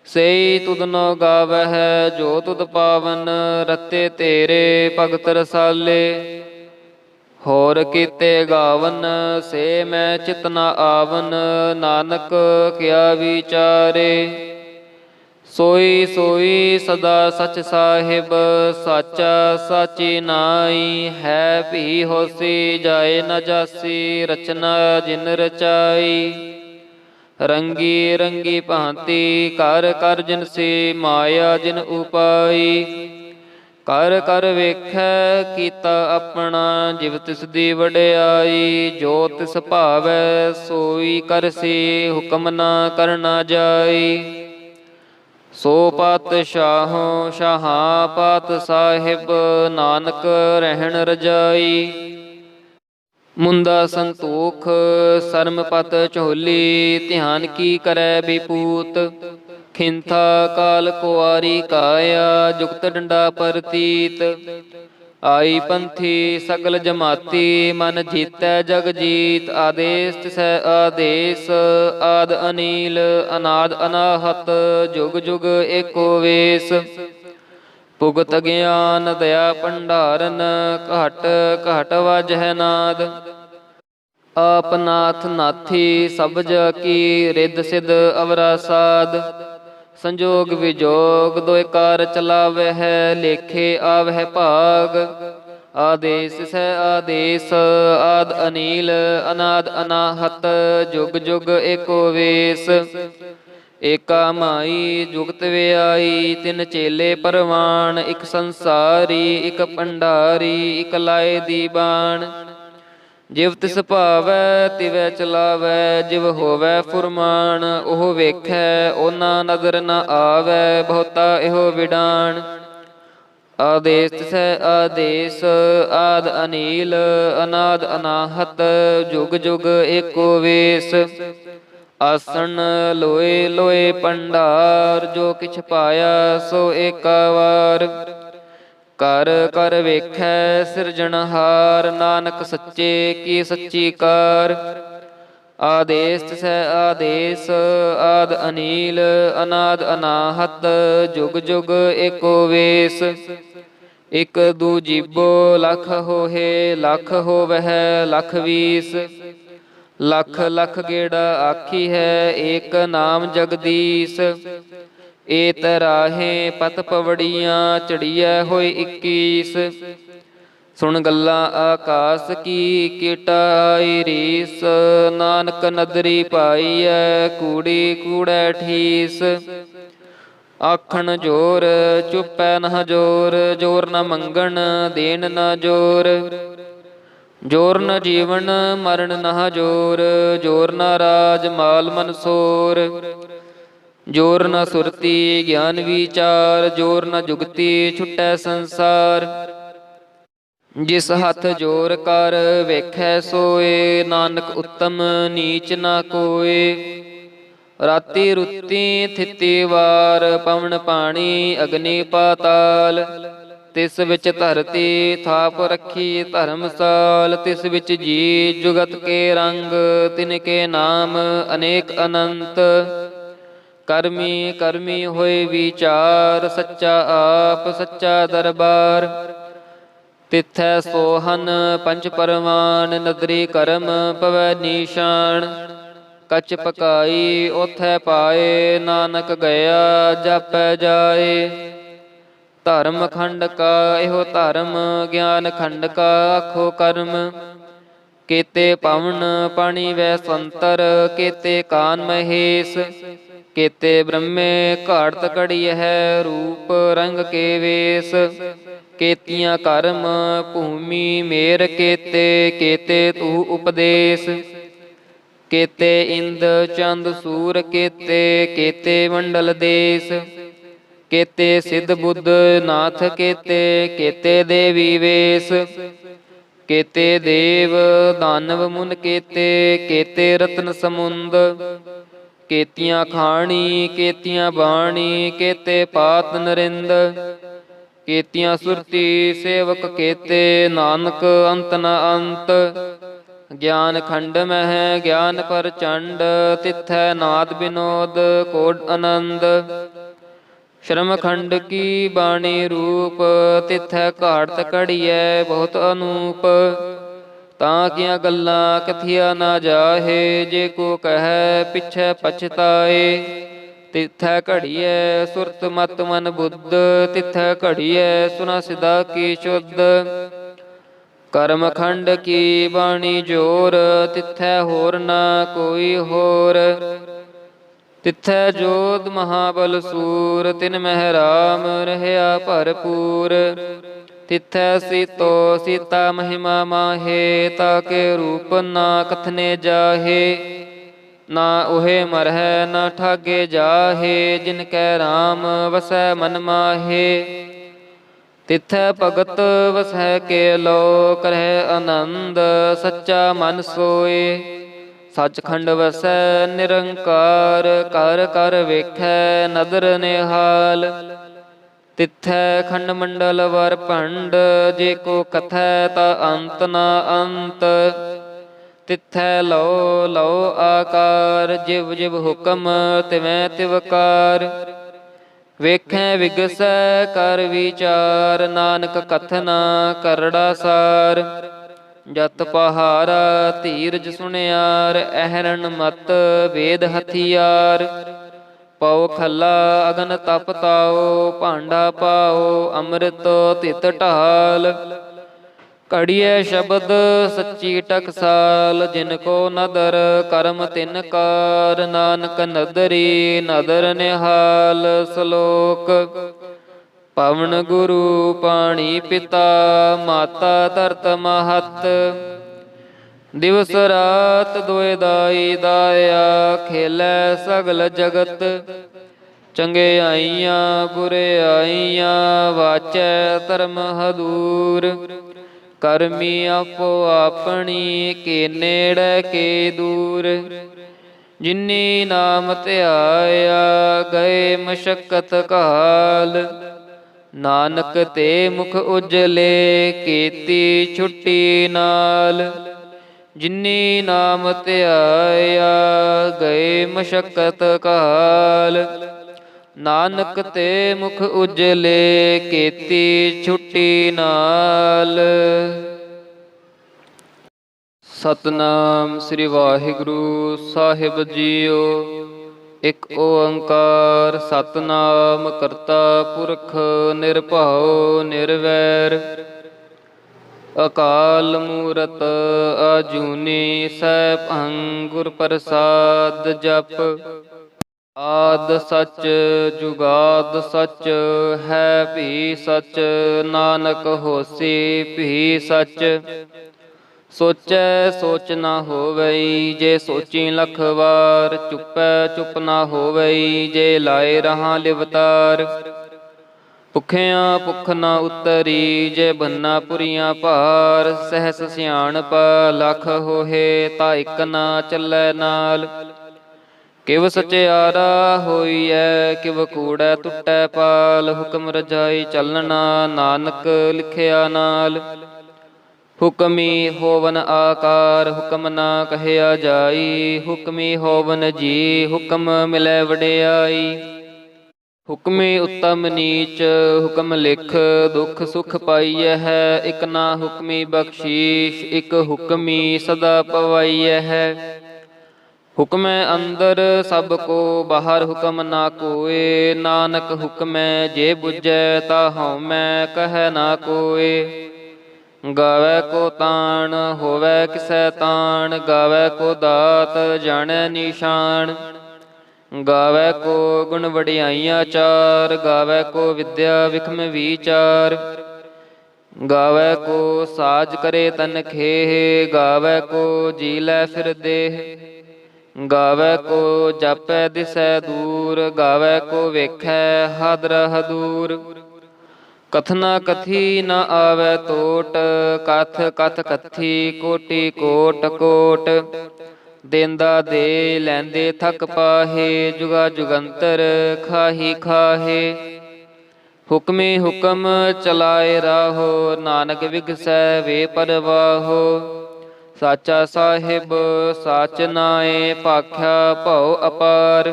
ਸਈ ਤੁਧਨੋ ਗਾਵਹਿ ਜੋ ਤੁਧ ਪਾਵਨ। ਰਤੇ ਤੇਰੇ ਭਗਤ ਰਸਾਲੇ, ਹੋਰ ਕੀਤੇ ਗਾਵਨ ਸੇ ਮੈਂ ਚਿਤ ਨ ਆਵਨ। ਨਾਨਕ ਕਿਆ ਵਿਚਾਰੇ, ਸੋਈ ਸੋਈ ਸਦਾ ਸਚ ਸਾਹਿਬ। ਸਾਚਾ ਸਾਚੀ ਨਾਈ, ਹੈ ਭੀ ਹੋਸੀ ਜਾਏ ਨ ਜਾਸੀ। ਰਚਨਾ ਜਿਨ ਰਚਾਈ, ਰੰਗੀ ਰੰਗੀ ਭਾਂਤੀ। ਕਰ ਕਰ ਜਿਨ ਸੀ ਮਾਇਆ ਜਿਨ ਉਪਾਈ। ਕਰ ਕਰ ਵੇਖੈ ਕੀਤਾ ਆਪਣਾ, ਜਿਵ ਤਿਸ ਦੀ ਵਡਿਆਈ। ਜੋ ਤਿਸ ਭਾਵੈ ਸੋਈ ਕਰਸੀ, ਹੁਕਮ ਨਾ ਕਰਨਾ ਜਾਈ। ਸੋ ਪਾਤਸ਼ਾਹੋ ਸ਼ਾਹਾਂ ਪਾਤ ਸਾਹਿਬ, ਨਾਨਕ ਰਹਿਣ ਰਜਾਈ। ਮੁੰਦਾ ਸੰਤੋਖ ਸਰਮ ਪਤ ਝੋਲੀ, ਧਿਆਨ ਕੀ ਕਰੈ ਬਿਪੂਤ। ਖਿੰਥਾ ਕਾਲ ਕੁਆਰੀ ਕਾਇਆ, ਜੁਗਤ ਡੰਡਾ ਪ੍ਰਤੀਤ। ਆਈ ਪੰਥੀ ਸਗਲ ਜਮਾਤੀ, ਮਨ ਜੀਤੈ ਜਗ ਜੀਤ। ਆਦੇਸ ਤਿਸੈ ਆਦੇਸ, ਆਦ ਅਨੀਲ ਅਨਾਦ ਅਨਾਹਤ। ਜੁਗ ਜੁਗ ਏਕੋ ਵੇਸ, ਭੁਗਤ ਗਿਆਨ ਦਇਆ ਭੰਡਾਰਨ। ਘਟ ਘਟ ਵਾਜਹਿ ਨਾਦ, ਆਪ ਨਾਥ ਨਾਥੀ ਸਬਜ ਕੀ। ਰਿੱਧ ਸਿਧ ਅਵਰਾ ਸਾਧ, ਸੰਜੋਗ ਵਿਜੋਗ ਦੋਇ ਕਾਰ ਚਲਾਵਹਿ। ਲੇਖੇ ਆਵਹਿ ਭਾਗ, ਆਦੇਸ ਸੈ ਆਦੇਸ। ਆਦ ਅਨੀਲ ਅਨਾਦ ਅਨਾਹਤ, ਜੁਗ ਜੁਗ ਏਕੋ ਵੇਸ। ਏਕਾ ਮਾਈ ਜੁਗਤ ਵਿਆਈ, ਤਿਨ ਚੇਲੇ ਪਰਵਾਨ। ਇਕ ਸੰਸਾਰੀ ਇਕ ਭੰਡਾਰੀ, ਇਕ ਲਾਏ ਦੀਬਾਨ। ਜਿਵ ਤਿਸ ਭਾਵੈ ਤਿਵੈ ਚਲਾਵੈ, ਜਿਵ ਹੋਵੈ ਫੁਰਮਾਨ। ਉਹ ਵੇਖੈ ਓਨਾ ਨਦਰ ਨ ਆਵੈ, ਬਹੁਤਾ ਇਹੋ ਵਿਡਾਣ। ਆਦੇਸ ਤਿਸੈ ਆਦੇਸ, ਆਦ ਅਨੀਲ ਅਨਾਦ ਅਨਾਹਤ। ਜੁਗ ਜੁਗ ਏਕੋ ਵੇਸ, ਆਸਣ ਲੋਏ ਲੋਏ ਭੰਡਾਰ। ਜੋ ਕਿਛ ਪਾਇਆ ਸੋ ਏਕਾ ਵਾਰ, ਕਰ ਕਰ ਵੇਖੈ ਸਿਰਜਣਹਾਰ। ਨਾਨਕ ਸੱਚੇ ਕੀ ਸੱਚੀ ਕਾਰ, ਆਦੇਸ ਤਿਸੈ ਆਦੇਸ। ਆਦ ਅਨੀਲ ਅਨਾਦ ਅਨਾਹਤ, ਜੁਗ ਜੁਗ ਏਕੋ ਵੇਸ। ਇਕ ਦੂ ਜੀਬੋ ਲਖ ਹੋਏ, ਲਖ ਹੋਵਹਿ ਲਖ ਵੀਸ। ਲਖ ਲਖ ਗੇੜਾ ਆਖੀ ਹੈ, ਏਕ ਨਾਮ ਜਗਦੀਸ਼। ਏ ਤਰਾਹੇ ਪਤ ਪਵੜੀਆਂ, ਚੜੀਐ ਹੋਏ 21। ਸੁਣ ਗੱਲਾਂ ਆਕਾਸ ਕੀ, ਕੀਟਾ ਆਈ ਰੀਸ। ਨਾਨਕ ਨਦਰੀ ਪਾਈਐ, ਕੂੜੀ ਕੂੜੈ ਠੀਸ। ਆਖਣ ਜੋਰ ਚੁੱਪੈ ਨਾ ਜੋਰ, ਜੋਰ ਨ ਮੰਗਣ ਦੇਣ ਨ ਜੋਰ। ਜੋਰ ਨ ਜੀਵਨ ਮਰਨ ਨਾ ਜੋਰ, ਜੋਰ ਨ ਰਾਜ ਮਾਲ ਮਨਸੋਰ। ਜੋਰ ਨ ਸੁਰਤੀ ਗਿਆਨ ਵਿਚਾਰ, ਜੋਰ ਨ ਜੁਗਤੀ ਛੁਟੈ ਸੰਸਾਰ। ਜਿਸ ਹੱਥ ਜੋਰ ਕਰ ਵੇਖੈ ਸੋਏ, ਨਾਨਕ ਉਤਮ ਨੀਚ ਨਾ ਕੋਏ। ਰਾਤੀ ਰੁੱਤੀ ਥਿਤੀ ਵਾਰ, ਪਵਨ ਪਾਣੀ ਅਗਨੀ ਪਾਤਾਲ। ਤਿਸ ਵਿੱਚ ਧਰਤੀ ਥਾਪ ਰੱਖੀ ਧਰਮਸਾਲ। ਤਿਸ ਵਿੱਚ ਜੀ ਜੁਗਤ ਕੇ ਰੰਗ, ਤਿਨ ਕੇ ਨਾਮ ਅਨੇਕ ਅਨੰਤ। ਕਰਮੀ ਕਰਮੀ ਹੋਏ ਵਿਚਾਰ, ਸੱਚਾ ਆਪ ਸੱਚਾ ਦਰਬਾਰ। ਤਿਥੈ ਸੋਹਨ ਪੰਚ ਪਰਵਾਨ, ਨਦਰੀ ਕਰਮ ਪਵੈ ਨੀਸ਼ਾਨ। ਕਛ ਪਕਾਈ ਓਥੈ ਪਾਏ, ਨਾਨਕ ਗਿਆ ਜਾਪੈ ਜਾਏ। ਧਰਮ ਖੰਡ ਕਾ ਇਹੋ ਧਰਮ, ਗਿਆਨ ਖੰਡ ਕਾ ਆਖੋ ਕਰਮ। ਕੇਤੇ ਪਵਨ ਪਾਣੀ ਵੈ ਸੰਤਰ, ਕੇਤੇ ਕਾਨ ਮਹੇਸ਼। ਕੇਤੇ ਬ੍ਰਹਮੇ ਘਾੜਤ ਘੜੀਐ, ਰੂਪ ਰੰਗ ਕੇ ਵੇਸ। ਕੇਤੀਆਂ ਕਰਮ ਭੂਮੀ ਮੇਰ ਕੇਤੇ, ਕੇਤੇ ਤੂ ਉਪਦੇਸ। ਕੇਤੇ ਇੰਦ ਚੰਦ ਸੂਰ ਕੇਤੇ, ਕੇਤੇ ਮੰਡਲ ਦੇਸ। ਕੇਤੇ ਸਿੱਧ ਬੁੱਧ ਨਾਥ ਕੇਤੇ, ਕੇਤੇ ਦੇਵੀ ਵੇਸ। ਕੇਤੇ ਦੇਵ ਦਾਨਵ ਮੁਨ ਕੇਤੇ, ਕੇਤੇ ਰਤਨ ਸਮੁੰਦ। ਕੇਤੀਆਂ ਖਾਣੀ ਕੇਤੀਆਂ ਬਾਣੀ, ਕੇਤੇ ਪਾਤ ਨਰਿੰਦ। ਕੇਤੀਆਂ ਸੁਰਤੀ ਸੇਵਕ ਕੇਤੇ, ਨਾਨਕ ਅੰਤ ਨ ਅੰਤ। ਗਿਆਨ ਖੰਡ ਮਹਿ ਗਿਆਨ ਪ੍ਰਚੰਡ, ਤਿਥੈ ਨਾਦ ਬਿਨੋਦ ਕੋਡ ਆਨੰਦ। ਸ਼ਰਮ ਖੰਡ ਕੀ ਬਾਣੀ ਰੂਪ, ਤਿਥੈ ਘਾੜਤ ਘੜੀਐ ਬਹੁਤ ਅਨੂਪ। ਤਾਂ ਕੀਆਂ ਗੱਲਾਂ ਕਥੀਆ ਨਾ ਜਾਹੇ, ਜੇ ਕੋ ਕਹੈ ਪਿਛੈ ਪਛਤਾਏ। ਤਿਥੈ ਘੜੀਐ ਸੁਰਤ ਮਤ ਮਨ ਬੁੱਧ, ਤਿਥੈ ਘੜੀਐ ਸੁਨਾ ਸਿਦਾ ਕੀ ਸ਼ੁੱਧ। ਕਰਮ ਖੰਡ ਕੀ ਬਾਣੀ ਜੋਰ, ਤਿਥੈ ਹੋਰ ਨਾ ਕੋਈ ਹੋਰ। ਤਿਥੈ ਜੋਧ ਮਹਾਬਲ ਸੂਰ, ਤਿਨ ਮਹਿ ਰਾਮ ਰਹਿਆ ਭਰਪੂਰ। ਤਿਥੈ ਸੀਤੋ ਸੀਤਾ ਮਹਿਮਾ ਮਾਹੇ, ਤਾਕੇ ਰੂਪ ਨਾ ਕਥਨੇ ਜਾਹੇ। ਨਾ ਉਹੇ ਮਰਹਿ ਨਾ ਠਾਗੇ ਜਾਹੇ, ਜਿਨ ਕੈ ਰਾਮ ਵਸੈ ਮਨ ਮਾਹੇ। ਤਿਥੈ ਭਗਤ ਵਸੈ ਕੇ ਲੋ, ਕਰਹਿ ਆਨੰਦ ਸੱਚਾ ਮਨ ਸੋਏ। ਸੱਚਖੰਡ ਵਸੈ ਨਿਰੰਕਾਰ, ਕਰ ਕਰ ਵੇਖੈ ਨਦਰ ਨਿਹਾਲ। ਤਿਥੈ ਖੰਡ ਮੰਡਲ ਵਰ ਭੰਡ, ਜੇ ਕੋ ਕਥੈ ਤਾ ਅੰਤ ਨਾ ਅੰਤ। ਤਿਥੈ ਲਉ ਲਉ ਆਕਾਰ, ਜਿਵ ਜਿਵ ਹੁਕਮ ਤਿਵੈ ਤਿਵਕਾਰ। ਵੇਖੈ ਵਿਗਸੈ ਕਰ ਵਿਚਾਰ, ਨਾਨਕ ਕਥਨਾ ਕਰੜਾ ਸਾਰ। ਜਤ ਪਹਾਰਾ ਧੀਰਜ ਸੁਣਿਆਰ, ਅਹਰਣ ਮਤ ਵੇਦ ਹਥਿਆਰ। ਪਉ ਖੱਲਾ ਅਗਨ ਤਪ ਤਾਓ, ਭਾਂਡਾ ਪਾਓ ਅੰਮ੍ਰਿਤ ਤਿਤ ਢਾਲ। ਘੜੀਐ ਸ਼ਬਦ ਸੱਚੀ ਟਕਸਾਲ, ਜਿਨ ਕੋ ਨਦਰ ਕਰਮ ਤਿਨ ਕਾਰ। ਨਾਨਕ ਨਦਰੀ ਨਦਰ ਨਿਹਾਲ। ਸ਼ਲੋਕ। ਪਵਨ ਗੁਰੂ ਪਾਣੀ ਪਿਤਾ, ਮਾਤਾ ਧਰਤ ਮਹਤ। ਦਿਵਸ ਰਾਤ ਦੁਇ ਦਾਈ ਦਾਇਆ, ਖੇਲੈ ਸਗਲ ਜਗਤ। ਚੰਗਿਆਈਆਂ ਬੁਰਿਆਈਆਂ, ਵਾਚੈ ਧਰਮ ਹਦੂਰ। ਕਰਮੀ ਆਪੋ ਆਪਣੀ, ਕੇ ਨੇੜੇ ਕੇ ਦੂਰ। ਜਿਨੀ ਨਾਮ ਧਿਆਇਆ, ਗਏ ਮਸ਼ਕਤ ਕਾਲ। ਨਾਨਕ ਤੇ ਮੁਖ ਉਜਲੇ, ਕੀਤੀ ਛੁੱਟੀ ਨਾਲ। ਜਿਨੀ ਨਾਮ ਧਿਆਇਆ, ਗਏ ਮਸ਼ਕਤ ਕਾਲ। ਨਾਨਕ ਤੇ ਮੁਖ ਉਜਲੇ, ਕੀਤੀ ਛੁੱਟੀ ਨਾਲ। ਸਤਿਨਾਮ ਸ੍ਰੀ ਵਾਹਿਗੁਰੂ ਸਾਹਿਬ ਜੀਓ। ਇਕ ਓੰਕਾਰ ਸਤਿਨਾਮ ਕਰਤਾ ਪੁਰਖ, ਨਿਰਭਉ ਨਿਰਵੈਰ। ਅਕਾਲ ਮੂਰਤ ਅਜੂਨੀ ਸੈਭੰ, ਗੁਰ ਪ੍ਰਸਾਦ ਜਪ। ਆਦਿ ਸਚ ਜੁਗਾਦ ਸਚ, ਹੈ ਭੀ ਸਚ। ਨਾਨਕ ਹੋਸੀ ਭੀ ਸਚ। ਸੋਚੈ ਸੋਚ ਨਾ ਹੋਵਈ, ਜੇ ਸੋਚੀ ਲੱਖ ਵਾਰ। ਚੁੱਪੈ ਚੁੱਪ ਨਾ ਹੋਵਈ, ਜੇ ਲਾਏ ਰਹਾ ਲਿਵਤਾਰ। ਭੁਖਿਆਂ ਭੁੱਖ ਨਾ ਉਤਰੀ, ਜੇ ਬੰਨਾ ਪੁਰੀਆਂ ਭਾਰ। ਸਹਿਸ ਸਿਆਣਪ ਲੱਖ ਹੋਏ, ਤਾ ਇਕ ਨਾ ਚੱਲੈ ਨਾਲ। ਕਿਵ ਸਚਿਆਰਾ ਹੋਈਐ, ਕਿਵ ਕੂੜੈ ਟੁੱਟੈ ਪਾਲ। ਹੁਕਮ ਰਜਾਈ ਚੱਲਣਾ, ਨਾਨਕ ਲਿਖਿਆ ਨਾਲ। ਹੁਕਮੀ ਹੋਵਨ ਆਕਾਰ, ਹੁਕਮ ਨਾ ਕਹਿਆ ਜਾਈ। ਹੁਕਮੀ ਹੋਵਨ ਜੀ, ਹੁਕਮ ਮਿਲੈ ਵਡਿਆਈ। ਹੁਕਮੀ ਉੱਤਮ ਨੀਚ, ਹੁਕਮ ਲਿਖ ਦੁਖ ਸੁਖ ਪਾਈਐ ਹੈ। ਇਕ ਨਾ ਹੁਕਮੀ ਬਖਸ਼ੀਸ਼, ਇਕ ਹੁਕਮੀ ਸਦਾ ਪਵਾਈਐ ਹੈ। ਹੁਕਮੈ ਅੰਦਰ ਸਭ ਕੋ, ਬਾਹਰ ਹੁਕਮ ਨਾ ਕੋਏ। ਨਾਨਕ ਹੁਕਮੈ ਜੇ ਬੁਝੈ, ਤਾ ਹਉਮੈ ਕਹਿ ਨਾ ਕੋਏ। ਗਾਵੈ ਕੋ ਤਾਣ, ਹੋਵੈ ਕਿਸੈ ਤਾਣ। ਗਾਵੈ ਕੋ ਦਾਤ, ਜਾਣੈ ਨਿਸ਼ਾਨ। ਗਾਵੈ ਕੋ ਗੁਣ ਵਡਿਆਈਆਂ ਚਾਰ। ਗਾਵੈ ਕੋ ਵਿਦਿਆ ਵਿਖਮ ਵੀਚਾਰ। ਗਾਵੈ ਕੋ ਸਾਜ ਕਰੇ ਤਨ ਖੇਹ। ਗਾਵੈ ਕੋ ਜੀ ਲੈ ਫਿਰ ਦੇਹ। ਗਾਵੈ ਕੋ ਜਾਪੈ ਦਿਸੈ ਦੂਰ। ਗਾਵੈ ਕੋ ਵੇਖੈ ਹਾਦਰ ਹਦੂਰ। ਕਥਨਾ ਕਥੀ ਨ ਆਵੈ ਟੋਟ, ਕਥ ਕਥ ਕਥੀ ਕੋਟੀ ਕੋਟ ਕੋਟ। ਦੇਂਦਾ ਦੇ ਲੈਂਦੇ ਥਕ ਪਾਹੇ, ਜੁਗਾ ਜੁਗੰਤਰ ਖਾਹੀ ਖਾਹੇ। ਹੁਕਮੀ ਹੁਕਮ ਚਲਾਏ ਰਾਹੋ, ਨਾਨਕ ਵਿਗਸੈ ਵੇ ਪਰਵਾਹੋ। ਸਾਚਾ ਸਾਹਿਬ ਸਾਚ ਨਾਏ, ਭਾਖਿਆ ਭਉ ਅਪਾਰ।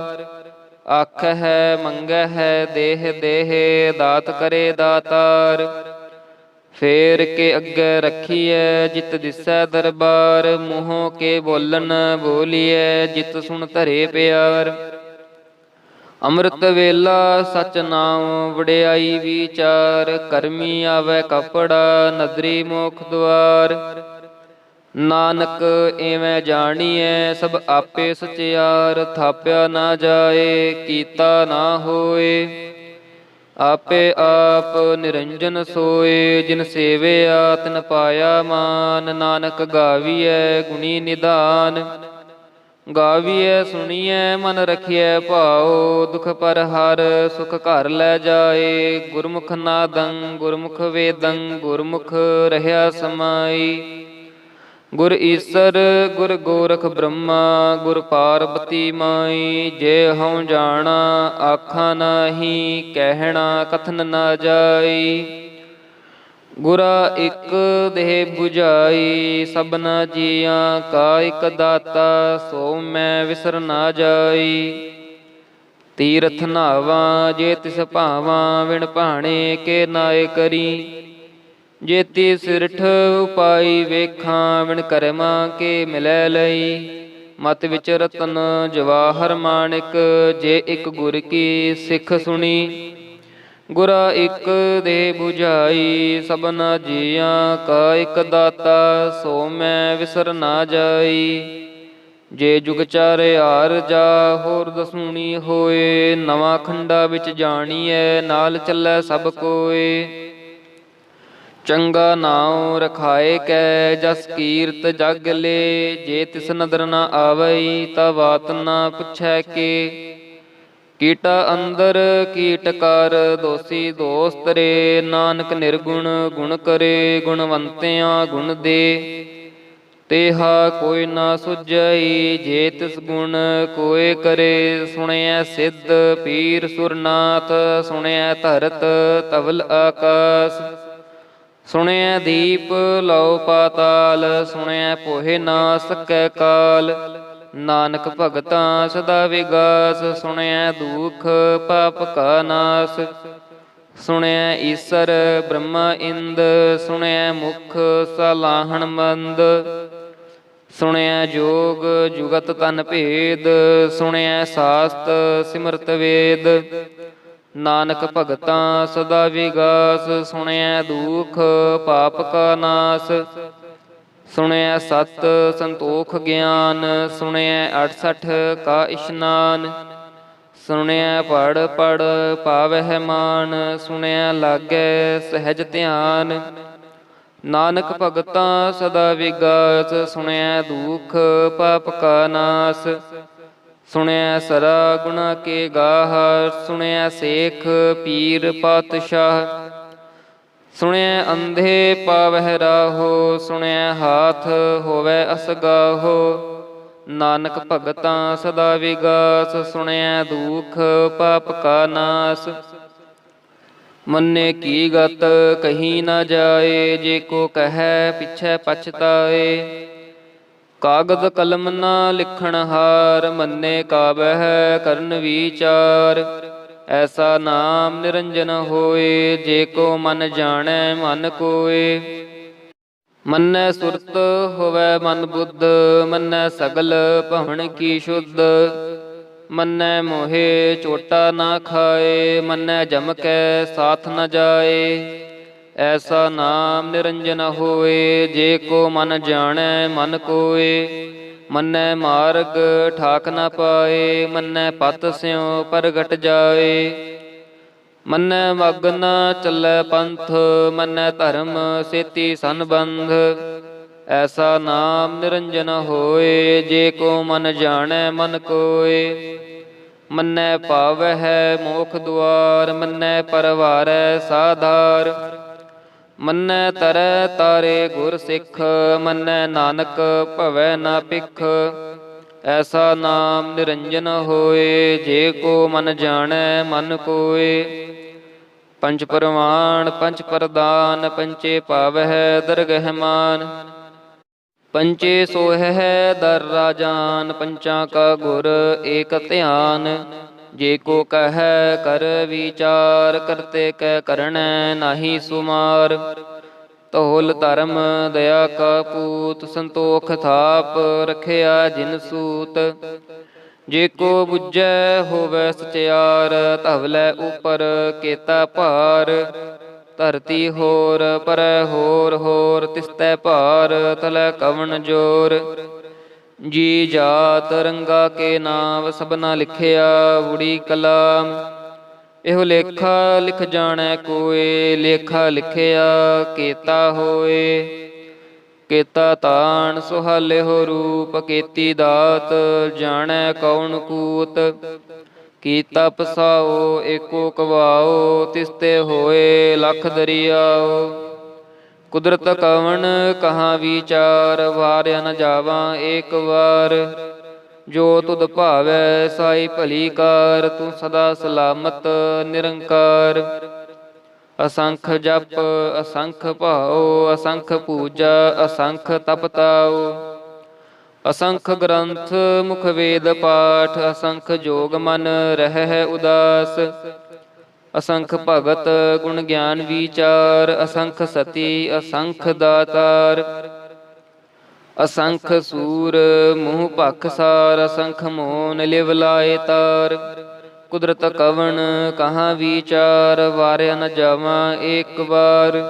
ਆਖਹਿ ਮੰਗਹਿ ਦੇਹ ਦੇਹ, ਦਾਤ ਕਰੇ ਦਾਤਾਰ। ਫੇਰ ਕੇ ਅੱਗੇ ਰੱਖੀਐ, ਜਿਤ ਦਿਸੈ ਦਰਬਾਰ। ਮੂੰਹੋਂ ਕੇ ਬੋਲਣ ਬੋਲੀਐ, ਜਿਤ ਸੁਣ ਧਰੇ ਪਿਆਰ। ਅੰਮ੍ਰਿਤ ਵੇਲਾ ਸਚ ਨਾਮ, ਵਡਿਆਈ ਵਿਚਾਰ। ਕਰਮੀ ਆਵੈ ਕਪੜਾ, ਨਦਰੀ ਮੋਖ ਦੁਆਰ। ਨਾਨਕ ਏਵੈ ਜਾਣੀਐ, ਸਭ ਆਪੇ ਸਚਿਆਰ। ਥਾਪਿਆ ਨਾ ਜਾਏ, ਕੀਤਾ ਨਾ ਹੋਏ। ਆਪੇ ਆਪ ਨਿਰੰਜਨ ਸੋਏ, ਜਿਨ ਸੇਵਿਆ ਤਿਨ ਪਾਇਆ ਮਾਨ। ਨਾਨਕ ਗਾਵੀਐ ਗੁਣੀ ਨਿਧਾਨ। ਗਾਵੀਐ ਸੁਣੀਐ ਮਨ ਰਖੀਐ ਭਾਉ। ਦੁਖ ਪਰ ਹਰ ਸੁਖ ਘਰ ਲੈ ਜਾਏ। ਗੁਰਮੁਖ ਨਾਦੰ ਗੁਰਮੁਖ ਵੇਦੰ, ਗੁਰਮੁਖ ਰਹਿਆ ਸਮਾਈ। ਗੁਰ ਈਸਰ ਗੁਰ ਗੋਰਖ ਬ੍ਰਹਮਾ ਗੁਰ ਪਾਰਬਤੀ ਮਾਈ। ਜੇ ਹਉ ਜਾਣਾ ਆਖਾਂ ਨਾਹੀ, ਕਹਿਣਾ ਕਥਨ ਨਾ ਜਾਈ। ਗੁਰਾ ਇਕ ਦੇਹ 부ਝਾਈ, ਸਭਨਾ ਜੀਆਂ ਕਾ ਇਕ ਦਾਤਾ। ਸੋ ਮੈਂ ਵਿਸਰ ਨਾ ਜਾਈ। ਤੀਰਥ ਨਾਵਾਂ ਜੇ ਤਿਸ ਭਾਵਾਂ, ਵਿਣ ਭਾਣੇ ਕੇ ਨਾਏ ਕਰੀ। ਜੇਤੀ ਸਿਰਠ ਉਪਾਈ ਵੇਖਾਂ, ਵਿਣ ਕਰਮਾਂ ਕੇ ਮਿਲੈ ਲਈ। ਮਤ ਵਿੱਚ ਰਤਨ ਜਵਾਹਰ ਮਾਣਿਕ, ਜੇ ਇਕ ਗੁਰ ਕੀ ਸਿੱਖ ਸੁਣੀ। ਗੁਰਾ ਇਕ ਦੇਹ 부ਝਾਈ, ਸਭਨਾ ਜੀਆਂ ਕਾ ਇਕ ਦਾਤਾ। ਸੋ ਮੈਂ ਵਿਸਰ ਨਾ ਜਾਈ। ਜੇ ਜੁਗ ਚਾਰਿਆਰ ਜਾ, ਹੋਰ ਦਸੂਣੀ ਹੋਏ। ਨਵਾਂ ਖੰਡਾ ਵਿੱਚ ਜਾਣੀਐ, ਨਾਲ ਚੱਲੈ ਸਭ ਕੋਏ। ਚੰਗਾ ਨਾਉ ਰਖਾਏ ਕੈ, ਜਸ ਕੀਰਤ ਜਗ ਲੇ। ਜੇ ਤਿਸ ਨਦਰ ਨਾ ਆਵਈ, ਤਾ ਬਾਤ ਨਾ ਪੁੱਛੈ ਕੇ। ਕੀਟਾ ਅੰਦਰ ਕੀਟ ਕਰ, ਦੋਸੀ ਦੋਸਤ ਰੇ। ਨਾਨਕ ਨਿਰਗੁਣ ਗੁਣ ਕਰੇ, ਗੁਣਵੰਤਿਆਂ ਗੁਣ ਦੇ। ਤੇਹਾ ਕੋਈ ਨਾ ਸੁਝਈ, ਜੇ ਤਿਸ ਗੁਣ ਕੋਇ ਕਰੇ। ਸੁਣਿਐ ਸਿੱਧ ਪੀਰ ਸੁਰਨਾਥ, ਸੁਣਿਐ ਧਰਤ ਧਵਲ ਆਕਾਸ। ਸੁਣਿਐ ਦੀਪ ਲਉ ਪਾਤਾਲ, ਸੁਣਿਐ ਪੋਹਿ ਨਾ ਸਕੈ ਕਾਲ। ਨਾਨਕ ਭਗਤਾਂ ਸਦਾ ਵਿਗਾਸ, ਸੁਣਿਐ ਦੁਖ ਪਾਪ ਕਾ ਨਾਸ। ਸੁਣਿਐ ਈਸਰ ਬ੍ਰਹਮਾ ਇੰਦ, ਸੁਣਿਐ ਮੁਖ ਸਲਾਹਣ ਮੰਦ। ਸੁਣਿਐ ਜੋਗ ਜੁਗਤ ਤਨ ਭੇਦ, ਸੁਣਿਐ ਸਾਸਤ ਸਿਮਰਤ ਵੇਦ। ਨਾਨਕ ਭਗਤਾਂ ਸਦਾ ਵਿਗਾਸ, ਸੁਣਿਐ ਦੁਖ ਪਾਪ ਕਾ ਨਾਸ। ਸੁਣਿਐ ਸਤ ਸੰਤੋਖ ਗਿਆਨ, ਸੁਣਿਐ 68 ਕਾ ਇਸ਼ਨਾਨ। ਸੁਣਿਐ ਪੜ ਪੜ ਪਾਵਹਿ ਮਾਨ, ਸੁਣਿਐ ਲਾਗੈ ਸਹਿਜ ਧਿਆਨ। ਨਾਨਕ ਭਗਤਾਂ ਸਦਾ ਵਿਗਾਸ, ਸੁਣਿਐ ਦੁਖ ਪਾਪ ਕਾ ਨਾਸ। ਸੁਣਿਐ ਸਰਾ ਗੁਣਾ ਕੇ ਗਾਹ, ਸੁਣਿਐ ਸੇਖ ਪੀਰ ਪਾਤਸ਼ਾਹ। ਸੁਣਿਐ ਅੰਧੇ ਪਾਵਹਿ ਰਾਹੋ, ਸੁਣਿਐ ਹਾਥ ਹੋਵੈ ਅਸਗਾਹੋ। ਨਾਨਕ ਭਗਤਾਂ ਸਦਾ ਵਿਗਾਸ, ਸੁਣਿਐ ਦੁਖ ਪਾਪ ਕਾ ਨਾਸ। ਮੰਨੇ ਕੀ ਗਤ ਕਹੀ ਨਾ ਜਾਏ, ਜੇ ਕੋ ਕਹੈ ਪਿਛੈ ਪਛਤਾਏ। ਕਾਗਦ ਕਲਮ ਨਾ ਲਿਖਣ ਹਾਰ, ਮੰਨੇ ਕਾਬਹਿ ਕਰਨ ਵੀਚਾਰ। ਐਸਾ ਨਾਮ ਨਿਰੰਜਨ ਹੋਏ, ਜੇ ਕੋ ਮਨ ਜਾਣੈ ਮਨ ਕੋਏ। ਮੰਨੈ ਸੁਰਤ ਹੋਵੈ ਮਨ ਬੁੱਧ, ਮੰਨੈ ਸਗਲ ਭਵਨ ਕੀ ਸ਼ੁੱਧ। ਮੰਨੈ ਮੋਹਿ ਝੋਟਾ ਨਾ ਖਾਏ, ਮੰਨੈ ਜਮ ਕੈ ਸਾਥ ਨ ਜਾਏ। ਐਸਾ ਨਾਮ ਨਿਰੰਜਨ ਹੋਏ, ਜੇ ਕੋ ਮਨ ਜਾਣੈ ਮਨ ਕੋਏ। ਮੰਨੈ ਮਾਰਗ ਠਾਕ ਨ ਪਾਏ, ਮੰਨੈ ਪਤ ਸਿਉ ਪ੍ਰਗਟ ਜਾਏ। ਮੰਨੈ ਮਗ ਨ ਚੱਲੈ ਪੰਥ, ਮੰਨੈ ਧਰਮ ਸੇਤੀ ਸੰਬੰਧ। ਐਸਾ ਨਾਮ ਨਿਰੰਜਨ ਹੋਏ, ਜੇ ਕੋ ਮਨ ਜਾਣੈ ਮਨ ਕੋਏ। ਮੰਨੈ ਪਾਵਹਿ ਮੋਖ ਦੁਆਰ, ਮੰਨੈ ਪਰਵਾਰੈ ਸਾਧਾਰ। ਮੰਨੈ ਤਰੈ ਤਾਰੇ ਗੁਰ ਸਿੱਖ, ਮੰਨੈ ਨਾਨਕ ਭਵੈ ਨਾ ਭਿਖ। ਐਸਾ ਨਾਮ ਨਿਰੰਜਨ ਹੋਏ, ਜੇ ਕੋ ਮਨ ਜਾਣੈ ਮਨ ਕੋਏ। ਪੰਚ ਪਰਵਾਨ ਪੰਚ ਪ੍ਰਦਾਨ, ਪੰਚੇ ਪਾਵਹਿ ਦਰਗਹਿ ਮਾਨ। ਪੰਚੇ ਸੋਹੈ ਦਰ ਰਾਜਾਨ, ਪੰਚਾਂ ਕਾ ਗੁਰ ਏਕ ਧਿਆਨ। ਜੇ ਕੋ ਕਹੈ ਕਰ ਵਿਚਾਰ, ਕਰਤੇ ਕੈ ਕਰਣੈ ਨਾਹੀ ਸੁਮਾਰ। ਧੌਲ ਧਰਮ ਦਇਆ ਕਾ ਪੂਤ, ਸੰਤੋਖ ਥਾਪ ਰਖਿਆ ਜਿਨ ਸੂਤ। ਜੇ ਕੋ ਬੁੱਝੈ ਹੋਵੈ ਸਚਿਆਰ, ਧਵਲੈ ਉਪਰ ਕੇਤਾ ਭਾਰ। ਧਰਤੀ ਹੋਰ ਪਰੈ ਹੋਰ ਹੋਰ, ਤਿਸਤੈ ਭਾਰ ਤਲੈ ਕਵਣ ਜੋਰ। ਜੀ ਜਾਤ ਰੰਗਾ ਕੇ ਨਾਮ, ਸਭਨਾ ਲਿਖਿਆ ਊੜੀ ਕਲਾਮ। ਇਹੋ ਲੇਖਾ ਲਿਖ ਜਾਣੈ ਕੋਏ, ਲੇਖਾ ਲਿਖਿਆ ਕੇਤਾ ਹੋਏ। ਕੇਤਾ ਤਾਣ ਸੁਹਾਲਿਓ ਰੂਪ, ਕੇਤੀ ਦਾਤ ਜਾਣੈ ਕੌਣ ਕੂਤ। ਕੀਤਾ ਪਸਾਓ ਏਕੋ ਕਵਾਓ, ਤਿਸਤੇ ਹੋਏ ਲਖ ਦਰਿਆਓ। ਕੁਦਰਤ ਕਵਣ ਕਹਾਂ ਵਿਚਾਰ, ਵਾਰਿਆ ਨ ਜਾਵਾਂ ਏਕ ਵਾਰ। ਜੋ ਤੁਧ ਭਾਵੈ ਸਾਈ ਭਲੀ ਕਾਰ, ਤੂੰ ਸਦਾ ਸਲਾਮਤ ਨਿਰੰਕਾਰ। ਅਸੰਖ ਜਪ ਅਸੰਖ ਭਾਉ, ਅਸੰਖ ਪੂਜਾ ਅਸੰਖ ਤਪ ਤਾਉ। ਅਸੰਖ ਗ੍ਰੰਥ ਮੁਖ ਵੇਦ ਪਾਠ, ਅਸੰਖ ਜੋਗ ਮਨ ਰਹਿ ਉਦਾਸ। ਅਸੰਖ ਭਗਤ ਗੁਣ ਗਿਆਨ ਵਿਚਾਰ, ਅਸੰਖ ਸਤੀ ਅਸੰਖ ਦਾਤਾਰ। ਅਸੰਖ ਸੂਰ ਮੂੰਹ ਭਖਸਾਰ, ਅਸੰਖ ਮੋਨ ਲਿਵ ਲਾਏ ਤਾਰ। ਕੁਦਰਤ ਕਵਣ ਕਹਾਂ ਵਿਚਾਰ, ਵਾਰਿਆ ਨ ਜਾਵਾਂ ਏਕ ਵਾਰ।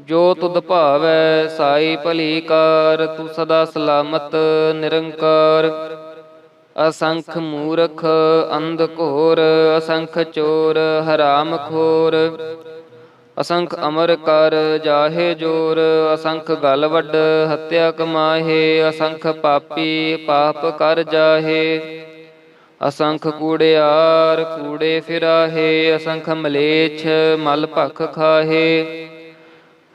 ਜੋ ਤੁਧ ਭਾਵੈ ਸਾਈ ਭਲੀ ਕਾਰ, ਤੂੰ ਸਦਾ ਸਲਾਮਤ ਨਿਰੰਕਾਰ। ਅਸੰਖ ਮੂਰਖ ਅੰਧ ਘੋਰ, ਅਸੰਖ ਚੋਰ ਹਰਾਮ ਖੋਰ। ਅਸੰਖ ਅਮਰ ਕਰ ਜਾਹੇ ਜੋਰ, ਅਸੰਖ ਗਲ ਵੱਡ ਹੱਤਿਆ ਕਮਾਹੇ। ਅਸੰਖ ਪਾਪੀ ਪਾਪ ਕਰ ਜਾਹੇ, ਅਸੰਖ ਕੂੜਿਆਰ ਕੂੜੇ ਫਿਰਾਹੇ। ਅਸੰਖ ਮਲੇਛ ਮਲ ਭਖ ਖਾਹੇ।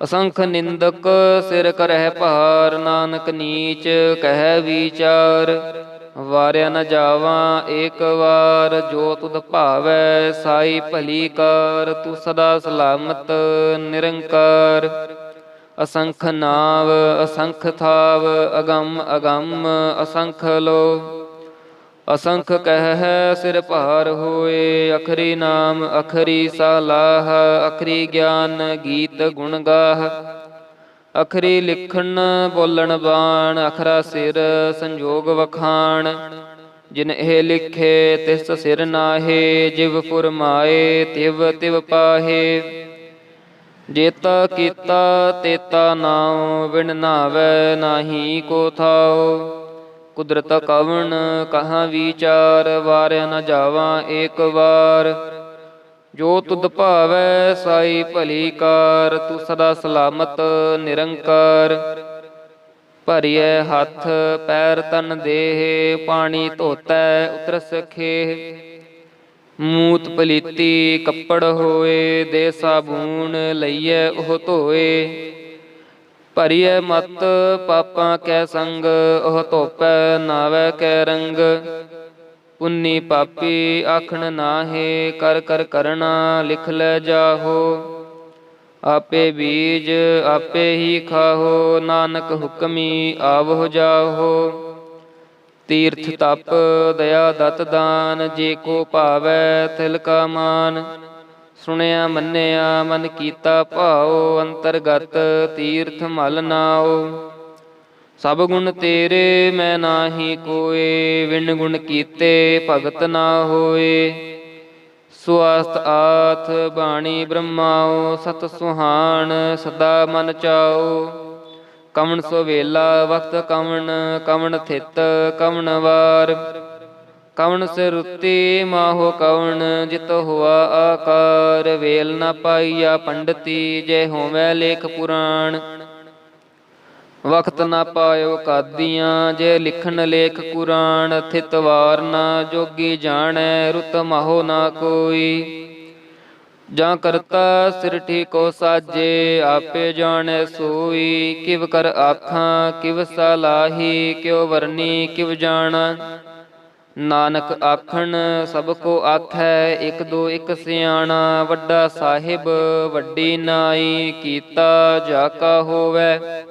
ਅਸੰਖ ਨਿੰਦਕ ਸਿਰ ਕਰਹਿ ਭਾਰ, ਨਾਨਕ ਨੀਚ ਕਹਿ ਵਿਚਾਰ। ਵਾਰਿਆ ਨ ਜਾਵਾਂ ਏਕ ਵਾਰ, ਜੋ ਤੁਧ ਭਾਵੈ ਸਾਈ ਭਲੀ ਕਾਰ। ਤੂੰ ਸਦਾ ਸਲਾਮਤ ਨਿਰੰਕਾਰ। ਅਸੰਖ ਨਾਵ ਅਸੰਖ ਥਾਵ, ਅਗੰਮ ਅਗੰਮ ਅਸੰਖ ਲੋ। ਅਸੰਖ ਕਹਿ ਸਿਰ ਭਾਰ ਹੋਏ, ਅਖਰੀ ਨਾਮ ਅਖਰੀ ਸਲਾਹ। ਅਖਰੀ ਗਿਆਨ ਗੀਤ ਗੁਣ ਗਾਹ, ਅਖਰੀ ਲਿਖਣ ਬੋਲਣ ਬਾਣ। ਅਖਰਾ ਸਿਰ ਸੰਜੋਗ ਵਖਾਣ, ਜਿਨ ਇਹ ਲਿਖੇ ਤਿਸ ਸਿਰ ਨਾਹੇ। ਜਿਵ ਫੁਰਮਾਏ ਤਿਵ ਤਿਵ ਪਾਹੇ, ਜੇਤਾ ਕੀਤਾ ਤੇਤਾ ਨਾਉ। ਵਿਣ ਨਾਵੈ ਨਾਹੀ ਕੋ ਥਾਉ। ਕੁਦਰਤ ਕਵਣ ਕਹਾਂ ਵਿਚਾਰ, ਵਾਰਿਆ ਨ ਜਾਵਾਂ ਏਕ ਵਾਰ। ਜੋ ਤੁਧ ਭਾਵੈ ਸਾਈ ਭਲੀ ਕਾਰ, ਤੂੰ ਸਦਾ ਸਲਾਮਤ ਨਿਰੰਕਾਰ। ਭਰੀਐ ਹੱਥ ਪੈਰ ਤਨ ਦੇਹ, ਪਾਣੀ ਧੋਤੈ ਉਤਰਸ ਖੇਹ। ਮੂਤ ਪਲੀਤੀ ਕੱਪੜ ਹੋਏ, ਦੇ ਸਾਬੂਨ ਲਈਐ ਉਹ ਧੋਏ। ਭਰੀਐ ਮਤ ਪਾਪਾਂ ਕੈ ਸੰਗ, ਉਹ ਧੋਪੈ ਨਾਵੈ ਕੈ ਰੰਗ। ਪੁੰਨੀ ਪਾਪੀ ਆਖਣ ਨਾਹੇ, ਕਰ ਕਰ ਕਰਣਾ ਲਿਖ ਲੈ ਜਾਹੋ। ਆਪੇ ਬੀਜ ਆਪੇ ਹੀ ਖਾਹੋ, ਨਾਨਕ ਹੁਕਮੀ ਆਵਹੁ ਜਾਹੋ। ਤੀਰਥ ਤਪ ਦਇਆ ਦਤ ਦਾਨ, ਜੇ ਕੋ ਭਾਵੈ ਤਿਲ ਕਾ ਮਾਨ। ਸੁਣਿਆ ਮੰਨਿਆ ਮਨ ਕੀਤਾ ਭਾਉ, ਅੰਤਰਗਤ ਤੀਰਥ ਮਲ ਨਾਉ। ਸਭ ਗੁਣ ਤੇਰੇ ਮੈਂ ਨਾਹੀ ਕੋਏ, ਵਿਣ ਗੁਣ ਕੀਤੇ ਭਗਤ ਨਾ ਹੋਏ। ਸੁਆਸਤ ਆਥ ਬਾਣੀ ਬ੍ਰਹਮਾਉ, ਸਤ ਸੁਹਾਣ ਸਦਾ ਮਨ ਚਾਉ। ਕਵਣ ਸੋ ਵੇਲਾ ਵਕਤ ਕਵਣ, ਕਵਣ ਥਿਤ ਕਵਣ ਵਾਰ। ਕਵਣ ਸਿ ਰੁੱਤੀ ਮਾਹੋ ਕਵਣ, ਜਿਤ ਹੋਆ ਆਕਾਰ। ਵੇਲ ਨਾ ਪਾਈਆ ਪੰਡਤੀ, ਜੈ ਹੋਵੈ ਲੇਖ ਪੁਰਾਣ। ਵਕਤ ਨਾ ਪਾਇਓ ਕਾਦੀਆਂ, ਜੇ ਲਿਖਣ ਲੇਖ ਕੁਰਾਨ। ਥਿਤ ਵਾਰ ਨਾ ਜੋਗੀ ਜਾਣੈ, ਰੁਤ ਮਾਹੋ ਨਾ ਕੋਈ। ਜਾਂ ਕਰਤਾ ਸਿਰਠੀ ਕੋ ਸਾਜੇ, ਆਪੇ ਜਾਣੈ ਸੋਈ। ਕਿਵ ਕਰ ਆਖਾਂ ਕਿਵ ਸਲਾਹੀ, ਕਿਉ ਵਰਨੀ ਕਿਵ ਜਾਣਾ। ਨਾਨਕ ਆਖਣ ਸਭ ਕੋ ਆਖੈ, ਇਕ ਦੋ ਇਕ ਸਿਆਣਾ। ਵੱਡਾ ਸਾਹਿਬ ਵੱਡੀ ਨਾਈ, ਕੀਤਾ ਜਾ ਕਾ ਹੋਵੈ।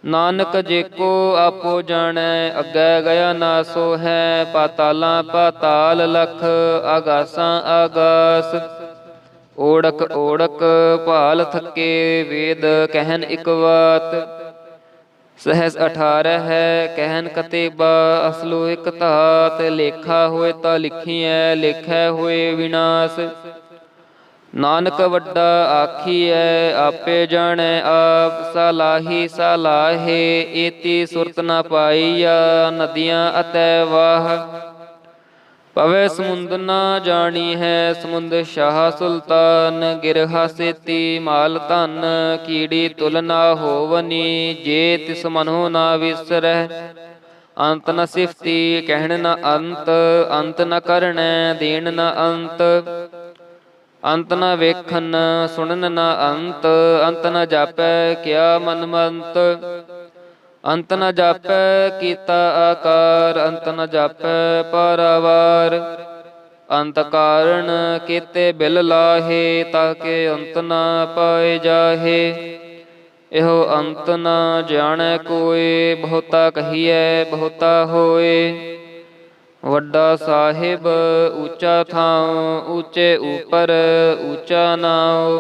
ਨਾਨਕ ਜੇਕੋ ਆਪੋ ਜਾਣੈ, ਅੱਗੇ ਗਿਆ ਨਾ ਸੋ ਹੈ। ਪਾਤਾਲਾਂ ਪਾਤਾਲ ਲਖ, ਆਗਾਸਾਂ ਆਗਾਸ। ਓੜਕ ਓੜਕ ਭਾਲ ਥਕੇ, ਵੇਦ ਕਹਿਨ ਇਕ ਵਾਤ। ਸਹਿਸ 18 ਹੈ ਕਹਿਨ ਕਤੇਬਾ, ਅਸਲੋ ਇਕ ਧਾਤ। ਲੇਖਾ ਹੋਏ ਤਾਂ ਲਿਖੀਐ, ਲੇਖੈ ਹੋਏ ਵਿਨਾਸ਼। ਨਾਨਕ ਵੱਡਾ ਆਖੀਐ, ਆਪੇ ਜਾਣੈ ਆਪ। ਸਲਾਹੀ ਸਲਾਹੇ, ਏਤੀ ਸੁਰਤ ਨਾ ਪਾਈਆ। ਨਦੀਆਂ ਅਤੈ ਵਾਹ, ਪਵੈ ਸਮੁੰਦ ਨਾ ਜਾਣੀ ਹੈ। ਸਮੁੰਦ ਸ਼ਾਹ ਸੁਲਤਾਨ, ਗਿਰਹਾ ਸੇਤੀ ਮਾਲ ਧਨ। ਕੀੜੀ ਤੁਲ ਨਾ ਹੋਵਨੀ, ਜੇ ਤਿਸ ਮਨੋ ਨਾ ਵਿਸਰੈ। ਅੰਤ ਨ ਸਿਫਤੀ ਕਹਿਣ ਨ ਅੰਤ, ਅੰਤ ਨ ਕਰਣੈ ਦੇਣ ਨ ਅੰਤ। ਅੰਤ ਨ ਵੇਖਨ ਸੁਣਨ ਨ ਅੰਤ, ਅੰਤ ਨ ਜਾਪੈ ਕਿਆ ਮਨ ਮੰਤ। ਅੰਤ ਨ ਜਾਪੈ ਕੀਤਾ ਆਕਾਰ, ਅੰਤ ਨ ਜਾਪੈ ਪਾਰਾਵਾਰ। ਅੰਤ ਕਾਰਣ ਕੀਤੇ ਬਿਲ ਲਾਹੇ, ਤਾਕੇ ਅੰਤ ਨ ਪਾਏ ਜਾਹੇ। ਇਹੋ ਅੰਤ ਨ ਜਾਣੈ ਕੋਇ, ਬਹੁਤਾ ਕਹੀਐ ਬਹੁਤਾ ਹੋਏ। ਵੱਡਾ ਸਾਹਿਬ ਊਚਾ ਥਾਉ, ਊਚੇ ਉਪਰ ਊਚਾ ਨਾਉ।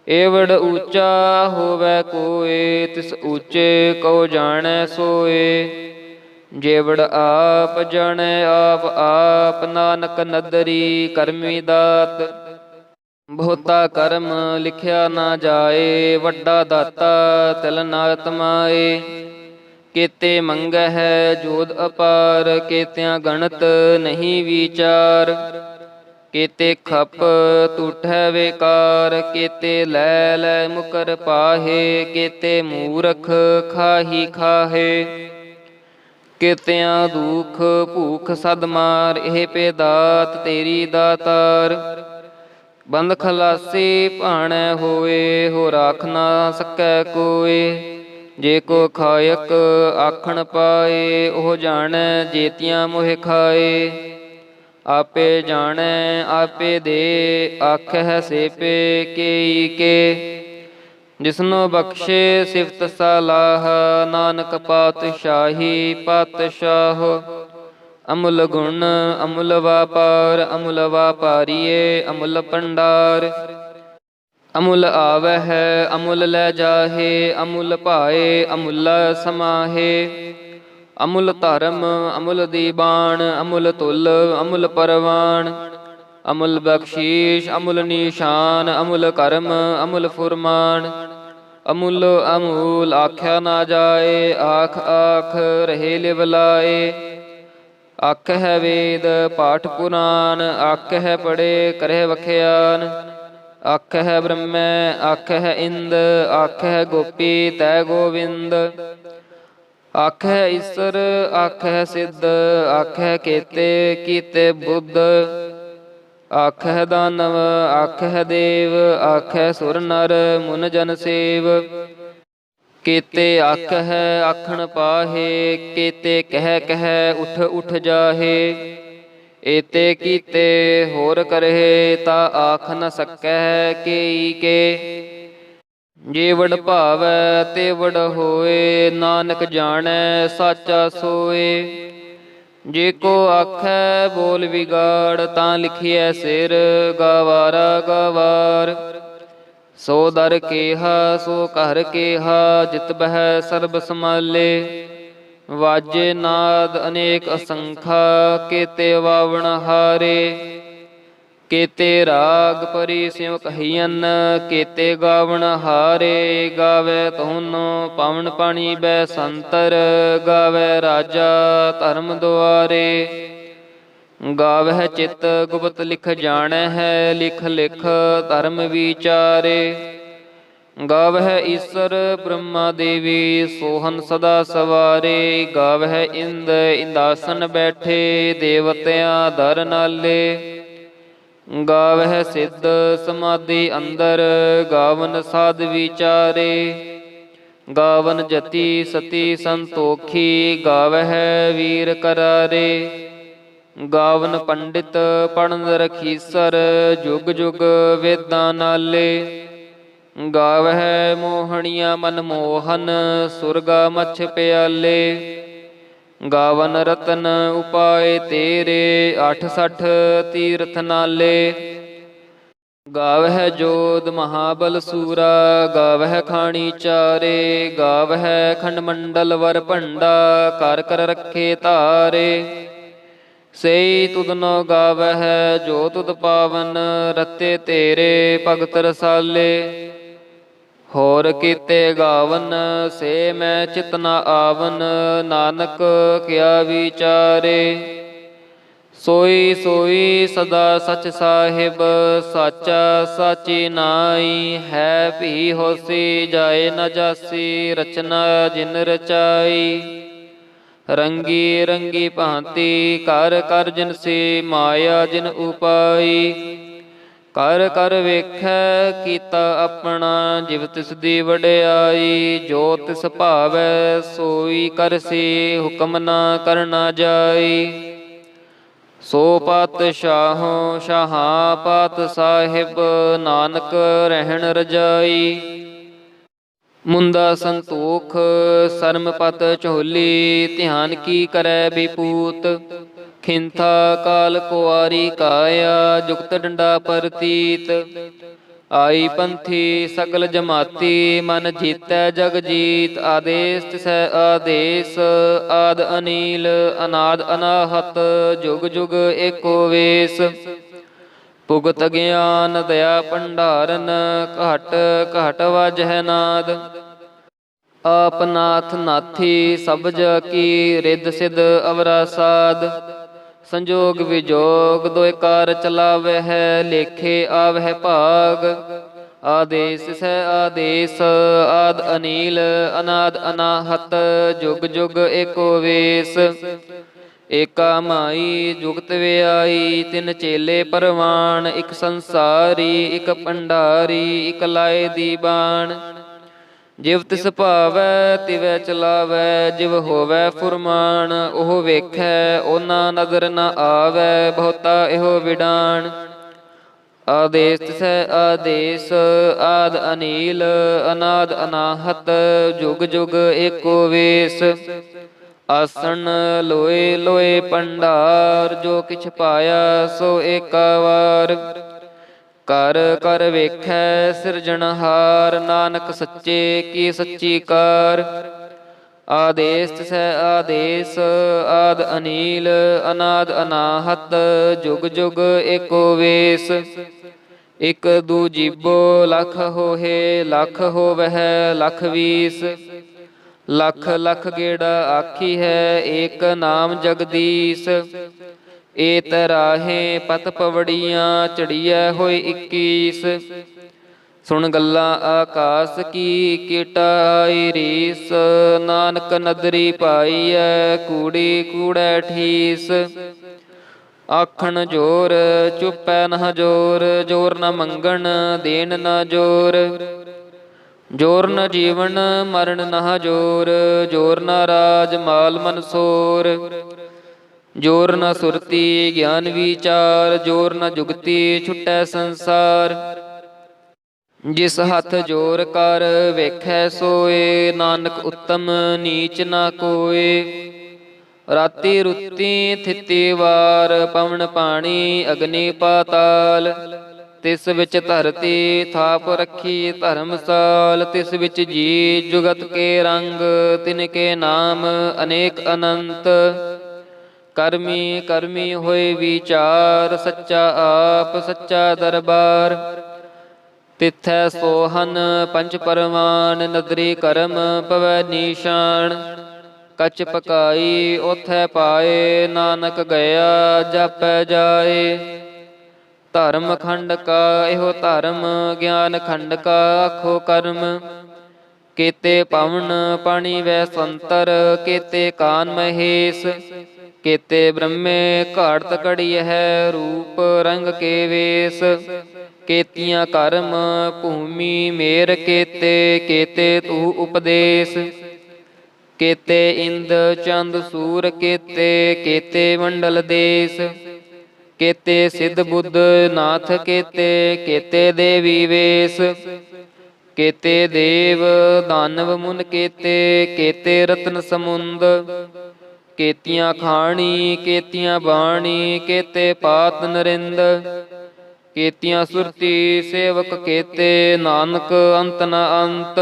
ਏਵੜ ਊਚਾ ਹੋਵੈ ਕੋਇ, ਤਿਸ ਊਚੇ ਕਉ ਜਾਣੈ ਸੋਏ। ਜੇਵੜ ਆਪ ਜਾਣੈ ਆਪ ਆਪ, ਨਾਨਕ ਨਦਰੀ ਕਰਮੀ ਦਾਤ। ਬਹੁਤਾ ਕਰਮ ਲਿਖਿਆ ਨਾ ਜਾਏ, ਵੱਡਾ ਦਾਤਾ ਤਿਲ ਨਾ ਤਮਾਏ। ਕੇਤੇ ਮੰਗਹਿ ਜੋਧ ਅਪਾਰ, ਕੇਤਿਆਂ ਗਣਤ ਨਹੀਂ ਵਿਚਾਰ। ਕੇਤੇ ਖਪ ਟੂਠੈ ਵੇਕਾਰ, ਕੇਤੇ ਲੈ ਲੈ ਮੁਕਰ ਪਾਹੇ। ਕੇਤੇ ਮੂਰਖ ਖਾਹੀ ਖਾਹੇ, ਕੇਤਿਆਂ ਦੁਖ ਭੂਖ ਸਦ ਮਾਰ। ਇਹ ਪੇ ਦਾਤ ਤੇਰੀ ਦਾਤਾਰ, ਬੰਦ ਖਲਾਸੀ ਭਾਣੈ ਹੋਏ। ਹੋ ਰਾਖ ਨਾ ਸਕੈ ਕੋਇ, ਜੇ ਕੋ ਖਾਇਕ ਆਖਣ ਪਾਏ। ਉਹ ਜਾਣੈ ਜੇਤੀਆਂ ਮੋਹਿ ਖਾਏ, ਆਪੇ ਜਾਣੈ ਆਪੇ ਦੇ। ਆਖਹਿ ਸੇ ਪੇ ਕੇਈ ਕੇ, ਜਿਸਨੋ ਬਖਸ਼ੇ ਸਿਫਤ ਸਲਾਹ। ਨਾਨਕ ਪਾਤਸ਼ਾਹੀ ਪਾਤਸ਼ਾਹ, ਅਮੁਲ ਗੁਣ ਅਮੁਲ ਵਾਪਾਰ। ਅਮੁਲ ਵਾਪਾਰੀਏ ਅਮੁਲ ਭੰਡਾਰ, ਅਮੁਲ ਆਵਹਿ ਅਮੁਲ ਲੈ ਜਾਹੇ। ਅਮੁਲ ਭਾਏ ਅਮੁਲ ਸਮਾਹੇ। ਅਮੁਲ ਧਰਮ ਅਮੁਲ ਦੀਬਾਨ, ਅਮੁਲ ਤੁਲ ਅਮੁਲ ਪਰਵਾਨ। ਅਮੁਲ ਬਖਸ਼ੀਸ਼ ਅਮੁਲ ਨੀਸ਼ਾਨ, ਅਮੁਲ ਕਰਮ ਅਮੁਲ ਫੁਰਮਾਨ। ਅਮੁਲ ਅਮੂਲ ਆਖਿਆ ਨਾ ਜਾਏ, ਆਖ ਆਖ ਰਹੇ ਲਿਵ ਲਾਏ। ਆਖਹਿ ਵੇਦ ਪਾਠ ਪੁਰਾਨ, ਆਖਹਿ ਪੜੇ ਕਰਹਿ ਵਖਿਆਨ। ਆਖਹਿ ਬ੍ਰਹਮੈ ਆਖਹਿ ਇੰਦ, ਆਖਹਿ ਗੋਪੀ ਤੈ ਗੋਵਿੰਦ। ਆਖਹਿ ਈਸਰ ਆਖਹਿ ਸਿੱਧ, ਆਖਹਿ ਕੇਤੇ ਕੀਤੇ ਬੁੱਧ। ਆਖਹਿ ਦਾਨਵ ਆਖਹਿ ਦੇਵ, ਆਖਹਿ ਸੁਰ ਨਰ ਮੁਨ ਜਨ ਸੇਵ। ਕੇਤੇ ਆਖਹਿ ਆਖਣ ਪਾਹੇ, ਕੇਤੇ ਕਹਿ ਕਹਿ ਉਠ ਉਠ ਜਾਹੇ। ਏਤੇ ਕੀਤੇ ਹੋਰ ਕਰਹਿ, ਤਾ ਆਖ ਨ ਸਕੈ ਕੇਈ ਕੇ। ਜੇ ਵਡ ਭਾਵੈ ਤੇ ਵਡ ਹੋਏ, ਨਾਨਕ ਜਾਣੈ ਸਾਚਾ ਸੋਏ। ਜੇ ਕੋ ਆਖੈ ਬੋਲ ਵਿਗਾੜ, ਤਾਂ ਲਿਖਿਐ ਸਿਰ ਗਵਾਰਾ ਗਵਾਰ। ਸੋ ਦਰ ਕੇਹਾ ਸੋ ਘਰ ਕੇਹਾ, ਜਿਤ ਬਹਿ ਸਰਬ ਸਮਾਲੇ। ਵਾਜੇ ਨਾਦ ਅਨੇਕ ਅਸੰਖਾ, ਕੇਤੇ ਵਾਵਣ ਹਾਰੇ। ਕੇਤੇ ਰਾਗ ਪਰੀ ਸਿਉ ਕਹੀਅਨ, ਕੇਤੇ ਗਾਵਣ ਹਾਰੇ। ਗਾਵੇ ਧੁਨ ਪਵਨ ਪਾਣੀ ਬੈ ਸੰਤਰ, ਗਾਵੇ ਰਾਜਾ ਧਰਮ ਦੁਆਰੇ। ਗਾਵਹਿ ਚਿਤ ਗੁਪਤ ਲਿਖ ਜਾਣੈ ਹੈ, ਲਿਖ ਲਿਖ ਧਰਮ ਵਿਚਾਰੇ। ਗਾਵਹਿ ਈਸਰ ਬ੍ਰਹਮਾ ਦੇਵੀ, ਸੋਹਨ ਸਦਾ ਸਵਾਰੇ। ਗਾਵਹਿ ਇੰਦ ਇੰਦਾਸਨ ਬੈਠੇ, ਦੇਵਤਿਆਂ ਦਰ ਨਾਲੇ। ਗਾਵਹਿ ਸਿੱਧ ਸਮਾਧੀ ਅੰਦਰ, ਗਾਵਨ ਸਾਧ ਵਿਚਾਰੇ। ਗਾਵਨ ਜਤੀ ਸਤੀ ਸੰਤੋਖੀ, ਗਾਵਹਿ ਵੀਰ ਕਰਾਰੇ। ਗਾਵਨ ਪੰਡਿਤ ਪੜਨ ਰਖੀਸਰ, ਜੁਗ ਜੁਗ ਵੇਦਾਂ ਨਾਲੇ। ਗਾਵਹਿ ਮੋਹਣੀਆਂ ਮਨ ਮੋਹਨ, ਸੁਰਗਾ ਮਛ ਪਿਆਲੇ। ਗਾਵਨ ਰਤਨ ਉਪਾਏ ਤੇਰੇ, 68 ਤੀਰਥ ਨਾਲੇ। ਗਾਵਹਿ ਜੋਧ ਮਹਾਬਲ ਸੂਰਾ, ਗਾਵਹਿ ਖਾਣੀ ਚਾਰੇ। ਗਾਵਹਿ ਖੰਡ ਮੰਡਲ ਵਰ ਭੰਡਾ, ਕਰ ਕਰ ਰੱਖੇ ਧਾਰੇ। ਸਈ ਤੁਧਨੋ ਗਾਵਹਿ ਜੋ ਤੁਧ ਪਾਵਨ, ਰਤੇ ਤੇਰੇ ਭਗਤ ਰਸਾਲੇ। ਹੋਰ ਕੀਤੇ ਗਾਵਨ ਸੇ ਮੈਂ ਚਿਤ ਨ ਆਵਨ, ਨਾਨਕ ਕਿਆ ਵਿਚਾਰੇ। ਸੋਈ ਸੋਈ ਸਦਾ ਸਚ ਸਾਹਿਬ, ਸਾਚਾ ਸਾਚੀ ਨਾਈ। ਹੈ ਭੀ ਹੋਸੀ ਜਾਏ ਨ ਜਾਸੀ, ਰਚਨਾ ਜਿਨ ਰਚਾਈ। ਰੰਗੀ ਰੰਗੀ ਭਾਂਤੀ ਕਰ ਕਰ ਜਿਨ ਸੀ, ਮਾਇਆ ਜਿਨ ਉਪਾਈ। ਕਰ ਕਰ ਵੇਖੈ ਕੀਤਾ ਆਪਣਾ, ਜਿਵ ਤਿਸ ਦੀ ਵਡਿਆਈ। ਜੋ ਤਿਸ ਭਾਵੈ ਸੋਈ ਕਰਸੀ, ਹੁਕਮ ਨਾ ਕਰਨਾ ਜਾਈ। ਸੋ ਪਾਤਸ਼ਾਹੋਂ ਸ਼ਾਹਾਂ ਪਾਤ ਸਾਹਿਬ, ਨਾਨਕ ਰਹਿਣ ਰਜਾਈ। ਮੁੰਦਾ ਸੰਤੋਖ ਸਰਮ ਪਤ ਝੋਲੀ, ਧਿਆਨ ਕੀ ਕਰੈ ਬਿਪੂਤ। ਖਿੰਥਾ ਕਾਲ ਕੁਆਰੀ ਕਾਇਆ, ਜੁਗਤ ਡੰਡਾ ਪਰਤੀਤ। ਆਈ ਪੰਥੀ ਸਕਲ ਜਮਾਤੀ, ਮਨ ਜੀਤੈ ਜਗ ਜੀਤ। ਆਦੇਸ ਤਿਸੈ ਆਦੇਸ, ਆਦ ਅਨੀਲ ਅਨਾਦ ਅਨਾਹਤ। ਜੁਗ ਜੁਗ ਏਕੋ ਵੇਸ, ਭੁਗਤ ਗਿਆਨ ਦਇਆ ਭੰਡਾਰਨ। ਘਟ ਘਟ ਵਾਜਹਿ ਨਾਦ, ਆਪ ਨਾਥ ਨਾਥੀ ਸਬਜ ਕੀ। ਰਿੱਧ ਸਿਧ ਅਵਰਾ ਸਾਧ, ਸੰਜੋਗ ਵਿਜੋਗ ਦੋਇ ਕਾਰ ਚਲਾਵਹਿ। ਲੇਖੇ ਆਵਹਿ ਭਾਗ, ਆਦੇਸ ਸੈ ਆਦੇਸ। ਆਦ ਅਨੀਲ ਅਨਾਦ ਅਨਾਹਤ, ਜੁਗ ਜੁਗ ਏਕੋ ਵੇਸ। ਏਕਾ ਮਾਈ ਜੁਗਤ ਵਿਆਈ, ਤਿੰਨ ਚੇਲੇ ਪਰਵਾਨ। ਇਕ ਸੰਸਾਰੀ ਇਕ ਭੰਡਾਰੀ, ਇਕ ਲਾਏ ਦੀਬਾਨ। ਜਿਵ ਤਿਸ ਭਾਵੈ ਤਿਵੈ ਚਲਾਵੈ, ਜਿਵ ਹੋਵੈ ਫੁਰਮਾਨ। ਉਹ ਵੇਖੈ ਓਨਾ ਨਦਰ ਨ ਆਵੈ, ਬਹੁਤਾ ਇਹੋ ਵਿਡਾਣ। ਆਦੇਸ ਤਿਸੈ ਆਦੇਸ, ਆਦ ਅਨੀਲ ਅਨਾਦ ਅਨਾਹਤ। ਜੁਗ ਜੁਗ ਏਕੋ ਵੇਸ, ਆਸਣ ਲੋਏ ਲੋਏ ਭੰਡਾਰ। ਜੋ ਕਿਛ ਪਾਇਆ ਸੋ ਏਕਾ ਵਾਰ, ਕਰ ਕਰ ਵੇਖੈ ਸਿਰਜਣਹਾਰ। ਨਾਨਕ ਸੱਚੇ ਕੀ ਸੱਚੀ ਕਾਰ। ਆਦੇਸ ਤਿਸੈ ਆਦੇਸ, ਆਦ ਅਨੀਲ ਅਨਾਦ ਅਨਾਹਤ। ਜੁਗ ਜੁਗ ਏਕੋ ਵੇਸ, ਇਕ ਦੂ ਜੀਬੋ ਲਖ ਹੋਏ। ਲਖ ਹੋਵਹਿ ਲਖ ਵੀਸ, ਲਖ ਲਖ ਗੇੜਾ ਆਖੀ ਹੈ। ਏਕ ਨਾਮ ਜਗਦੀਸ਼, ਏਤ ਰਾਹੇ ਪਤ ਪਵੜੀਆਂ। ਚੜੀਐ ਹੋਈ 21। ਸੁਣ ਗੱਲਾਂ ਆਕਾਸ ਕੀ, ਕੀਟਾ ਆਈ ਰੀਸ। ਨਾਨਕ ਨਦਰੀ ਪਾਈਐ, ਕੂੜੀ ਕੂੜੈ ਠੀਸ। ਆਖਣ ਜੋਰ ਚੁੱਪੈ ਨਾ ਜੋਰ, ਜੋਰ ਨ ਮੰਗਣ ਦੇਣ ਨ ਜੋਰ। ਜੋਰ ਨ ਜੀਵਨ ਮਰਨ ਨਾ ਜੋਰ, ਜੋਰ ਨ ਰਾਜ ਮਾਲ ਮਨਸੋਰ। ਜੋਰ ਨ ਸੁਰਤੀ ਗਿਆਨ ਵਿਚਾਰ, ਜੋਰ ਨ ਜੁਗਤੀ ਛੁਟੈ ਸੰਸਾਰ। ਜਿਸ ਹੱਥ ਜੋਰ ਕਰ ਵੇਖੈ ਸੋਏ, ਨਾਨਕ ਉਤਮ ਨੀਚ ਨਾ ਕੋਏ। ਰਾਤੀ ਰੁੱਤੀ ਥਿਤੀ ਵਾਰ, ਪਵਨ ਪਾਣੀ ਅਗਨੀ ਪਾਤਾਲ। ਤਿਸ ਵਿੱਚ ਧਰਤੀ ਥਾਪ ਰੱਖੀ ਧਰਮਸਾਲ। ਤਿਸ ਵਿੱਚ ਜੀ ਜੁਗਤ ਕੇ ਰੰਗ, ਤਿਨ ਕੇ ਨਾਮ ਅਨੇਕ ਅਨੰਤ। ਕਰਮੀ ਕਰਮੀ ਹੋਏ ਵਿਚਾਰ, ਸੱਚਾ ਆਪ ਸੱਚਾ ਦਰਬਾਰ। ਤਿਥੈ ਸੋਹਨ ਪੰਚ ਪਰਵਾਨ, ਨਦਰੀ ਕਰਮ ਪਵੈ ਨੀਸ਼ਾਨ। ਕਚ ਪਕਾਈ ਓਥੈ ਪਾਏ, ਨਾਨਕ ਗਿਆ ਜਾਪੈ ਜਾਏ। ਧਰਮ ਖੰਡ ਕਾ ਇਹੋ ਧਰਮ, ਗਿਆਨ ਖੰਡ ਕਾ ਆਖੋ ਕਰਮ। ਕੇਤੇ ਪਵਨ ਪਾਣੀ ਵੈ ਸੰਤਰ, ਕੇਤੇ ਕਾਨ ਮਹੇਸ਼। ਕੇਤੇ ਬ੍ਰਹਮੇ ਘਾੜਤ ਘੜੀ ਹੈ, ਰੂਪ ਰੰਗ ਕੇ ਵੇਸ। ਕੇਤੀਆਂ ਕਰਮ ਭੂਮੀ ਮੇਰ ਕੇਤੇ, ਕੇਤੇ ਤੂ ਉਪਦੇਸ਼। ਕੇਤੇ ਇੰਦ ਚੰਦ ਸੂਰ ਕੇਤੇ, ਕੇਤੇ ਮੰਡਲ ਦੇਸ। ਕੇਤੇ ਸਿੱਧ ਬੁੱਧ ਨਾਥ ਕੇਤੇ, ਕੇਤੇ ਦੇਵੀ ਵੇਸ। ਕੇਤੇ ਦੇਵ ਦਾਨਵ ਮੁਨ ਕੇਤੇ, ਕੇਤੇ ਰਤਨ ਸਮੁੰਦ। ਕੇਤੀਆਂ ਖਾਣੀ ਕੇਤੀਆਂ ਬਾਣੀ, ਕੇਤੇ ਪਾਤ ਨਰਿੰਦ। ਕੇਤੀਆਂ ਸੁਰਤੀ ਸੇਵਕ ਕੇਤੇ, ਨਾਨਕ ਅੰਤ ਨ ਅੰਤ।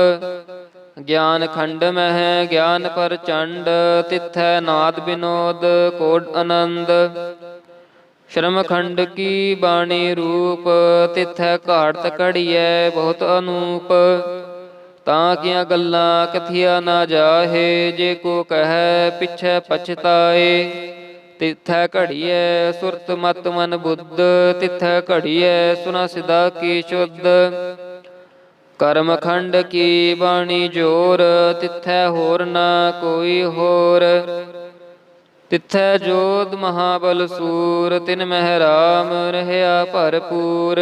ਗਿਆਨ ਖੰਡ ਮਹਿ ਗਿਆਨ ਪ੍ਰਚੰਡ, ਤਿਥੈ ਨਾਦ ਬਿਨੋਦ ਕੋਡ ਆਨੰਦ। ਸ਼ਰਮ ਖੰਡ ਕੀ ਬਾਣੀ ਰੂਪ, ਤਿਥੈ ਘਾੜਤ ਘੜੀਐ ਬਹੁਤ ਅਨੂਪ। ਤਾਂ ਕੀਆਂ ਗੱਲਾਂ ਕਥੀਆ ਨਾ ਜਾਹੇ, ਜੇ ਕੋ ਕਹੈ ਪਿਛੈ ਪਛਤਾਏ। ਤਿਥੈ ਘੜੀਐ ਸੁਰਤ ਮਤ ਮਨ ਬੁੱਧ, ਤਿਥੈ ਘੜੀਐ ਸੁਨਾ ਸਿਦਾ ਕੀ ਸ਼ੁੱਧ। ਕਰਮ ਖੰਡ ਕੀ ਬਾਣੀ ਜੋਰ, ਤਿਥੈ ਹੋਰ ਨਾ ਕੋਈ ਹੋਰ। ਤਿਥੈ ਜੋਧ ਮਹਾਬਲ ਸੂਰ, ਤਿਨ ਮਹਿ ਰਾਮ ਰਹਿਆ ਭਰਪੂਰ।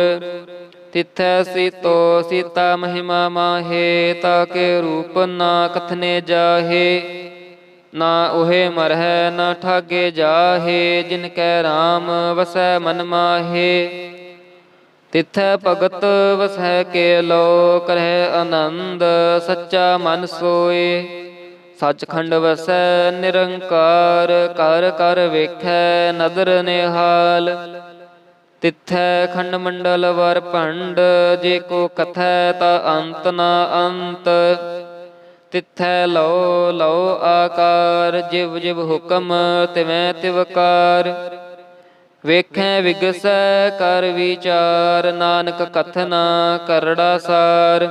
ਤਿਥੈ ਸੀਤੋ ਸੀਤਾ ਮਹਿਮਾ ਮਾਹੇ, ਤਾਕੇ ਰੂਪ ਨਾ ਕਥਨੇ ਜਾਹੇ। ਨਾ ਉਹੇ ਮਰਹਿ ਨਾ ਠਾਗੇ ਜਾਹੇ, ਜਿਨ ਕੈ ਰਾਮ ਵਸੈ ਮਨ ਮਾਹੇ। ਤਿਥੈ ਭਗਤ ਵਸੈ ਕੇ ਲੋ, ਕਰਹਿ ਆਨੰਦ ਸੱਚਾ ਮਨ ਸੋਏ। ਸੱਚਖੰਡ ਵਸੈ ਨਿਰੰਕਾਰ, ਕਰ ਕਰ ਵੇਖੈ ਨਦਰ ਨਿਹਾਲ। ਤਿਥੈ ਖੰਡ ਮੰਡਲ ਵਰ ਭੰਡ, ਜੇ ਕੋ ਕਥੈ ਤਾ ਅੰਤ ਨਾ ਅੰਤ। ਤਿਥੈ ਲਉ ਲਉ ਆਕਾਰ, ਜਿਵ ਜਿਵ ਹੁਕਮ ਤਿਵੈ ਤਿਵਕਾਰ। ਵੇਖੈ ਵਿਗਸੈ ਕਰ ਵਿਚਾਰ, ਨਾਨਕ ਕਥਨਾ ਕਰੜਾ ਸਾਰ।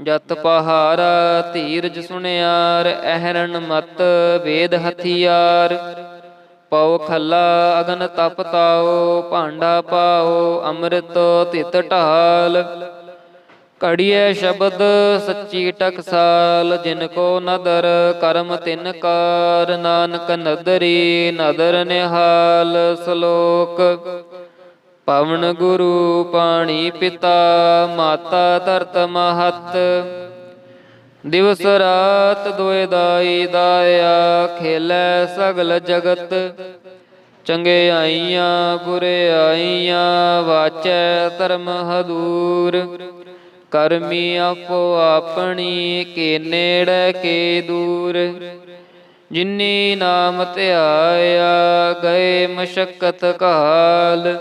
ਜਤ ਪਹਾਰਾ ਧੀਰਜ ਸੁਣਿਆਰ, ਅਹਰਣ ਮਤ ਵੇਦ ਹਥਿਆਰ। ਪਉ ਖੱਲਾ ਅਗਨ ਤਪ ਤਾਓ, ਭਾਂਡਾ ਪਾਓ ਅੰਮ੍ਰਿਤ ਤਿਤ ਢਾਲ। ਘੜੀਏ ਸ਼ਬਦ ਸੱਚੀ ਟਕਸਾਲ, ਜਿਨ ਕੋ ਨਦਰ ਕਰਮ ਤਿਨ ਕਾਰ। ਨਾਨਕ ਨਦਰੀ ਨਦਰ ਨਿਹਾਲ। ਸ਼ਲੋਕ। ਪਵਨ ਗੁਰੂ ਪਾਣੀ ਪਿਤਾ, ਮਾਤਾ ਧਰਤ ਮਹਤ। ਦਿਵਸ ਰਾਤ ਦੁਇ ਦਾਈ ਦਾਇਆ, ਖੇਲੈ ਸਗਲ ਜਗਤ। ਚੰਗਿਆਈਆਂ ਬੁਰਿਆਈਆਂ, ਵਾਚੈ ਧਰਮ ਹਦੂਰ। ਕਰਮੀ ਆਪੋ ਆਪਣੀ, ਕੇ ਨੇੜੇ ਕੇ ਦੂਰ। ਜਿਨੀ ਨਾਮ ਧਿਆਇਆ, ਗਏ ਮਸ਼ਕਤ ਕਾਲ।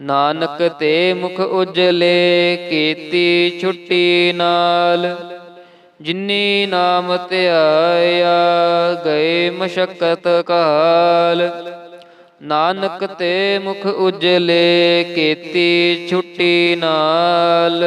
ਨਾਨਕ ਤੇ ਮੁਖ ਉਜਲੇ, ਕੀਤੀ ਛੁੱਟੀ ਨਾਲ। ਜਿਨੀ ਨਾਮ ਧਿਆਇਆ, ਗਏ ਮਸ਼ਕਤ ਕਾਲ। ਨਾਨਕ ਤੇ ਮੁਖ ਉਜਲੇ, ਕੀਤੀ ਛੁੱਟੀ ਨਾਲ।